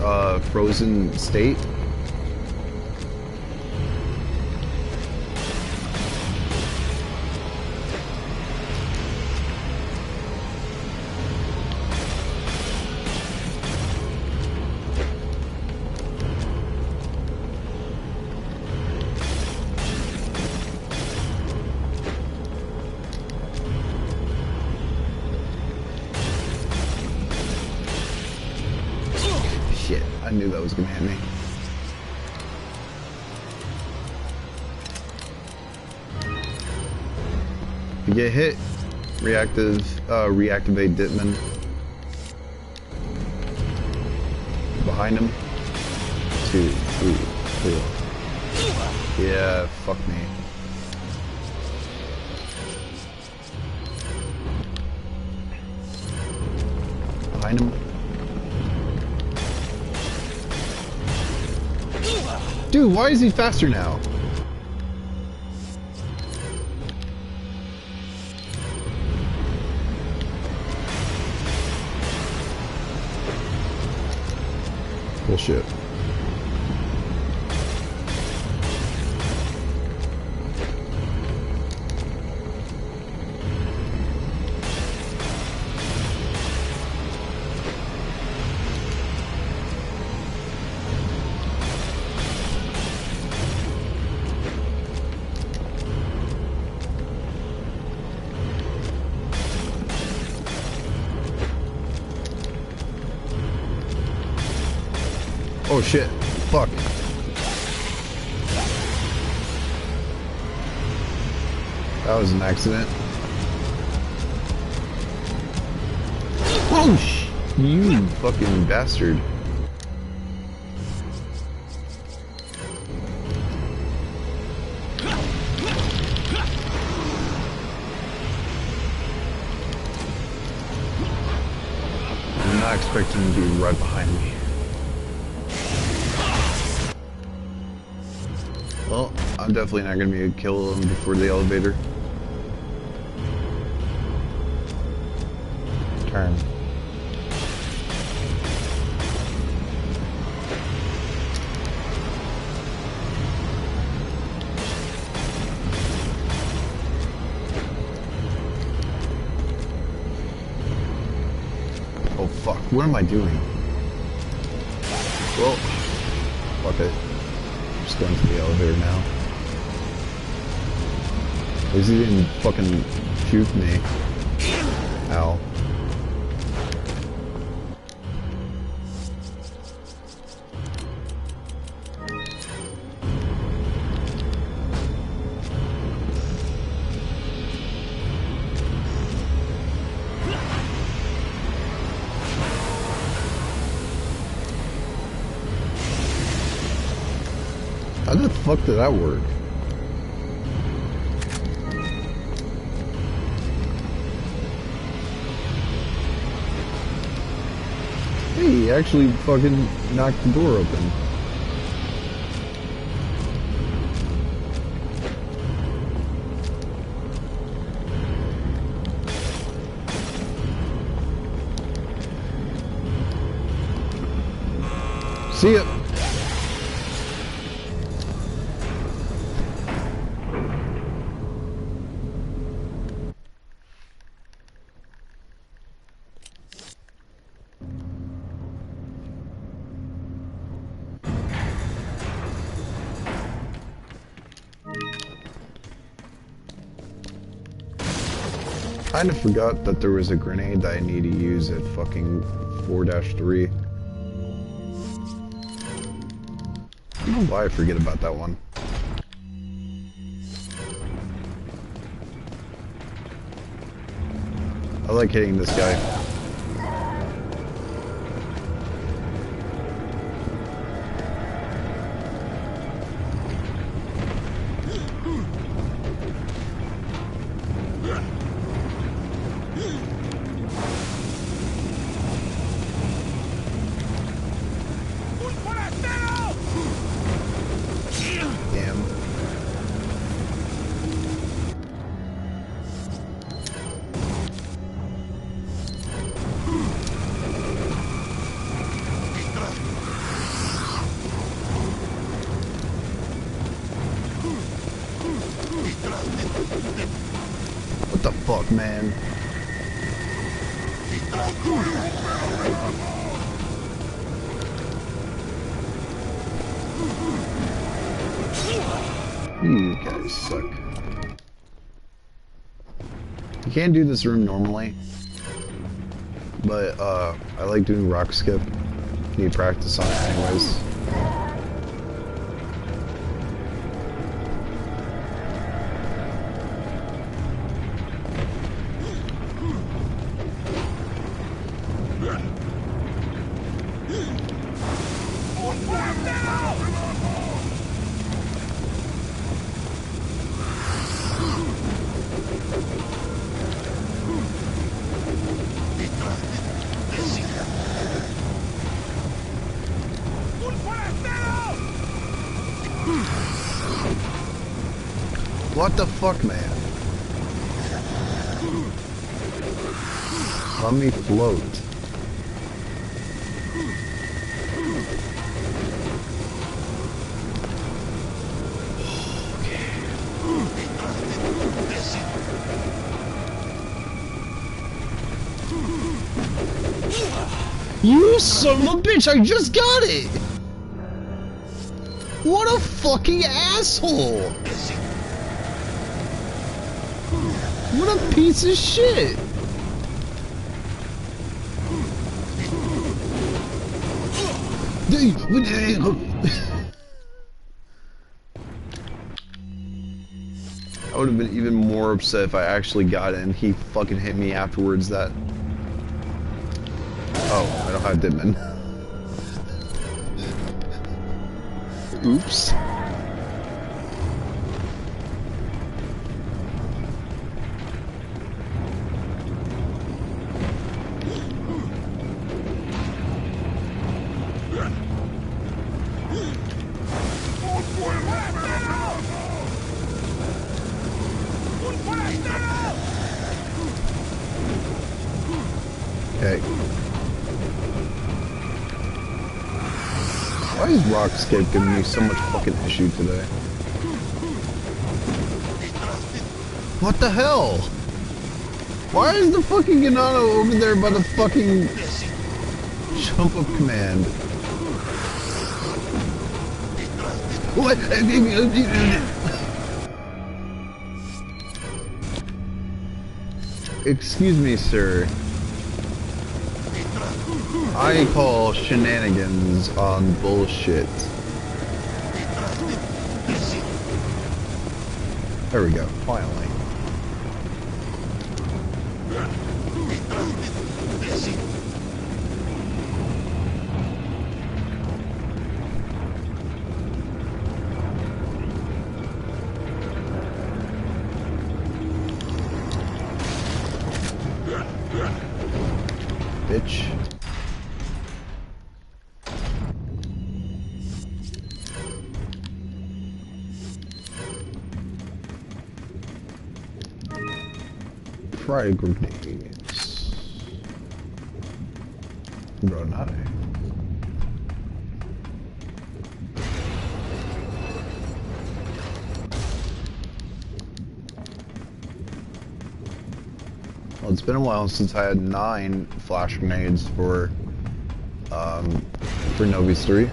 frozen state. Shit, I knew that was gonna hit me. If you get hit, reactivate Ditman. Behind him. 2, 3, 4. Yeah, fuck me. Behind him. Dude, why is he faster now? Bullshit. Oh shit. Fuck. That was an accident. Oh you fucking bastard. I'm not expecting him to be right behind me. Well, I'm definitely not going to be able to kill him before the elevator. Turn. what am I doing? Well, fuck it. I'm just going to the elevator now. At least he didn't fucking shoot me. Ow. How the fuck did that work? Hey, he actually fucking knocked the door open. See ya. I kind of forgot that there was a grenade that I need to use at fucking 4-3. I don't know why I forget about that one. I like hitting this guy. What the fuck, man? You guys suck. You can't do this room normally, but I like doing rock skip. Need practice on it anyways. What the fuck, man? Let me float. You son of a bitch, I just got it! What a fucking asshole! What a piece of shit! I would have been even more upset if I actually got it and he fucking hit me afterwards. That... Oh, I don't have Ditman. Oops. Okay. Why is Rockscape giving me so much fucking issue today? What the hell? Why is the fucking Ganano over there by the fucking Jump up command. What? Excuse me, sir. I call shenanigans on bullshit. There we go, finally. Bitch. Fried grenades. Grenade. Well, it's been a while since I had 9 flash grenades for Novice 3.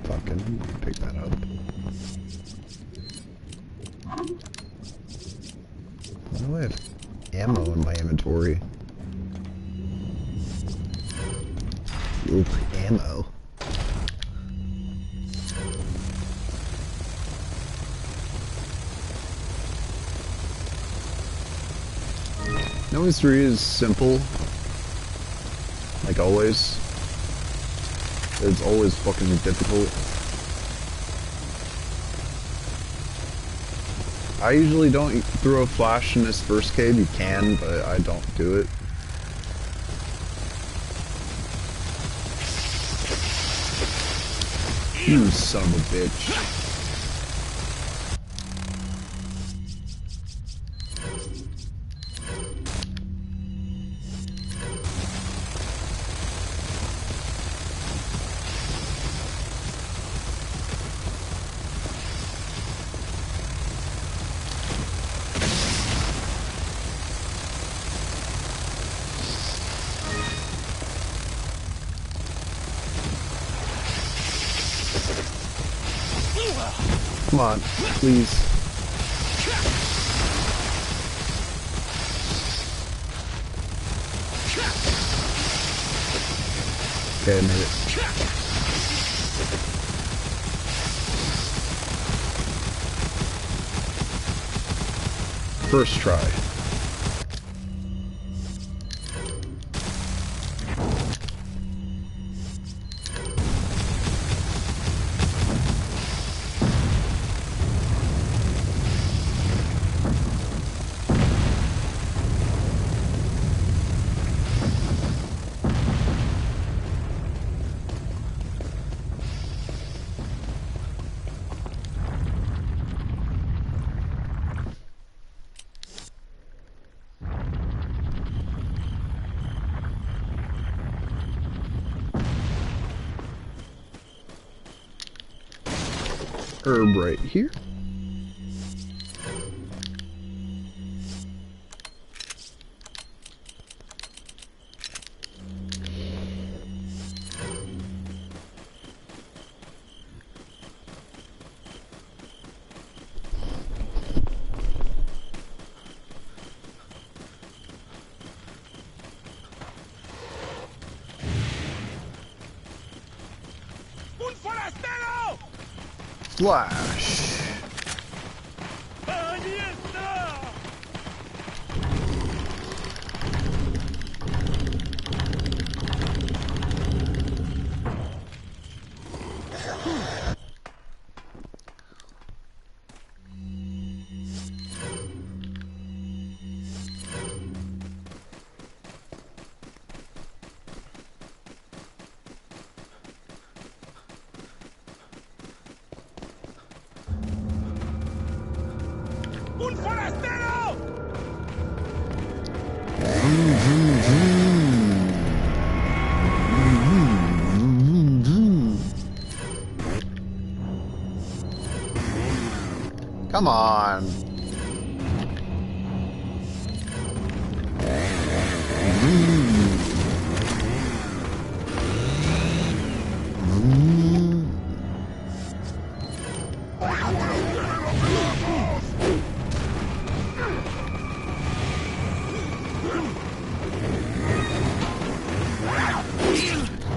Fucking pick that up. Why do I have ammo in my inventory? Ooh, ammo. Novice 3 is simple, like always. It's always fucking difficult. I usually don't throw a flash in this first cave. You can, but I don't do it. You son of a bitch. Come on, please. Okay, I made it. First try. Herb right here. Un forastero! Flash. Ahí está. ¡Un forastero! Come on.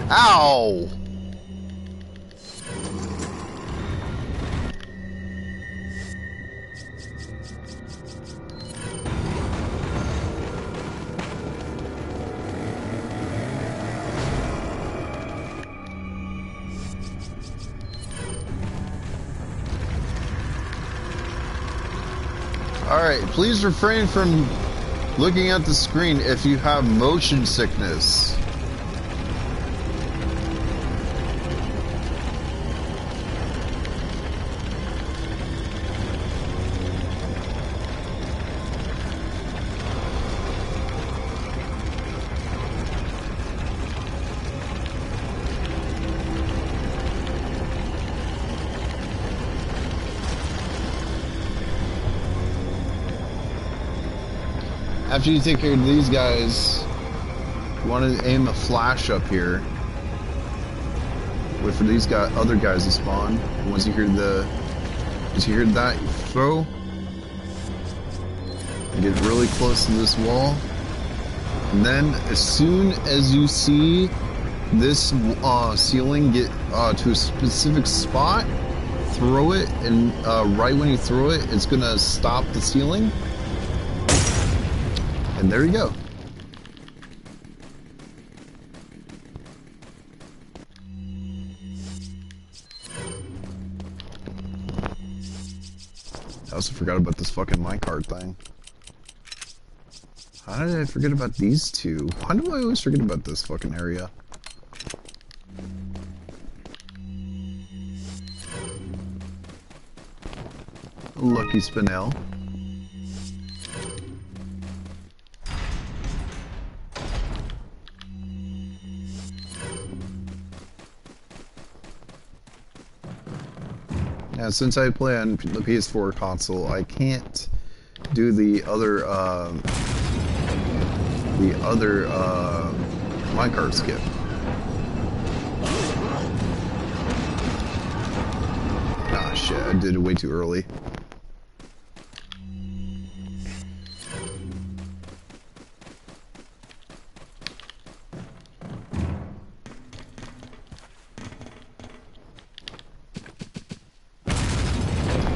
Ow! Alright, please refrain from looking at the screen if you have motion sickness. After you take care of these guys, you want to aim a flash up here. Wait for these guys, other guys to spawn. And once you hear that, you throw. And get really close to this wall. And then, as soon as you see this ceiling get to a specific spot, throw it, and right when you throw it, it's gonna stop the ceiling. And there you go. I also forgot about this fucking minecart thing. How did I forget about these two? Why do I always forget about this fucking area? Lucky Spinel. Now, since I play on the PS4 console, I can't do the other minecart skip. Ah, shit! I did it way too early.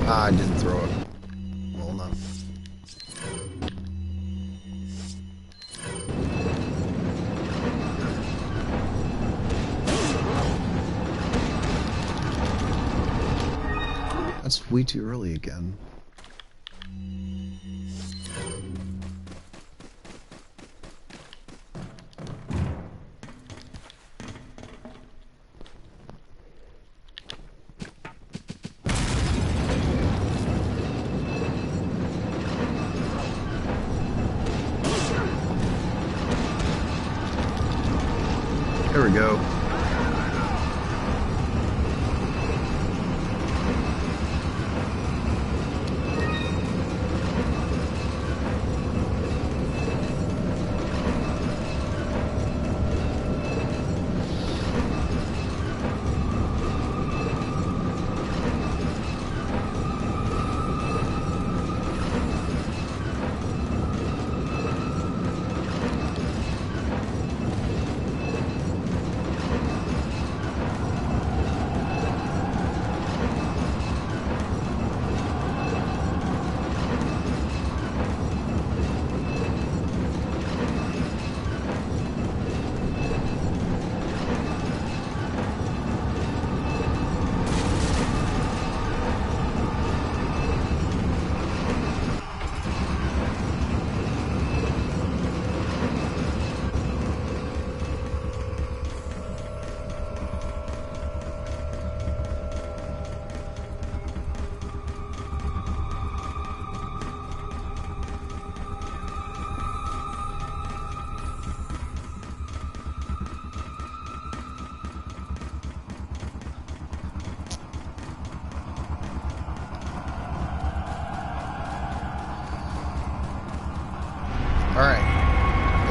I didn't throw it. Well, no. That's way too early again. There we go.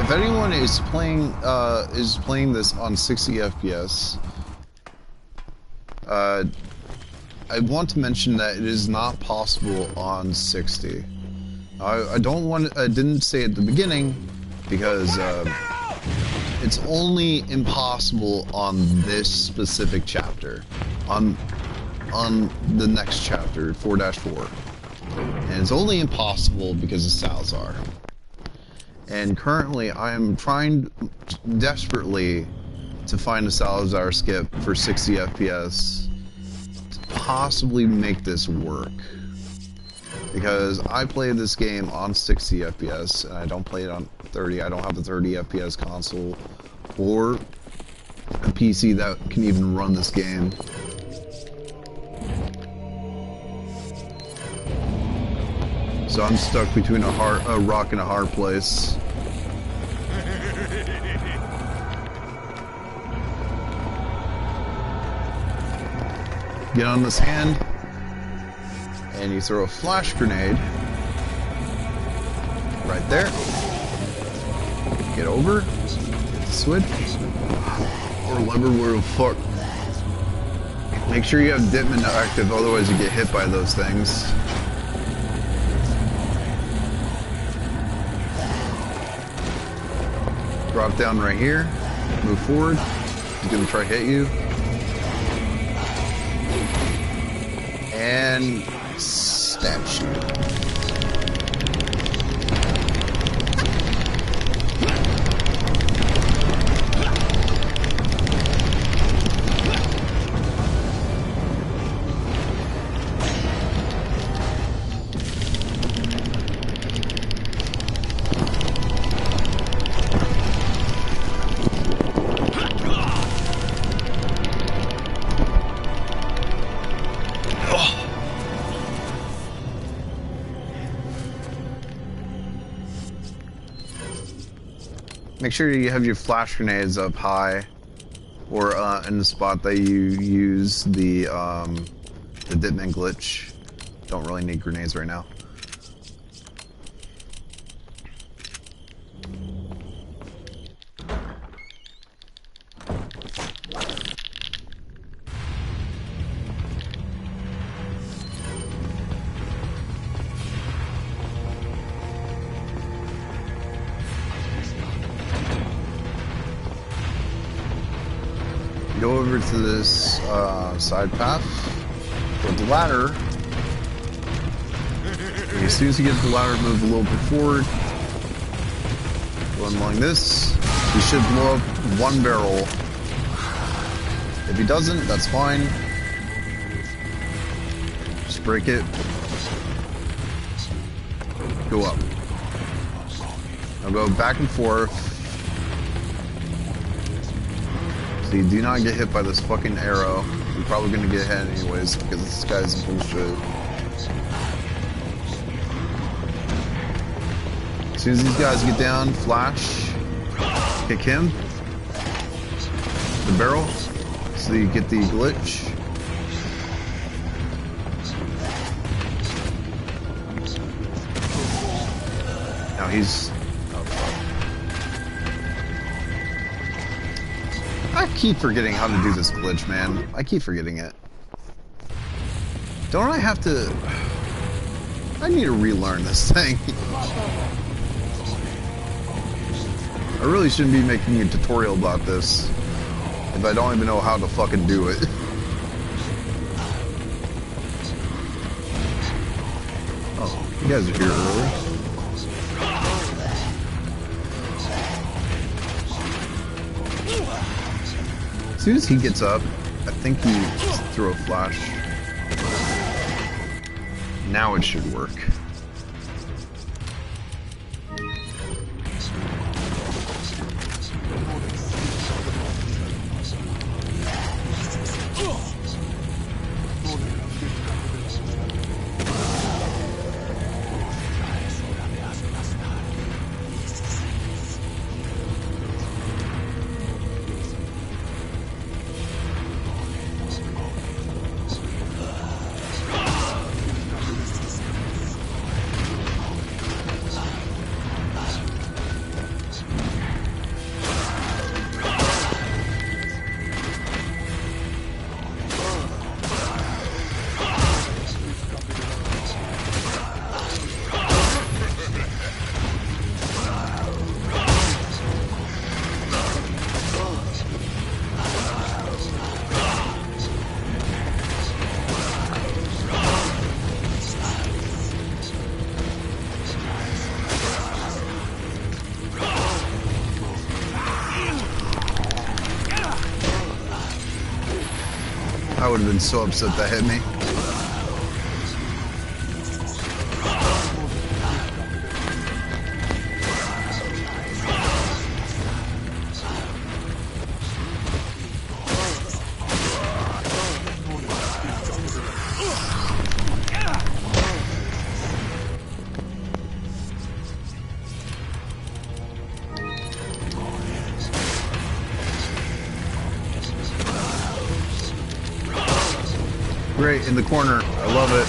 if anyone is playing this on 60 FPS, I want to mention that it is not possible on 60. I didn't say at the beginning because it's only impossible on this specific chapter, on the next chapter, 4-4, and it's only impossible because of Salazar. And currently, I am trying desperately to find a Salazar skip for 60 FPS to possibly make this work. Because I play this game on 60 FPS, and I don't play it on 30. I don't have a 30 FPS console or a PC that can even run this game. So I'm stuck between a rock and a hard place. Get on this hand, and you throw a flash grenade right there. Get over, hit the switch, or lever where the fuck. Make sure you have Ditman active, otherwise you get hit by those things. Drop down right here, move forward, he's gonna try to hit you. And stab you. Make sure you have your flash grenades up high, or in the spot that you use the Ditman glitch. Don't really need grenades right now. Go over to this side path with the ladder. And as soon as you get the ladder, move a little bit forward. Going along this, he should blow up one barrel. If he doesn't, that's fine. Just break it. Go up. Now go back and forth. So you do not get hit by this fucking arrow. You're probably gonna get hit anyways because this guy's bullshit. As soon as these guys get down, flash, kick him, the barrel, so you get the glitch. Now he's... I keep forgetting how to do this glitch, man. I keep forgetting it. Don't I have to... I need to relearn this thing. I really shouldn't be making a tutorial about this if I don't even know how to fucking do it. Oh, you guys are here early. As soon as he gets up, I think you throw a flash. Now it should work. would have been so upset that hit me. Great, in the corner. I love it.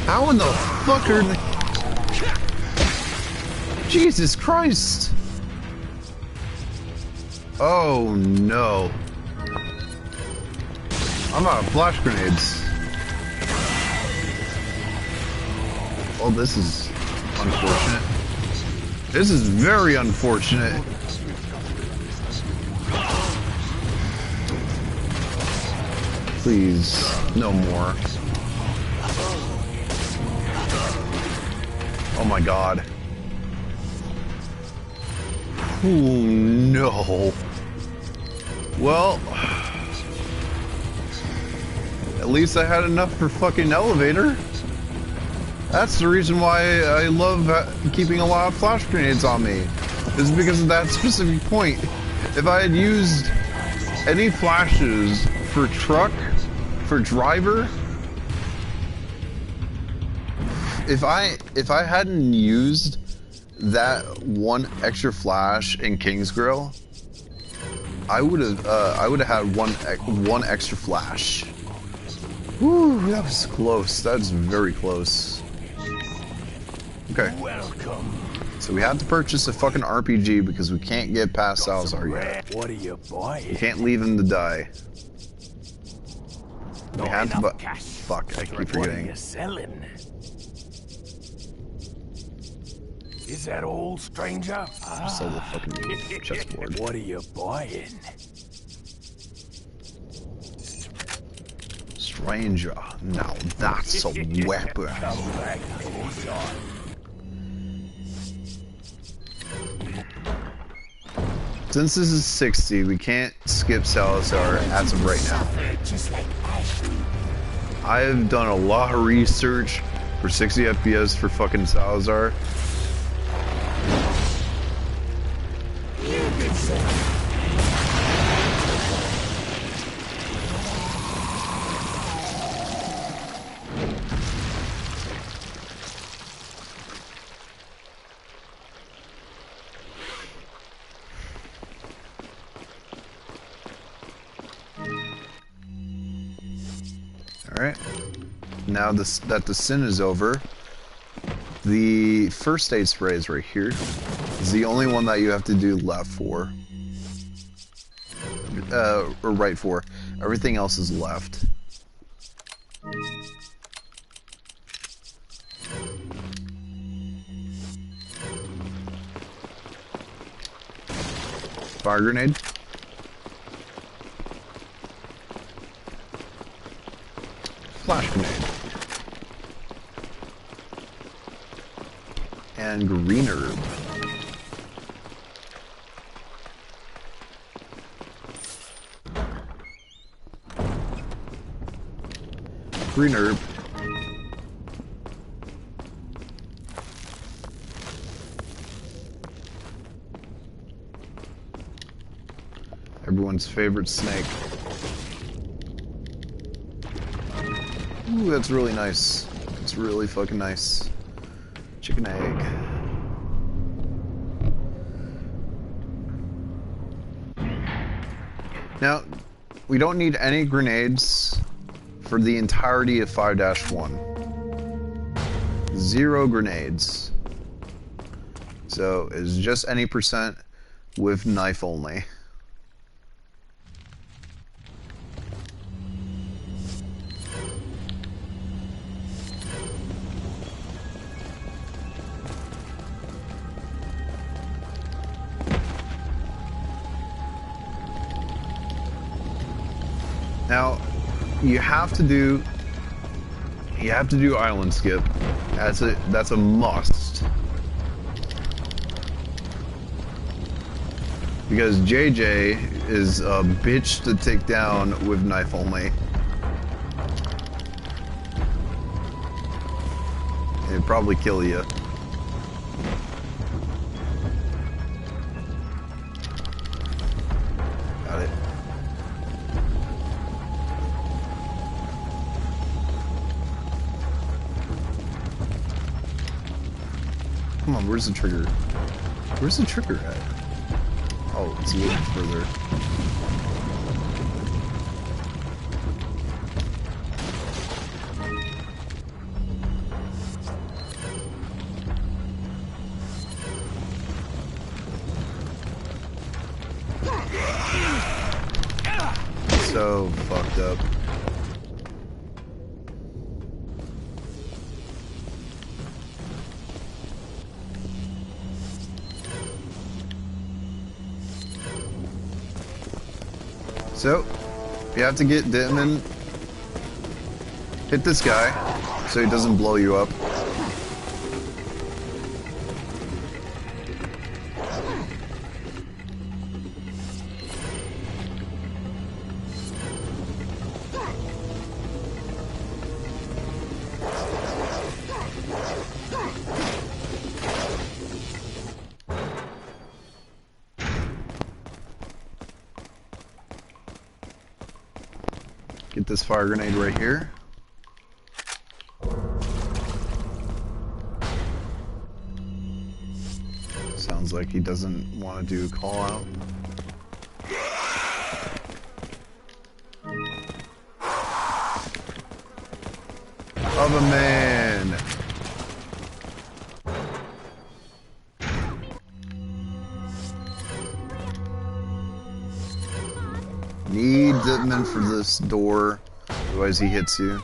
How in the fuck are they? Jesus Christ! Oh no. I'm out of flash grenades. Oh, this is unfortunate. This is very unfortunate. Please, no more. Oh my god. Oh no. Well, at least I had enough for fucking elevator. That's the reason why I love keeping a lot of flash grenades on me. Is because of that specific point. If I had used any flashes for truck, for driver, if I hadn't used that one extra flash in Kingsgrill, I would have had one extra flash. Woo, that was close. That's very close. Okay. Welcome. So we have to purchase a fucking RPG because we can't get past Salazar yet. What are you buying? We can't leave him to die. We have to buy. Cash. Fuck, I keep What are you forgetting. selling? Is that all, stranger? Sell the fucking chessboard. What are you buying? Stranger. Now that's a weapon. Come back, son. Since this is 60, we can't skip Salazar as of right now. I've done a lot of research for 60 FPS for fucking Salazar. Alright, now that the sin is over, the first aid spray is right here. It's the only one that you have to do left for. Or right for. Everything else is left. Fire grenade. Flash grenade. And green herb. Green herb. Everyone's favorite snake. Ooh, that's really nice. It's really fucking nice. Chicken egg. Now, we don't need any grenades for the entirety of 5-1. 0 grenades. So it's just any percent with knife only. Now, you have to do island skip. That's a must. Because JJ is a bitch to take down with knife only. It'd probably kill you. Got it. Come on, where's the trigger? Where's the trigger at? Oh, it's a little further. So fucked up. So, you have to get Ditman, hit this guy, so he doesn't blow you up. Get this fire grenade right here. Sounds like he doesn't want to do a call out. Of a man. Need Ditman for this door, otherwise he hits you.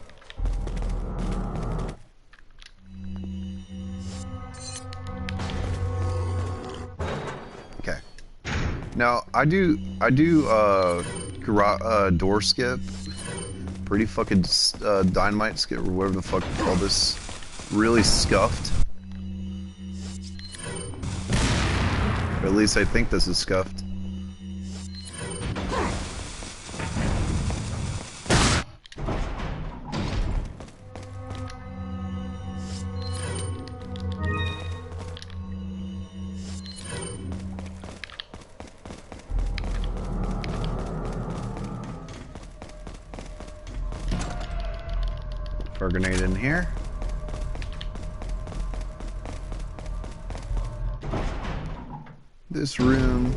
Okay. Now I do door skip, pretty fucking dynamite skip or whatever the fuck you call this, really scuffed. Or at least I think this is scuffed. Fire grenade in here. This room,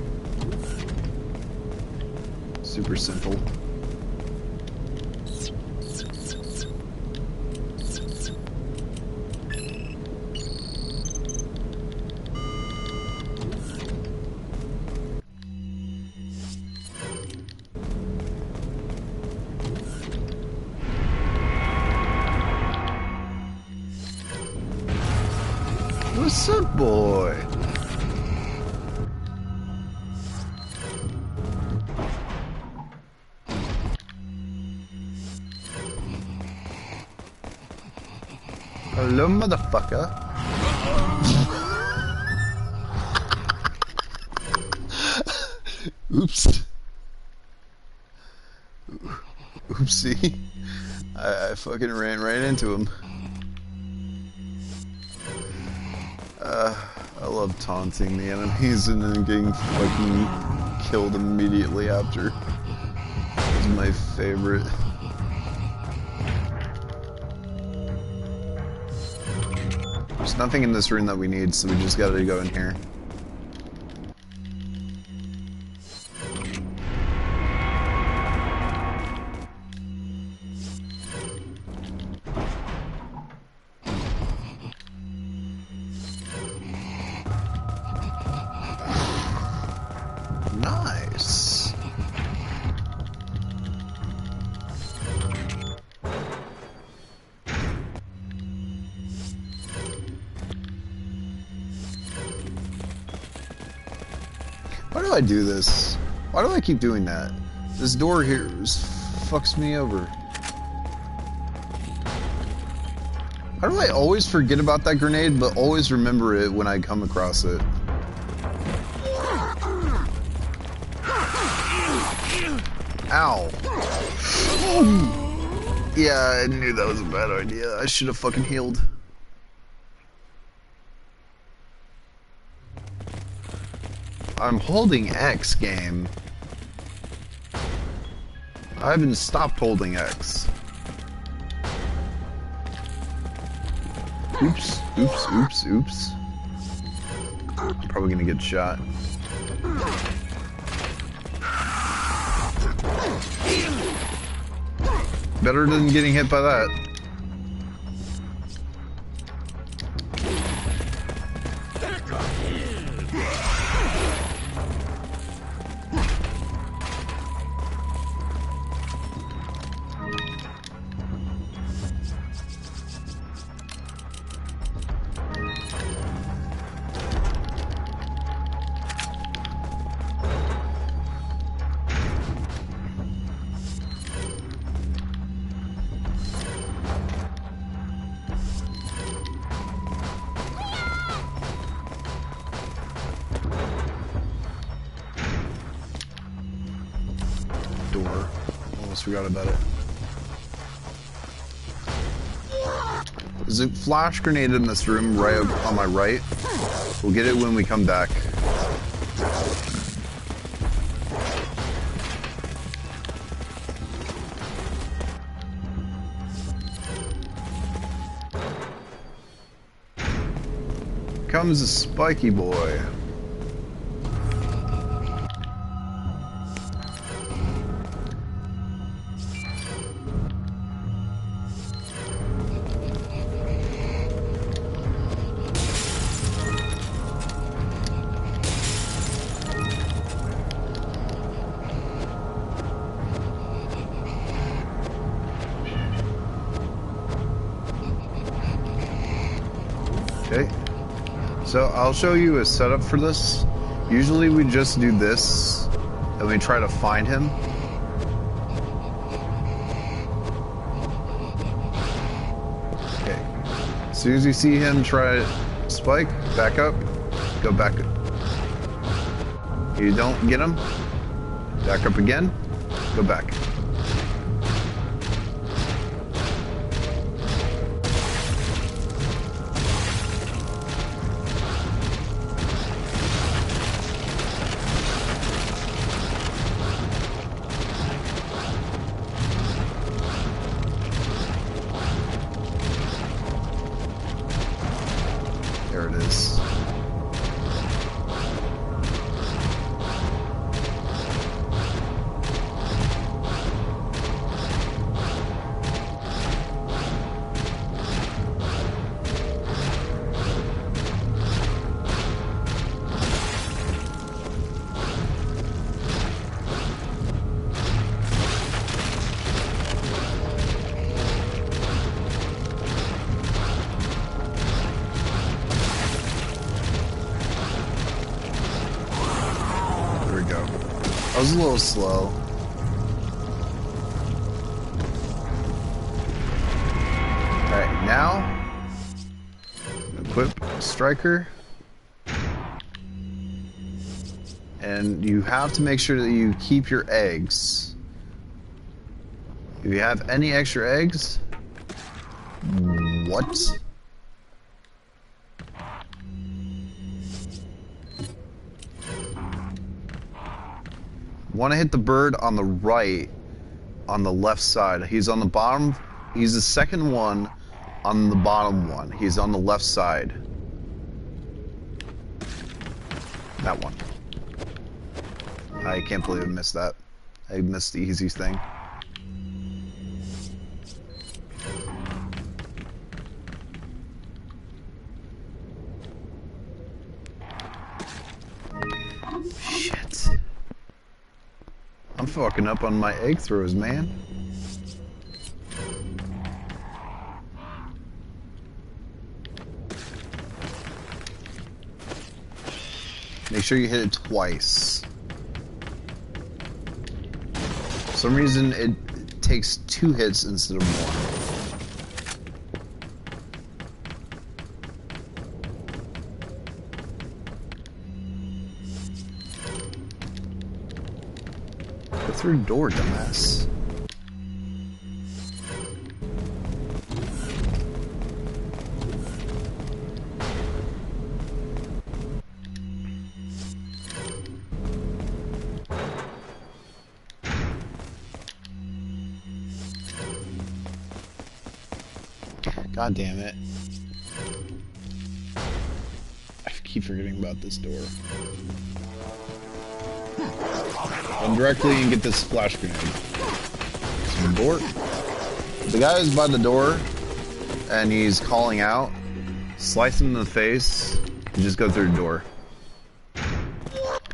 super simple. What's up, boy? Hello, motherfucker. Oops. Oopsie. I fucking ran right into him. I love taunting the enemies and then getting fucking killed immediately after. It's my favorite. There's nothing in this room that we need, so we just gotta go in here. do I do this? Why do I keep doing that? This door here fucks me over. How do I always forget about that grenade, but always remember it when I come across it? Ow. Yeah, I knew that was a bad idea. I should have fucking healed. I'm holding X, game. I haven't stopped holding X. Oops, oops, oops, oops. I'm probably gonna get shot. Better than getting hit by that. Door. Almost forgot about it. There's a flash grenade in this room right up on my right. We'll get it when we come back. Comes a spiky boy. Okay, so I'll show you a setup for this. Usually we just do this and we try to find him. Okay, as soon as you see him try to spike, back up, go back up. You don't get him, back up again, go back. There it is. I was a little slow. Alright, now equip Striker. And you have to make sure that you keep your eggs. If you have any extra eggs, what? Want to hit the bird on the right, on the left side. He's on the bottom. He's the second one on the bottom one. He's on the left side. That one. I can't believe I missed that. I missed the easiest thing. Shit. I'm fucking up on my egg throws, man. Make sure you hit it twice. some reason it takes 2 hits instead of 1. Go through the door, dumbass. God damn it. I keep forgetting about this door. Run directly and get this flash grenade. Some door. The guy is by the door and he's calling out. Slice him in the face and just go through the door.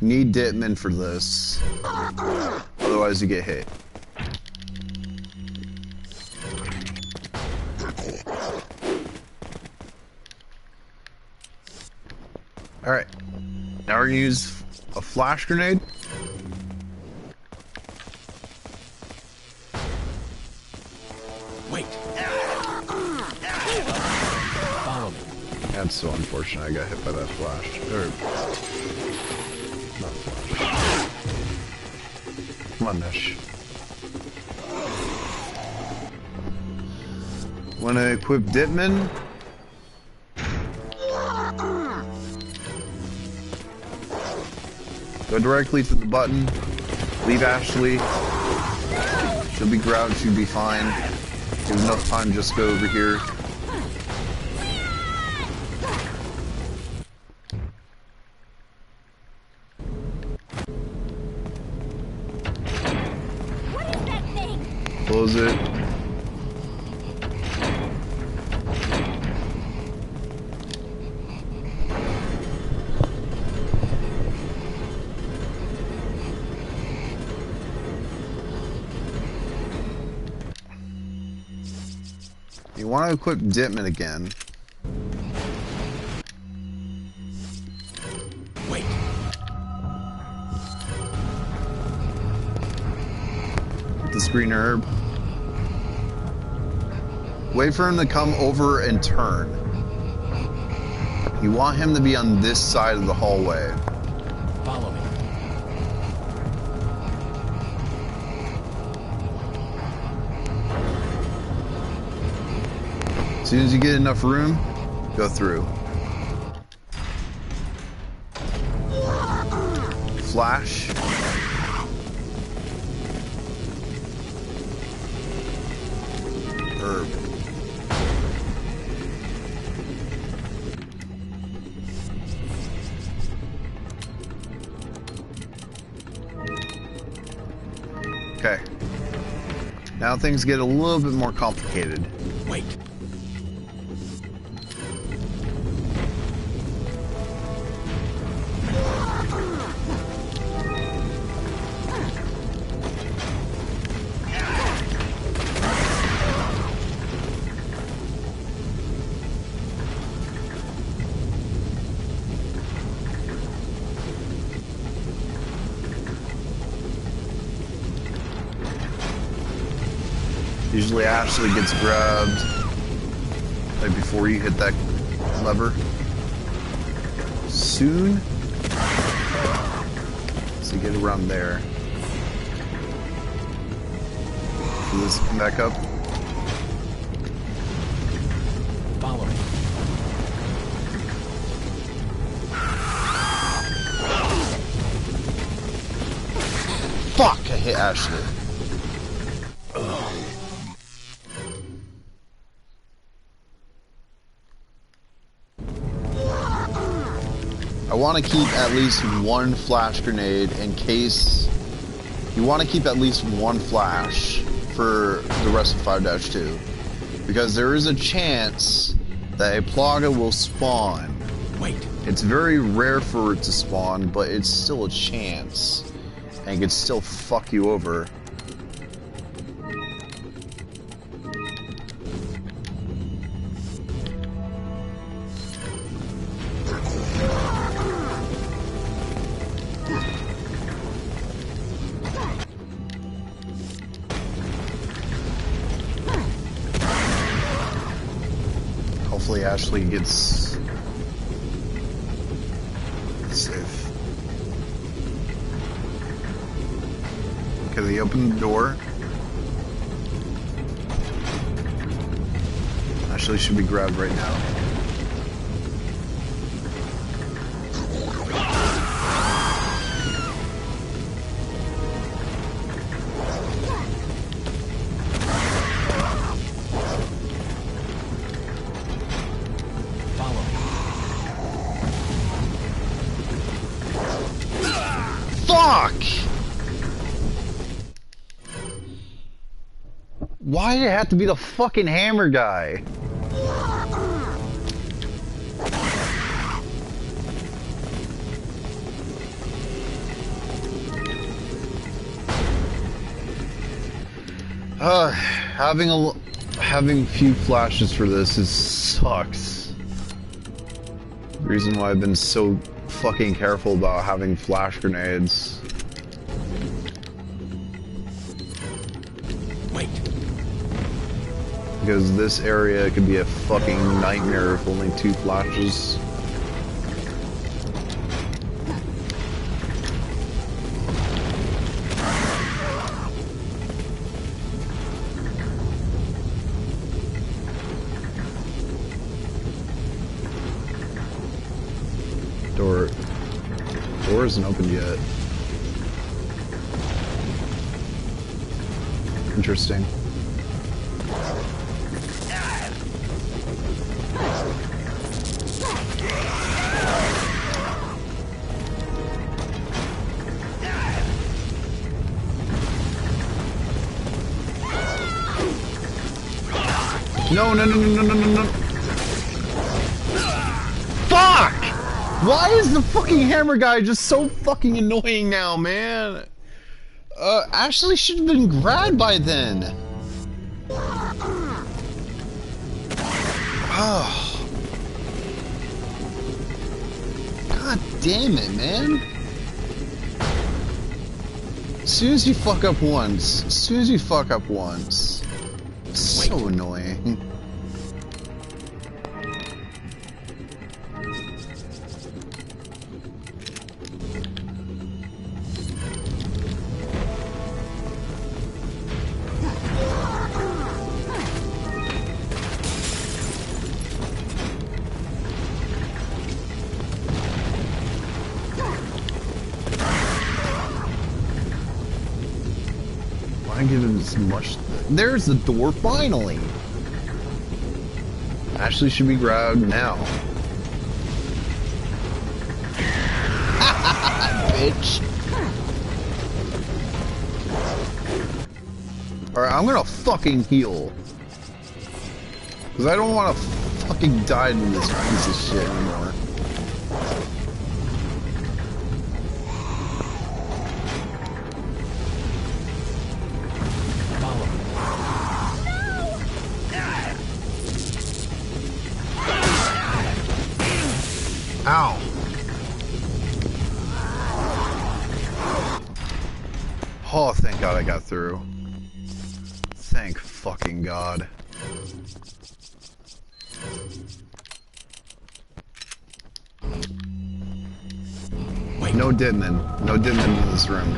Need Ditman for this. Otherwise you get hit. Alright, now we're going to use a flash grenade. Wait. Follow me. That's so unfortunate I got hit by that flash. Or, not flash. Come on, Nish. Want to equip Ditman? Go directly to the button. Leave Ashley. She'll be grounded. She'll be fine. Give enough time. Just go over here. What is that thing? Close it. You want to equip Ditman again. Wait. This green herb. Wait for him to come over and turn. You want him to be on this side of the hallway. Follow me. As soon as you get enough room, go through. Flash. Herb. Okay. Now things get a little bit more complicated. Wait. Usually Ashley gets grabbed right before you hit that lever. Soon. So you get around there. So this come back up. Follow me. Fuck! I hit Ashley. I want to keep at least one flash grenade in case... You want to keep at least one flash for the rest of 5-2. Because there is a chance that a Plaga will spawn. Wait. It's very rare for it to spawn, but it's still a chance. And it could still fuck you over. Hopefully Ashley gets safe. Okay, they open the door. Ashley should be grabbed right now. Fuck! Why did it have to be the fucking hammer guy? Having few flashes for this sucks. The reason why I've been so fucking careful about having flash grenades. Wait. Because this area could be a fucking nightmare if only 2 flashes. Door isn't opened yet. Interesting. No. Fuck! Why is the fucking hammer guy just so fucking annoying now, man? Ashley should have been grabbed by then. Oh. God damn it, man. As soon as you fuck up once, it's so annoying. I give him as much. There's the door finally. Ashley should be grabbed now. Bitch. Alright, I'm gonna fucking heal. Because I don't want to fucking die in this piece of shit anymore. Ow. Oh, thank God I got through. Thank fucking God. Wait. No Ditman. No Ditman in this room.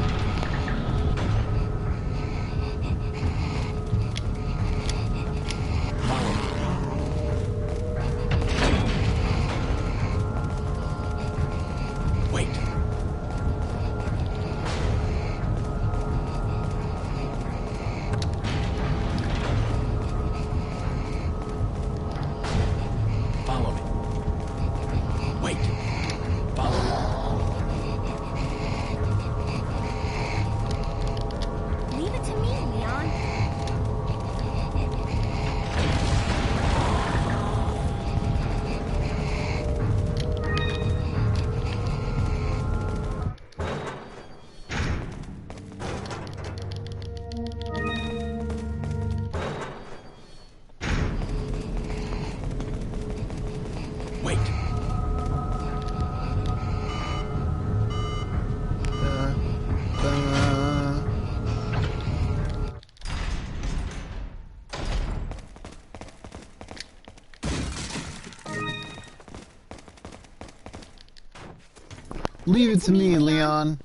Leave it to me, Leon.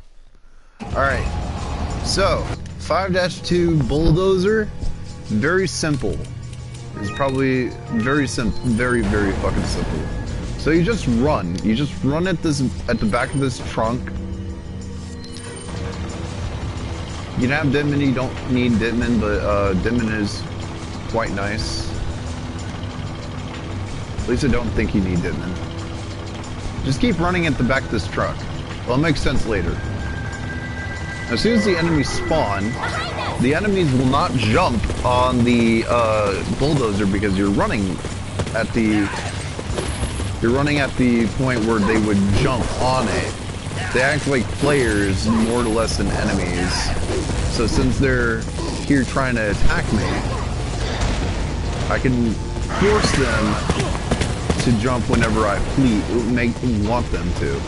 Alright. So, 5-2 bulldozer. Very simple. It's probably very simple. Very, very fucking simple. So you just run. You just run at the back of this trunk. You can have Ditman, you don't need Ditman, but Ditman is quite nice. At least I don't think you need Ditman. Just keep running at the back of this truck. Well, it makes sense later. As soon as the enemies spawn, the enemies will not jump on the bulldozer because you're running at the point where they would jump on it. They act like players more or less than enemies. So since they're here trying to attack me, I can force them to jump whenever I want them to.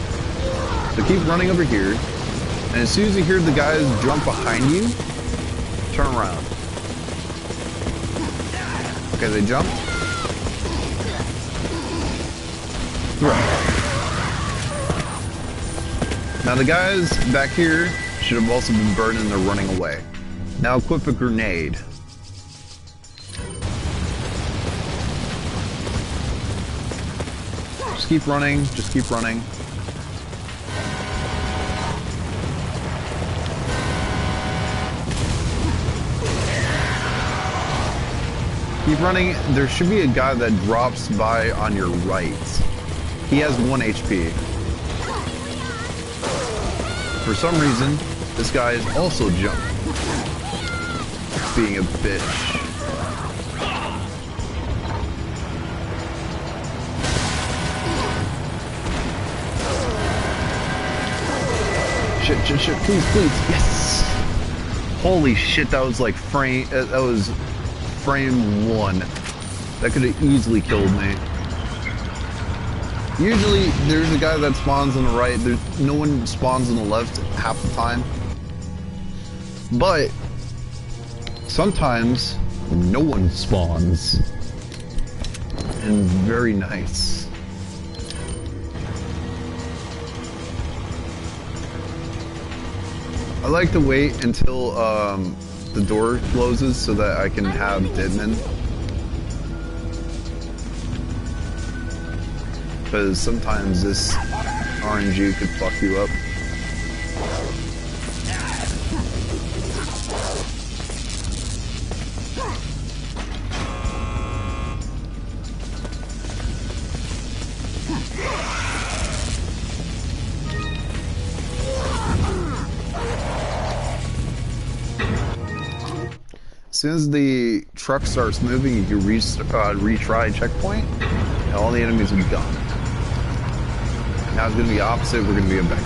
So keep running over here, and as soon as you hear the guys jump behind you, turn around. Okay, they jumped. Right. Now the guys back here should have also been burned and they're running away. Now equip a grenade. Just keep running, just keep running. Keep running. There should be a guy that drops by on your right. He has 1 HP. For some reason, this guy is also jumping. Being a bitch. Shit, shit, shit, please, please, yes! Holy shit, that was like frame 1. That could have easily killed me. Usually, there's a guy that spawns on the right, no one spawns on the left half the time. But, sometimes, no one spawns. And very nice. I like to wait until the door closes so that I can have Ditman. Because sometimes this RNG could fuck you up. As soon as the truck starts moving, you can retry checkpoint, and all the enemies will be gone. Now it's going to be opposite, we're going to be a back.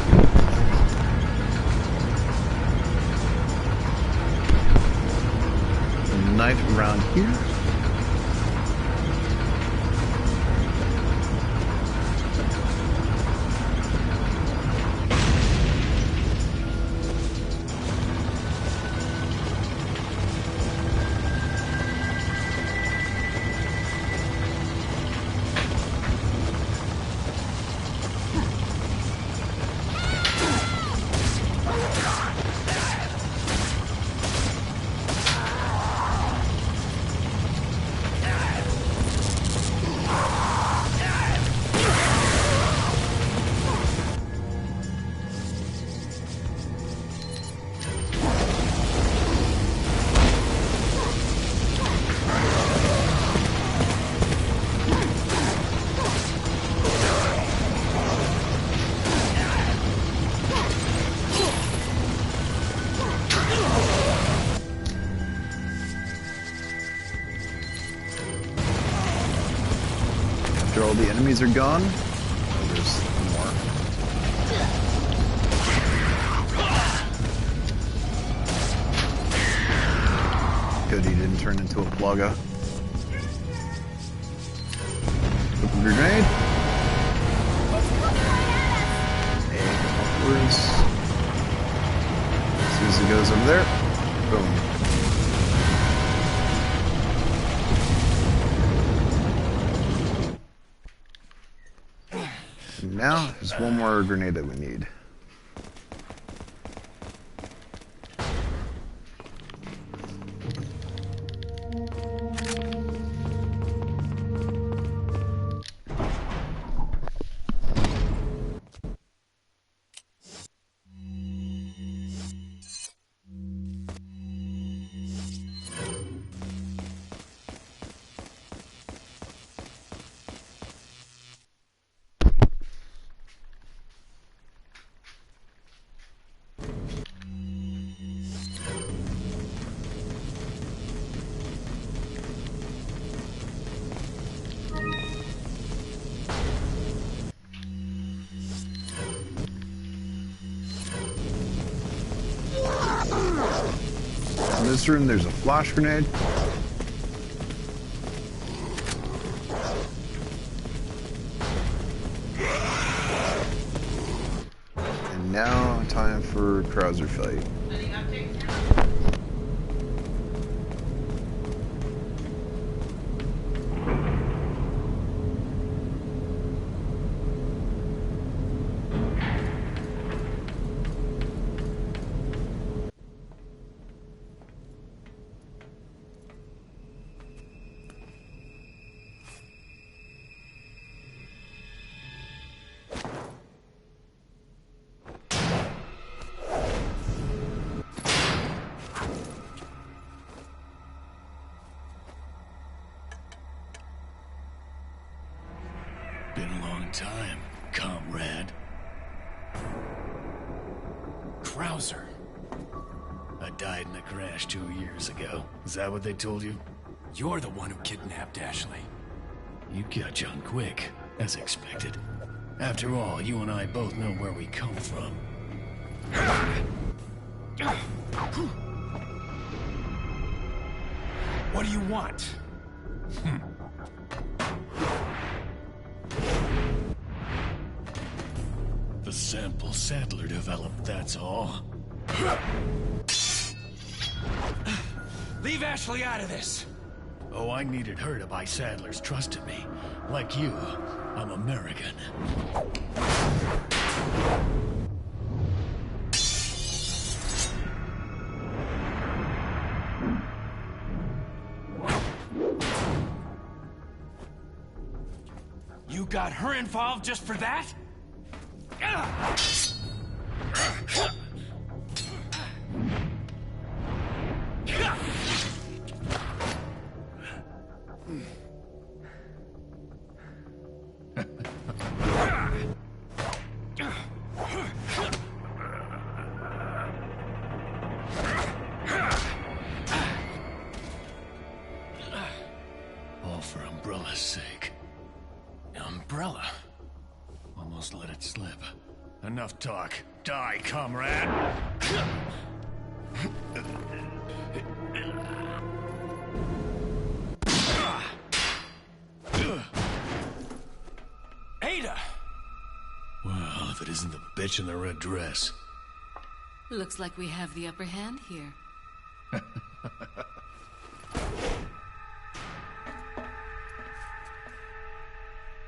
Knife around here. After all the enemies are gone, there's more. Good, he didn't turn into a plugger. Flip a grenade. Upwards. As soon as he goes over there, boom. now, there's one more grenade that we need. In this room, there's a flash grenade. And now, time for Krauser fight. Been a long time, comrade. Krauser. I died in a crash 2 years ago. Is that what they told you? You're the one who kidnapped Ashley. You got on quick, as expected. After all, you and I both know where we come from. What do you want? The sample Sadler developed, that's all. Leave Ashley out of this! Oh, I needed her to buy Sadler's trust in me. Like you, I'm American. You got her involved just for that? All for Umbrella's sake. Umbrella? Almost let it slip. Enough talk. Die, comrade! Ada! Well, if it isn't the bitch in the red dress. Looks like we have the upper hand here.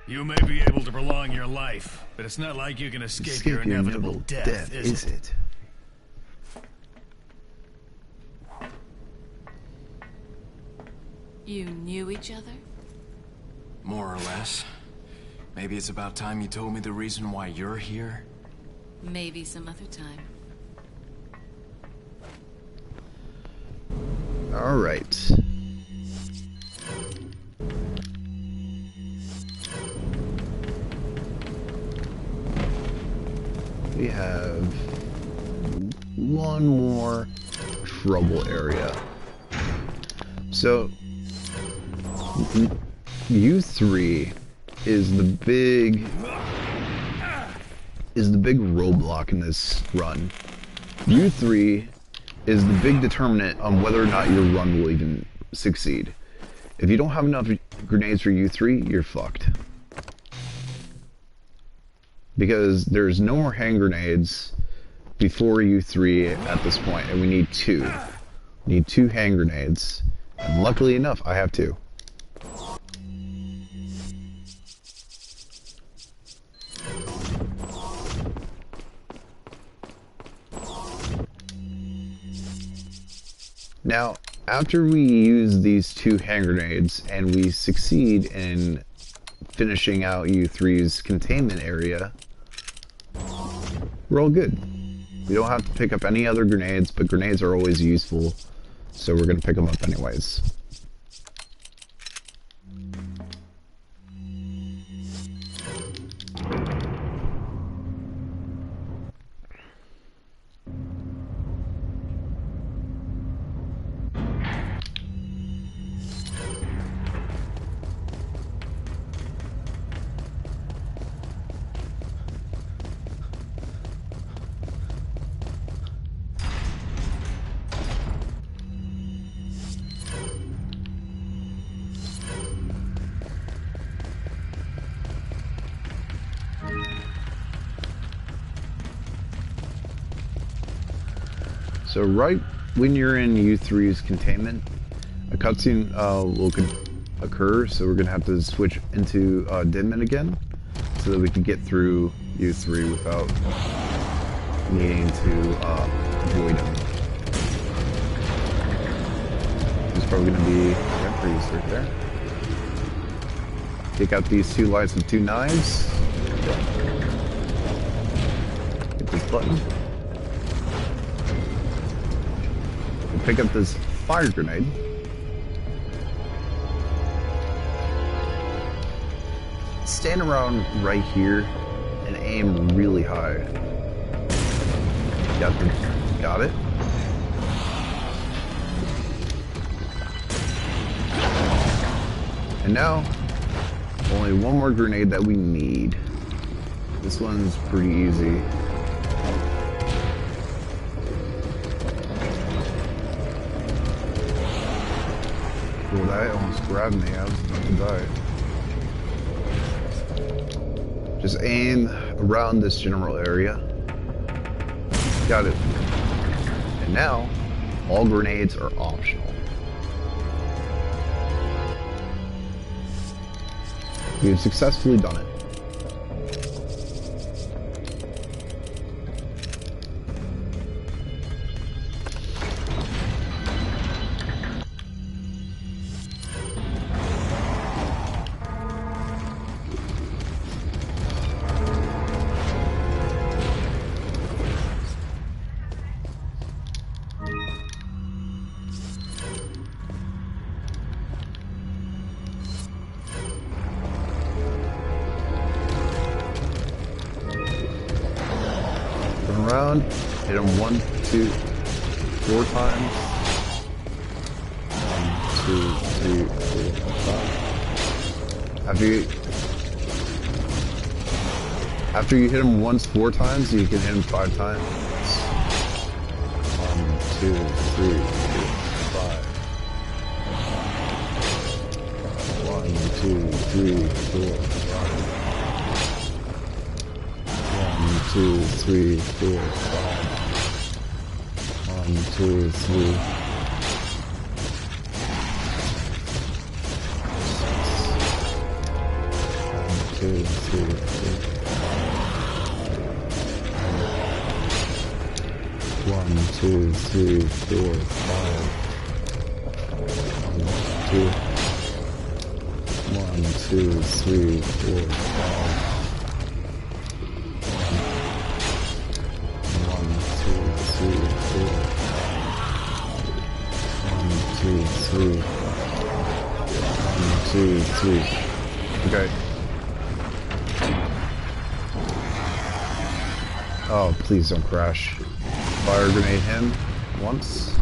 You may be able to prolong your life, but it's not like you can escape your inevitable death, is it? You knew each other? More or less. Maybe it's about time you told me the reason why you're here. Maybe some other time. All right. We have one more trouble area. So, U3 is the big roadblock in this run. U3 is the big determinant on whether or not your run will even succeed. If you don't have enough grenades for U3, you're fucked. Because there's no more hand grenades before U3 at this point, and we need 2. We need 2 hand grenades. And luckily enough, I have 2. Now, after we use these 2 hand grenades and we succeed in finishing out U3's containment area, we're all good. We don't have to pick up any other grenades, but grenades are always useful, so we're going to pick them up anyways. So right when you're in U3's containment, a cutscene will occur, so we're going to have to switch into Denman again, so that we can get through U3 without needing to avoid him. There's probably going to be Jeffries right there. Take out these 2 lights with 2 knives. Hit this button. Pick up this fire grenade. Stand around right here and aim really high. Got it. And now, only one more grenade that we need. This one's pretty easy. Well, that almost grabbed me. I was about to die. Just aim around this general area. Got it. And now, all grenades are optional. We've successfully done it. Around, hit him 1, 2, 4 times. 1, 2, 3, 4, 5. After you hit him once 4 times, you can hit him 5 times. 1, 2, 3, 4, 5. 1, 2, 3, 4, 5. 1, 2, 3, 4, 5. 1, 2, 3. 1, 2, 3, 4. 1, 2, 3, 4, 5. 1, 2, 3, 4, 5. 1, 2, 3. Okay. Oh, please don't crash. Fire grenade him once.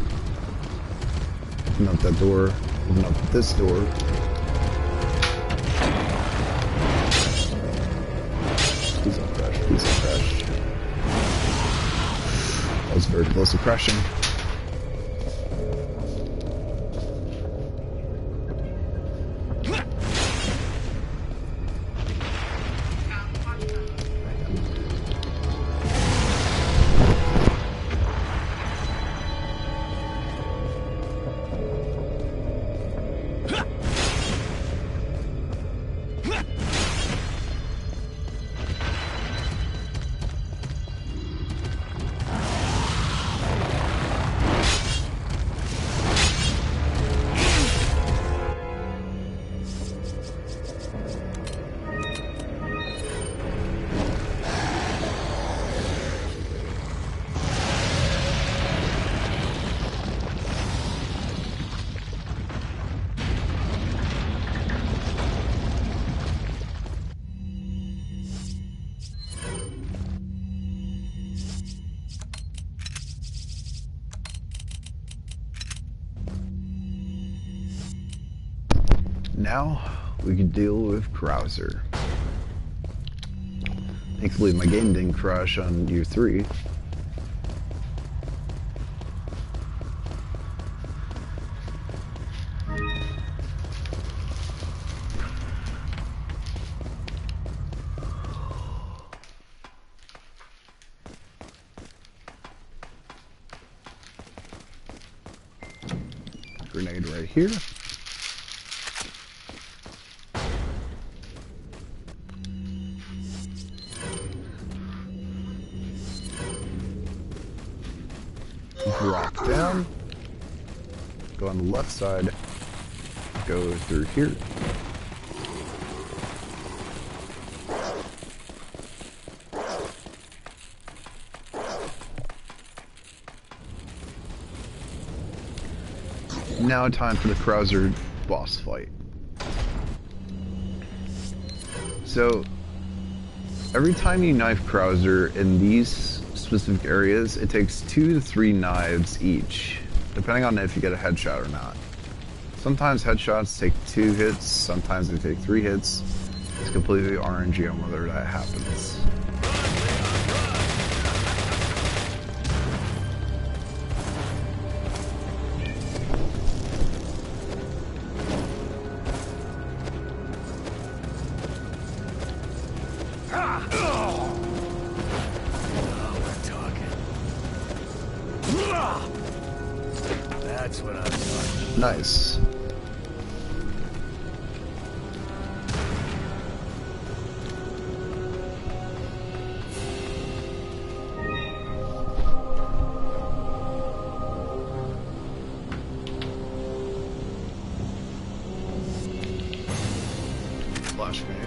Open up that door. Open up this door. Please don't crash. Please don't crash. That was very close to crashing. Now we can deal with Krauser. Thankfully my game didn't crash on year 3. Grenade right here. Drop down. Go on the left side. Go through here. Now time for the Krauser boss fight. So, every time you knife Krauser in these specific areas, it takes 2 to 3 knives each, depending on if you get a headshot or not. Sometimes headshots take 2 hits, sometimes they take 3 hits. It's completely RNG on whether that happens. That's what I'm talking about. Nice. Flash grenade.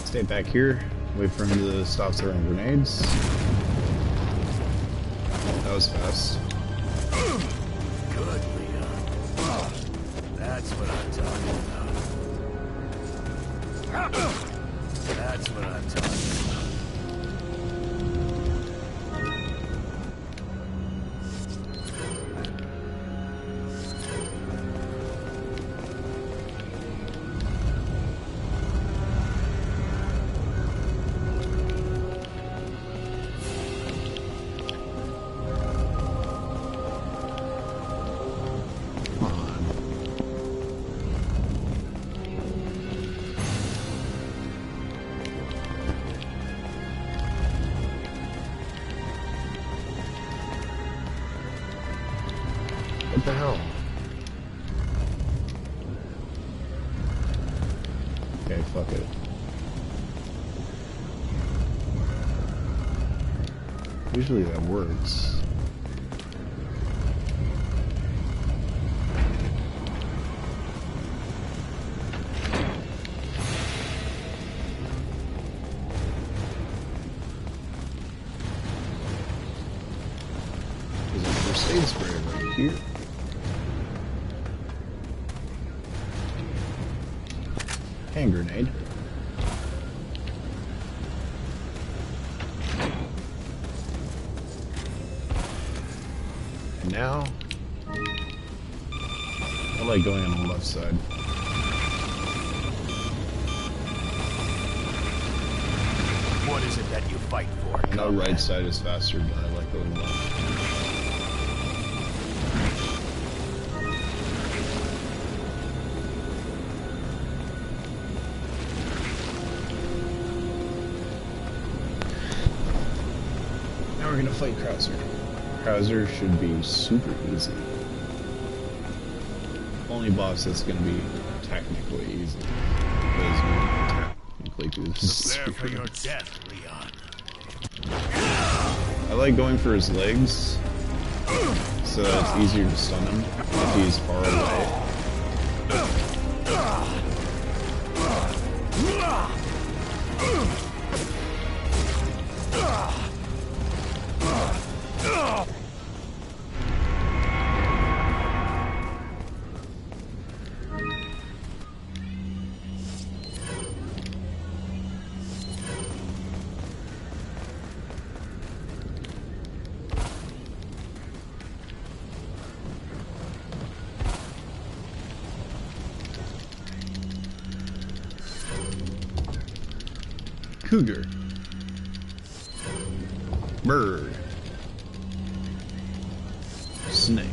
Stay back here, wait for him to stop throwing grenades. That was fast. Good, Leon. That's what I'm talking about. That's what I'm talking about. What the hell? Okay, fuck it. Usually that works. There's a first aid spray right here. Hand grenade. And now, I like going on the left side. What is it that you fight for? I know right side is faster, but I like going left. Now we're gonna fight Krauser. Krauser should be super easy. Only boss that's gonna be technically easy. Because you technically do this. Prepare for your death, Leon. I like going for his legs, so that it's easier to stun him if he's far away. Cougar. Bird. Snake.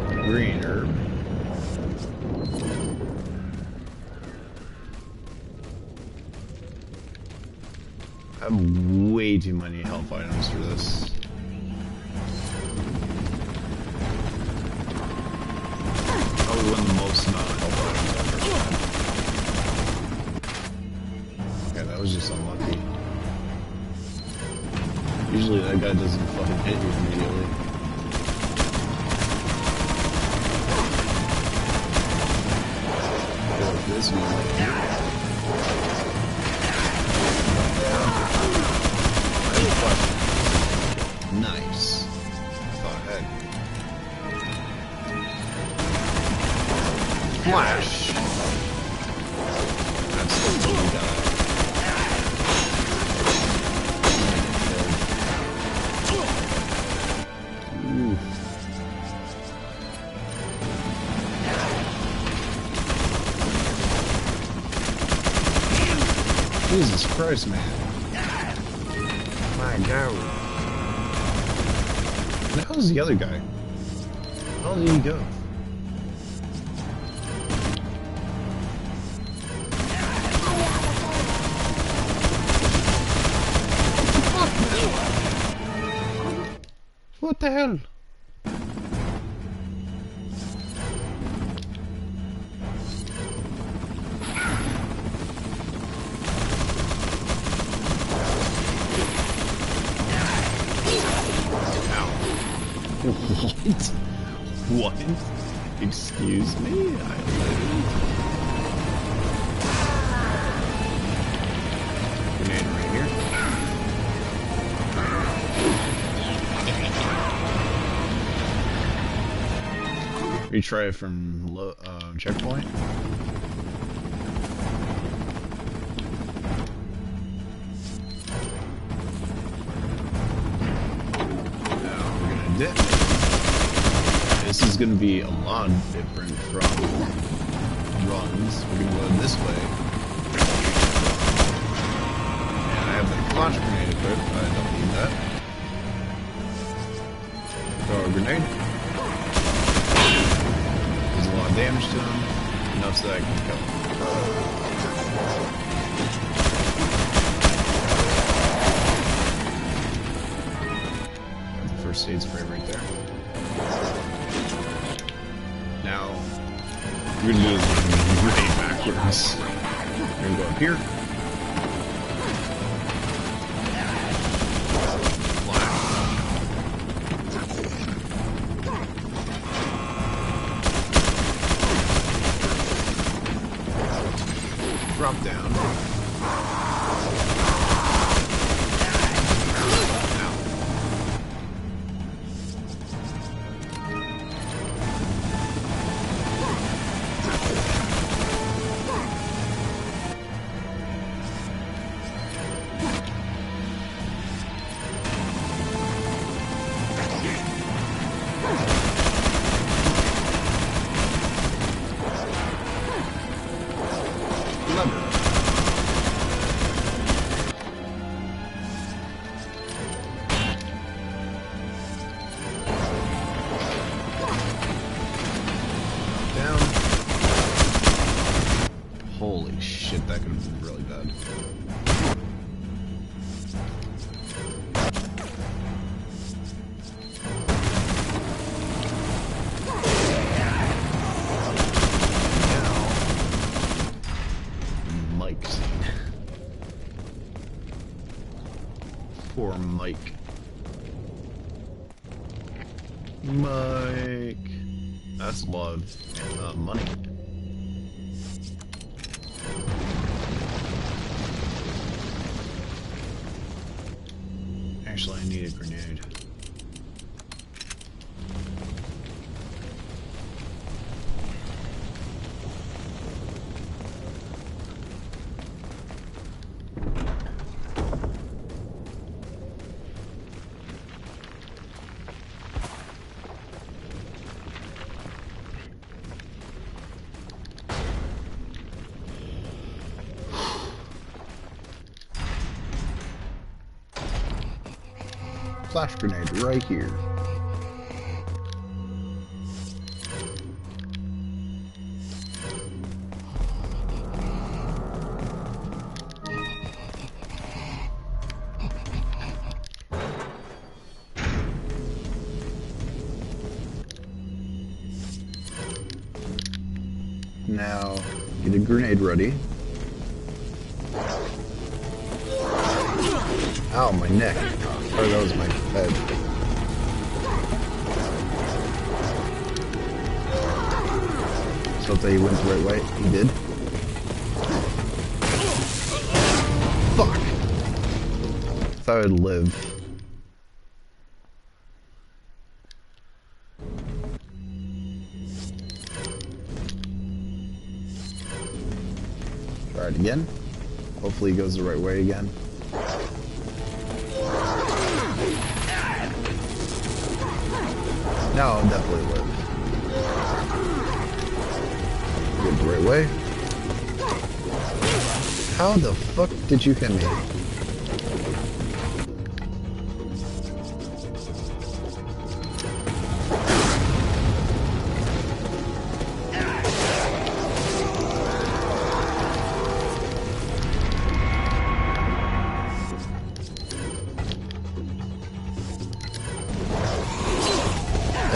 Green herb. I have way too many health items for this. Probably one of the most amount of health items I've ever had. Okay, that was just unlucky. Usually that guy doesn't fucking hit you immediately. This one. Nice. Thought ahead. Flash. That's the one we got. Jesus Christ, man. My God. Where the hell's the other guy? How did he go? What the hell? What? What? Excuse me? Grenade right here. Retry it from low, checkpoint. Now we're gonna detonate. This is going to be a lot different from runs. We're going to go this way. And I have the launch grenade equipped, but I don't need that. Throw a grenade. Does a lot of damage to him. Enough so that I can kill him. Got the first aid spray right there. Now, we're gonna do this grenade backwards. We're gonna go up here. Drop down. Holy shit, that could have been really bad. Now, Mike scene. Poor Mike. Mike. That's a lot of money. Actually, I need a grenade. Flash grenade right here. Now, get a grenade ready. Ow, my neck. Or that was my head. So if he went the right way, he did. Fuck! Thought I'd live. Try it again. Hopefully he goes the right way again. Now I'll definitely live. Get the right way. How the fuck did you hit me?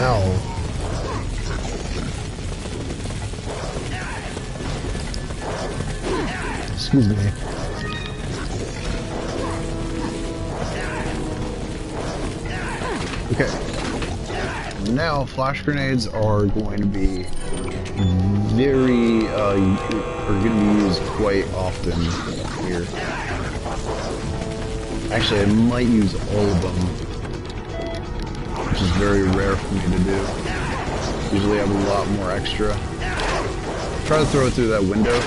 Ow. Excuse me. Okay. Now, flash grenades are going to be are going to be used quite often here. Actually, I might use all of them, which is very rare for me to do. Usually I have a lot more extra. Try to throw it through that window.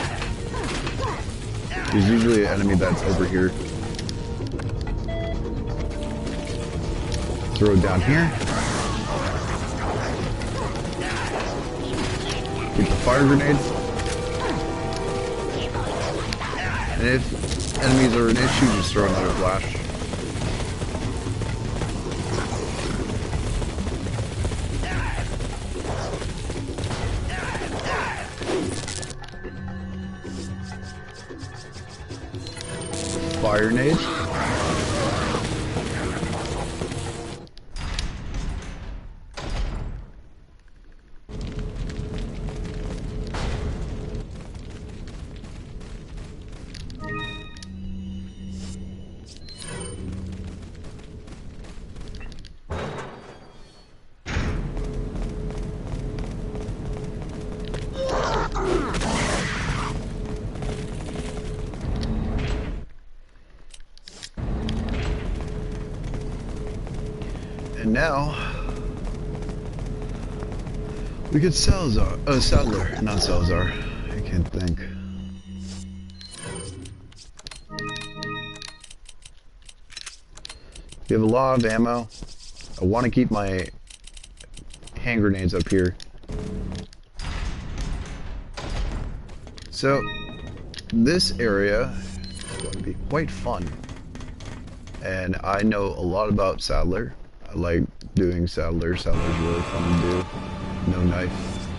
There's usually an enemy that's over here. Throw it down here. Get the fire grenade. And if enemies are an issue, just throw another flash. Fire nade. And now we get Salazar. Sadler, not Salazar. I can't think. We have a lot of ammo. I want to keep my hand grenades up here. So this area is going to be quite fun. And I know a lot about Sadler. I like doing Sadler. Sadler's really fun to do. No knife.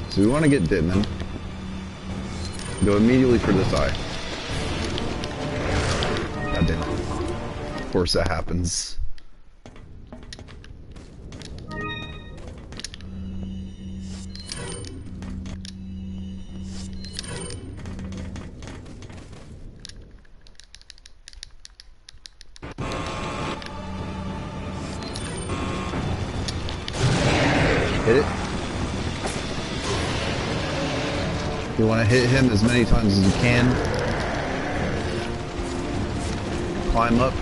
So we want to get Ditman. Go immediately for this eye. God damn it. Of course that happens. Hit it. You want to hit him as many times as you can. Climb up.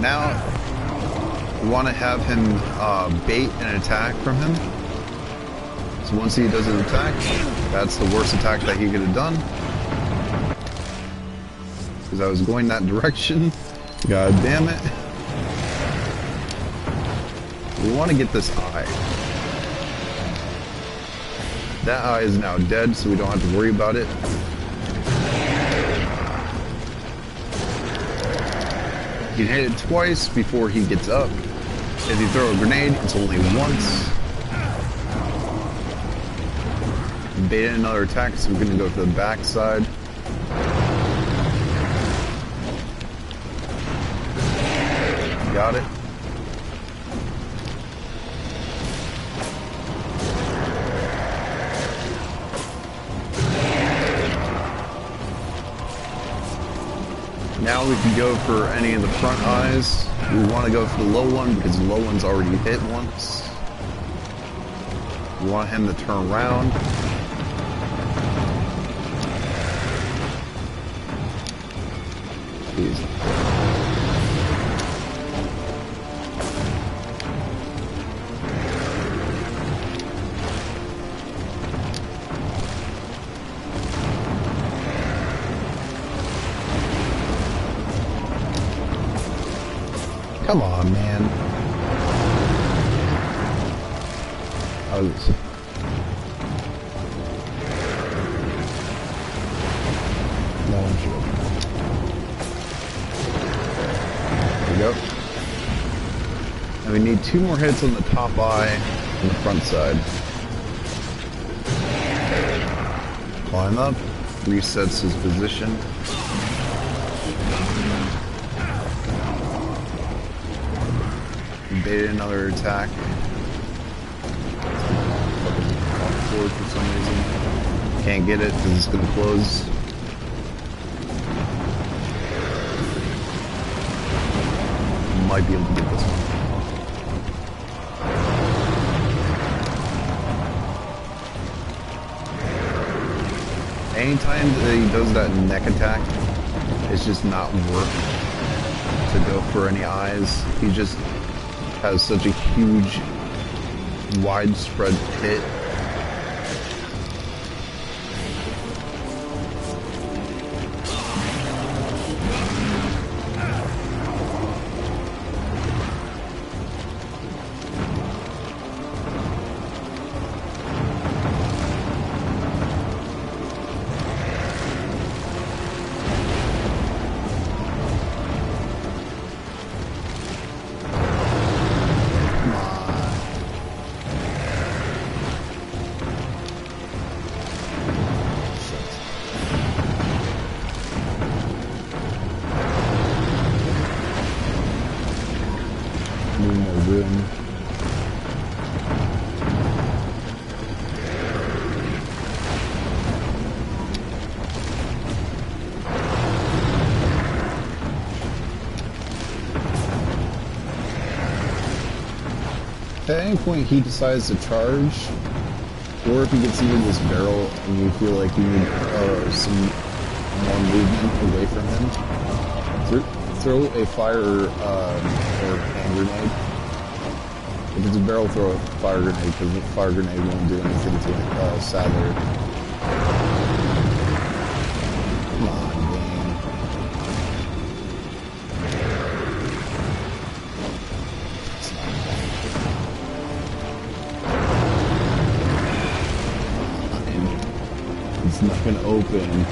Now, you want to have him bait an attack from him. So once he does an attack, that's the worst attack that he could have done. Because I was going that direction. God damn it. We want to get this eye. That eye is now dead, so we don't have to worry about it. You can hit it twice before he gets up. If you throw a grenade, it's only once. Bait another attack, so we're going to go to the back side. Got it. Now we can go for any of the front eyes. We want to go for the low one because the low one's already hit once. We want him to turn around. Please. Come on, man. No one should. There we go. And we need 2 more hits on the top eye and the front side. Climb up, resets his position. Bait another attack. Forward for some reason. Can't get it because it's going to close. Might be able to get this one. Anytime that he does that neck attack, it's just not worth to go for any eyes. He just has such a huge, widespread hit. Room. At any point he decides to charge, or if he gets into this barrel and you feel like you need some more movement away from him, throw a fire or hand grenade. If it's a barrel, throw a fire grenade, because the fire grenade won't do anything to Sadler. Come on, game. It's not gonna open.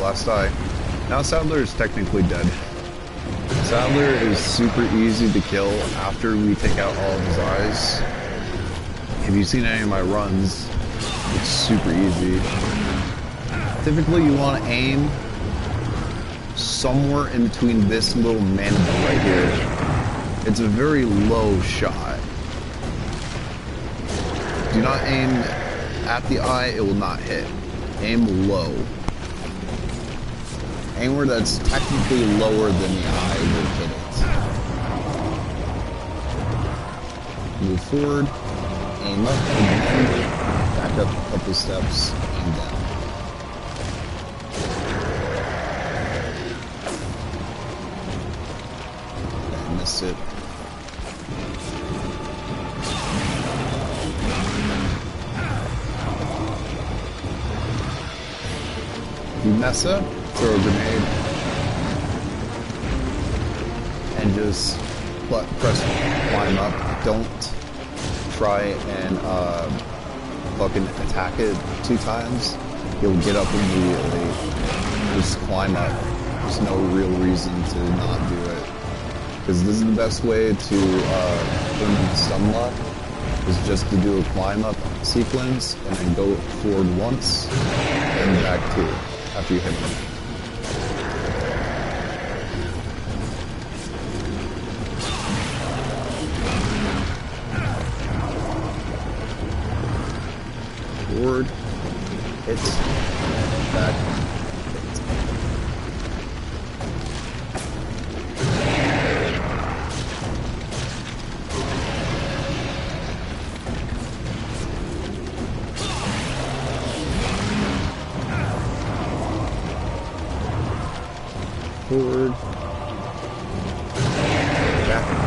Last eye. Now Sadler is technically dead. Sadler is super easy to kill after we take out all of his eyes. If you've seen any of my runs, it's super easy. Typically you want to aim somewhere in between this little mandible right here. It's a very low shot. Do not aim at the eye, it will not hit. Aim low. Anywhere that's technically lower than the eye will hit it. Move forward, aim up, and then back up a couple steps, aim down. Okay, missed it. You mess up, throw a grenade, and just press climb up. Don't try and fucking attack it 2 times. You'll get up immediately. Just climb up. There's no real reason to not do it. Because this is the best way to earn stun luck, is just to do a climb up sequence and then go forward once and back 2. After you hit them. Forward, hit, back, hit. Forward, back, forward,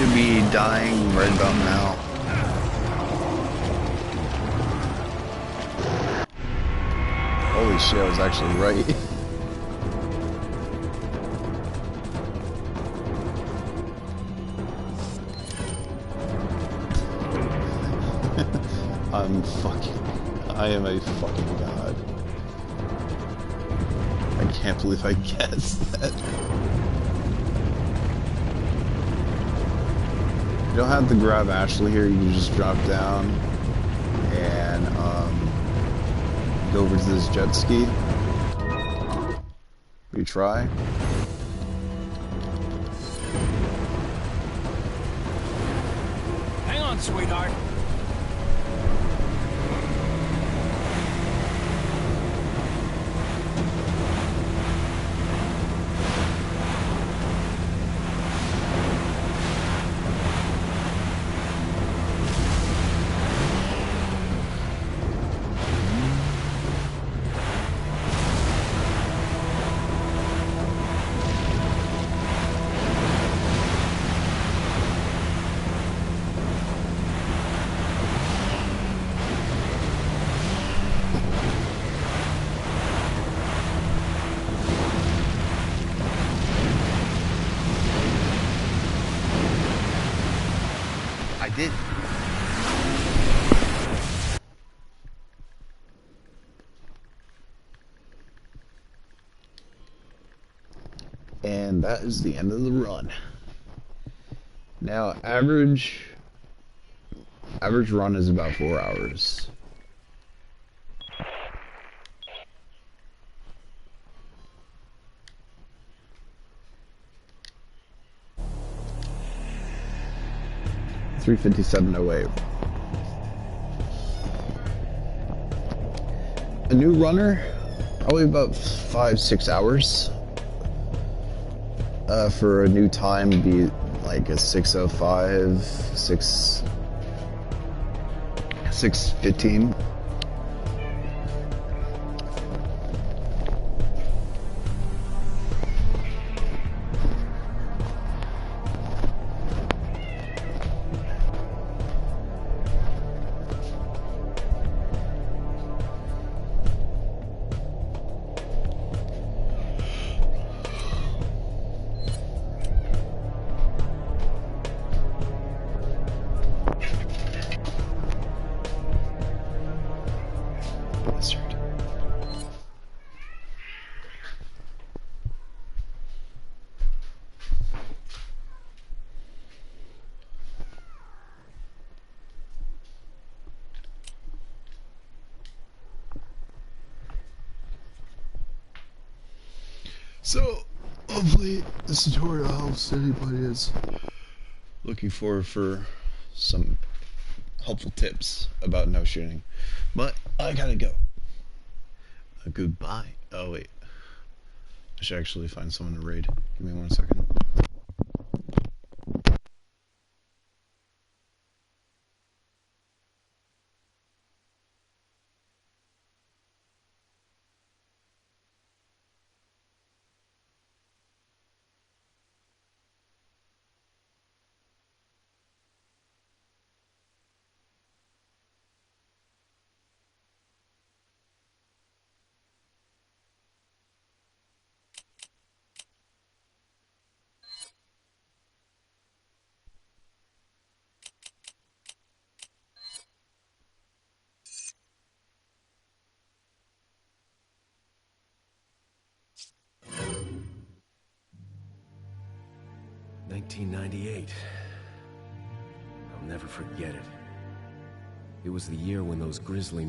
should be dying right about now. shit, I was actually right. I am a fucking god. I can't believe I guessed that. You don't have to grab Ashley here, you can just drop down and go over to this jet ski. Retry. Hang on, sweetheart. I did. And that is the end of the run. Now, average run is about 4 hours. $357.08. A new runner, probably about 5-6 hours. For a new time, be like a 6:05, 6:15. So, hopefully this tutorial helps anybody is looking for some helpful tips about no shooting. But I gotta go. Goodbye. Oh wait, I should actually find someone to raid. Give me 1 second. $1998. I'll never forget it. It was the year when those grisly...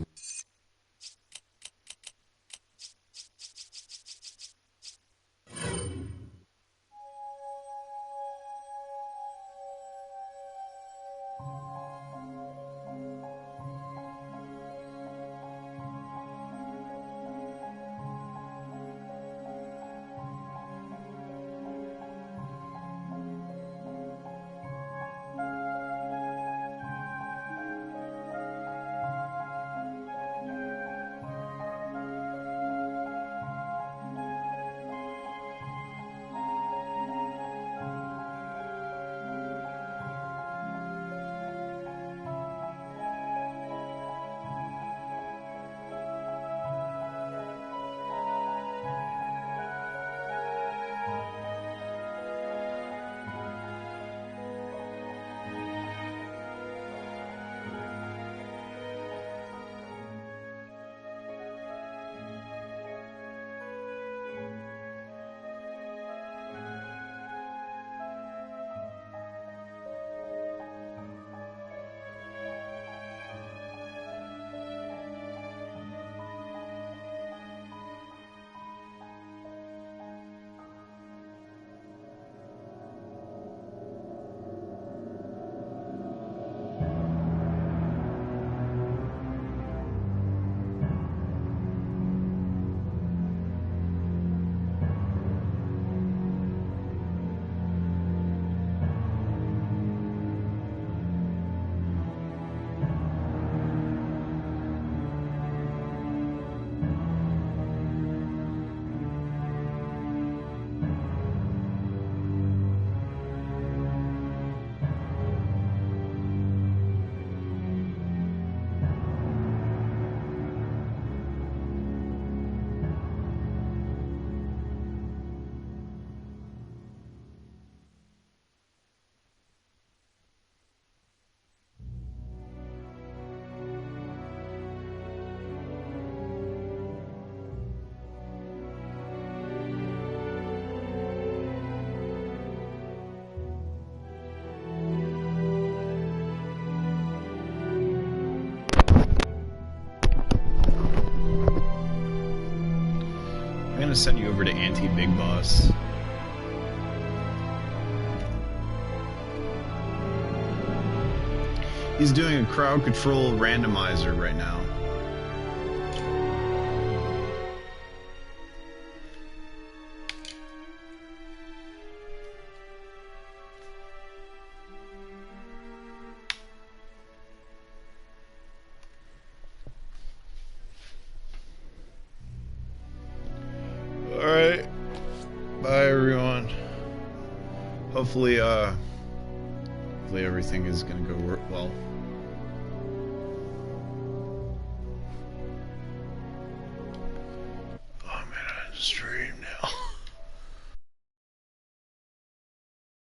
gonna send you over to Anti-Big Boss. He's doing a crowd control randomizer right now. Alright. Bye everyone. Hopefully everything is gonna go well. Oh man, I have to stream now.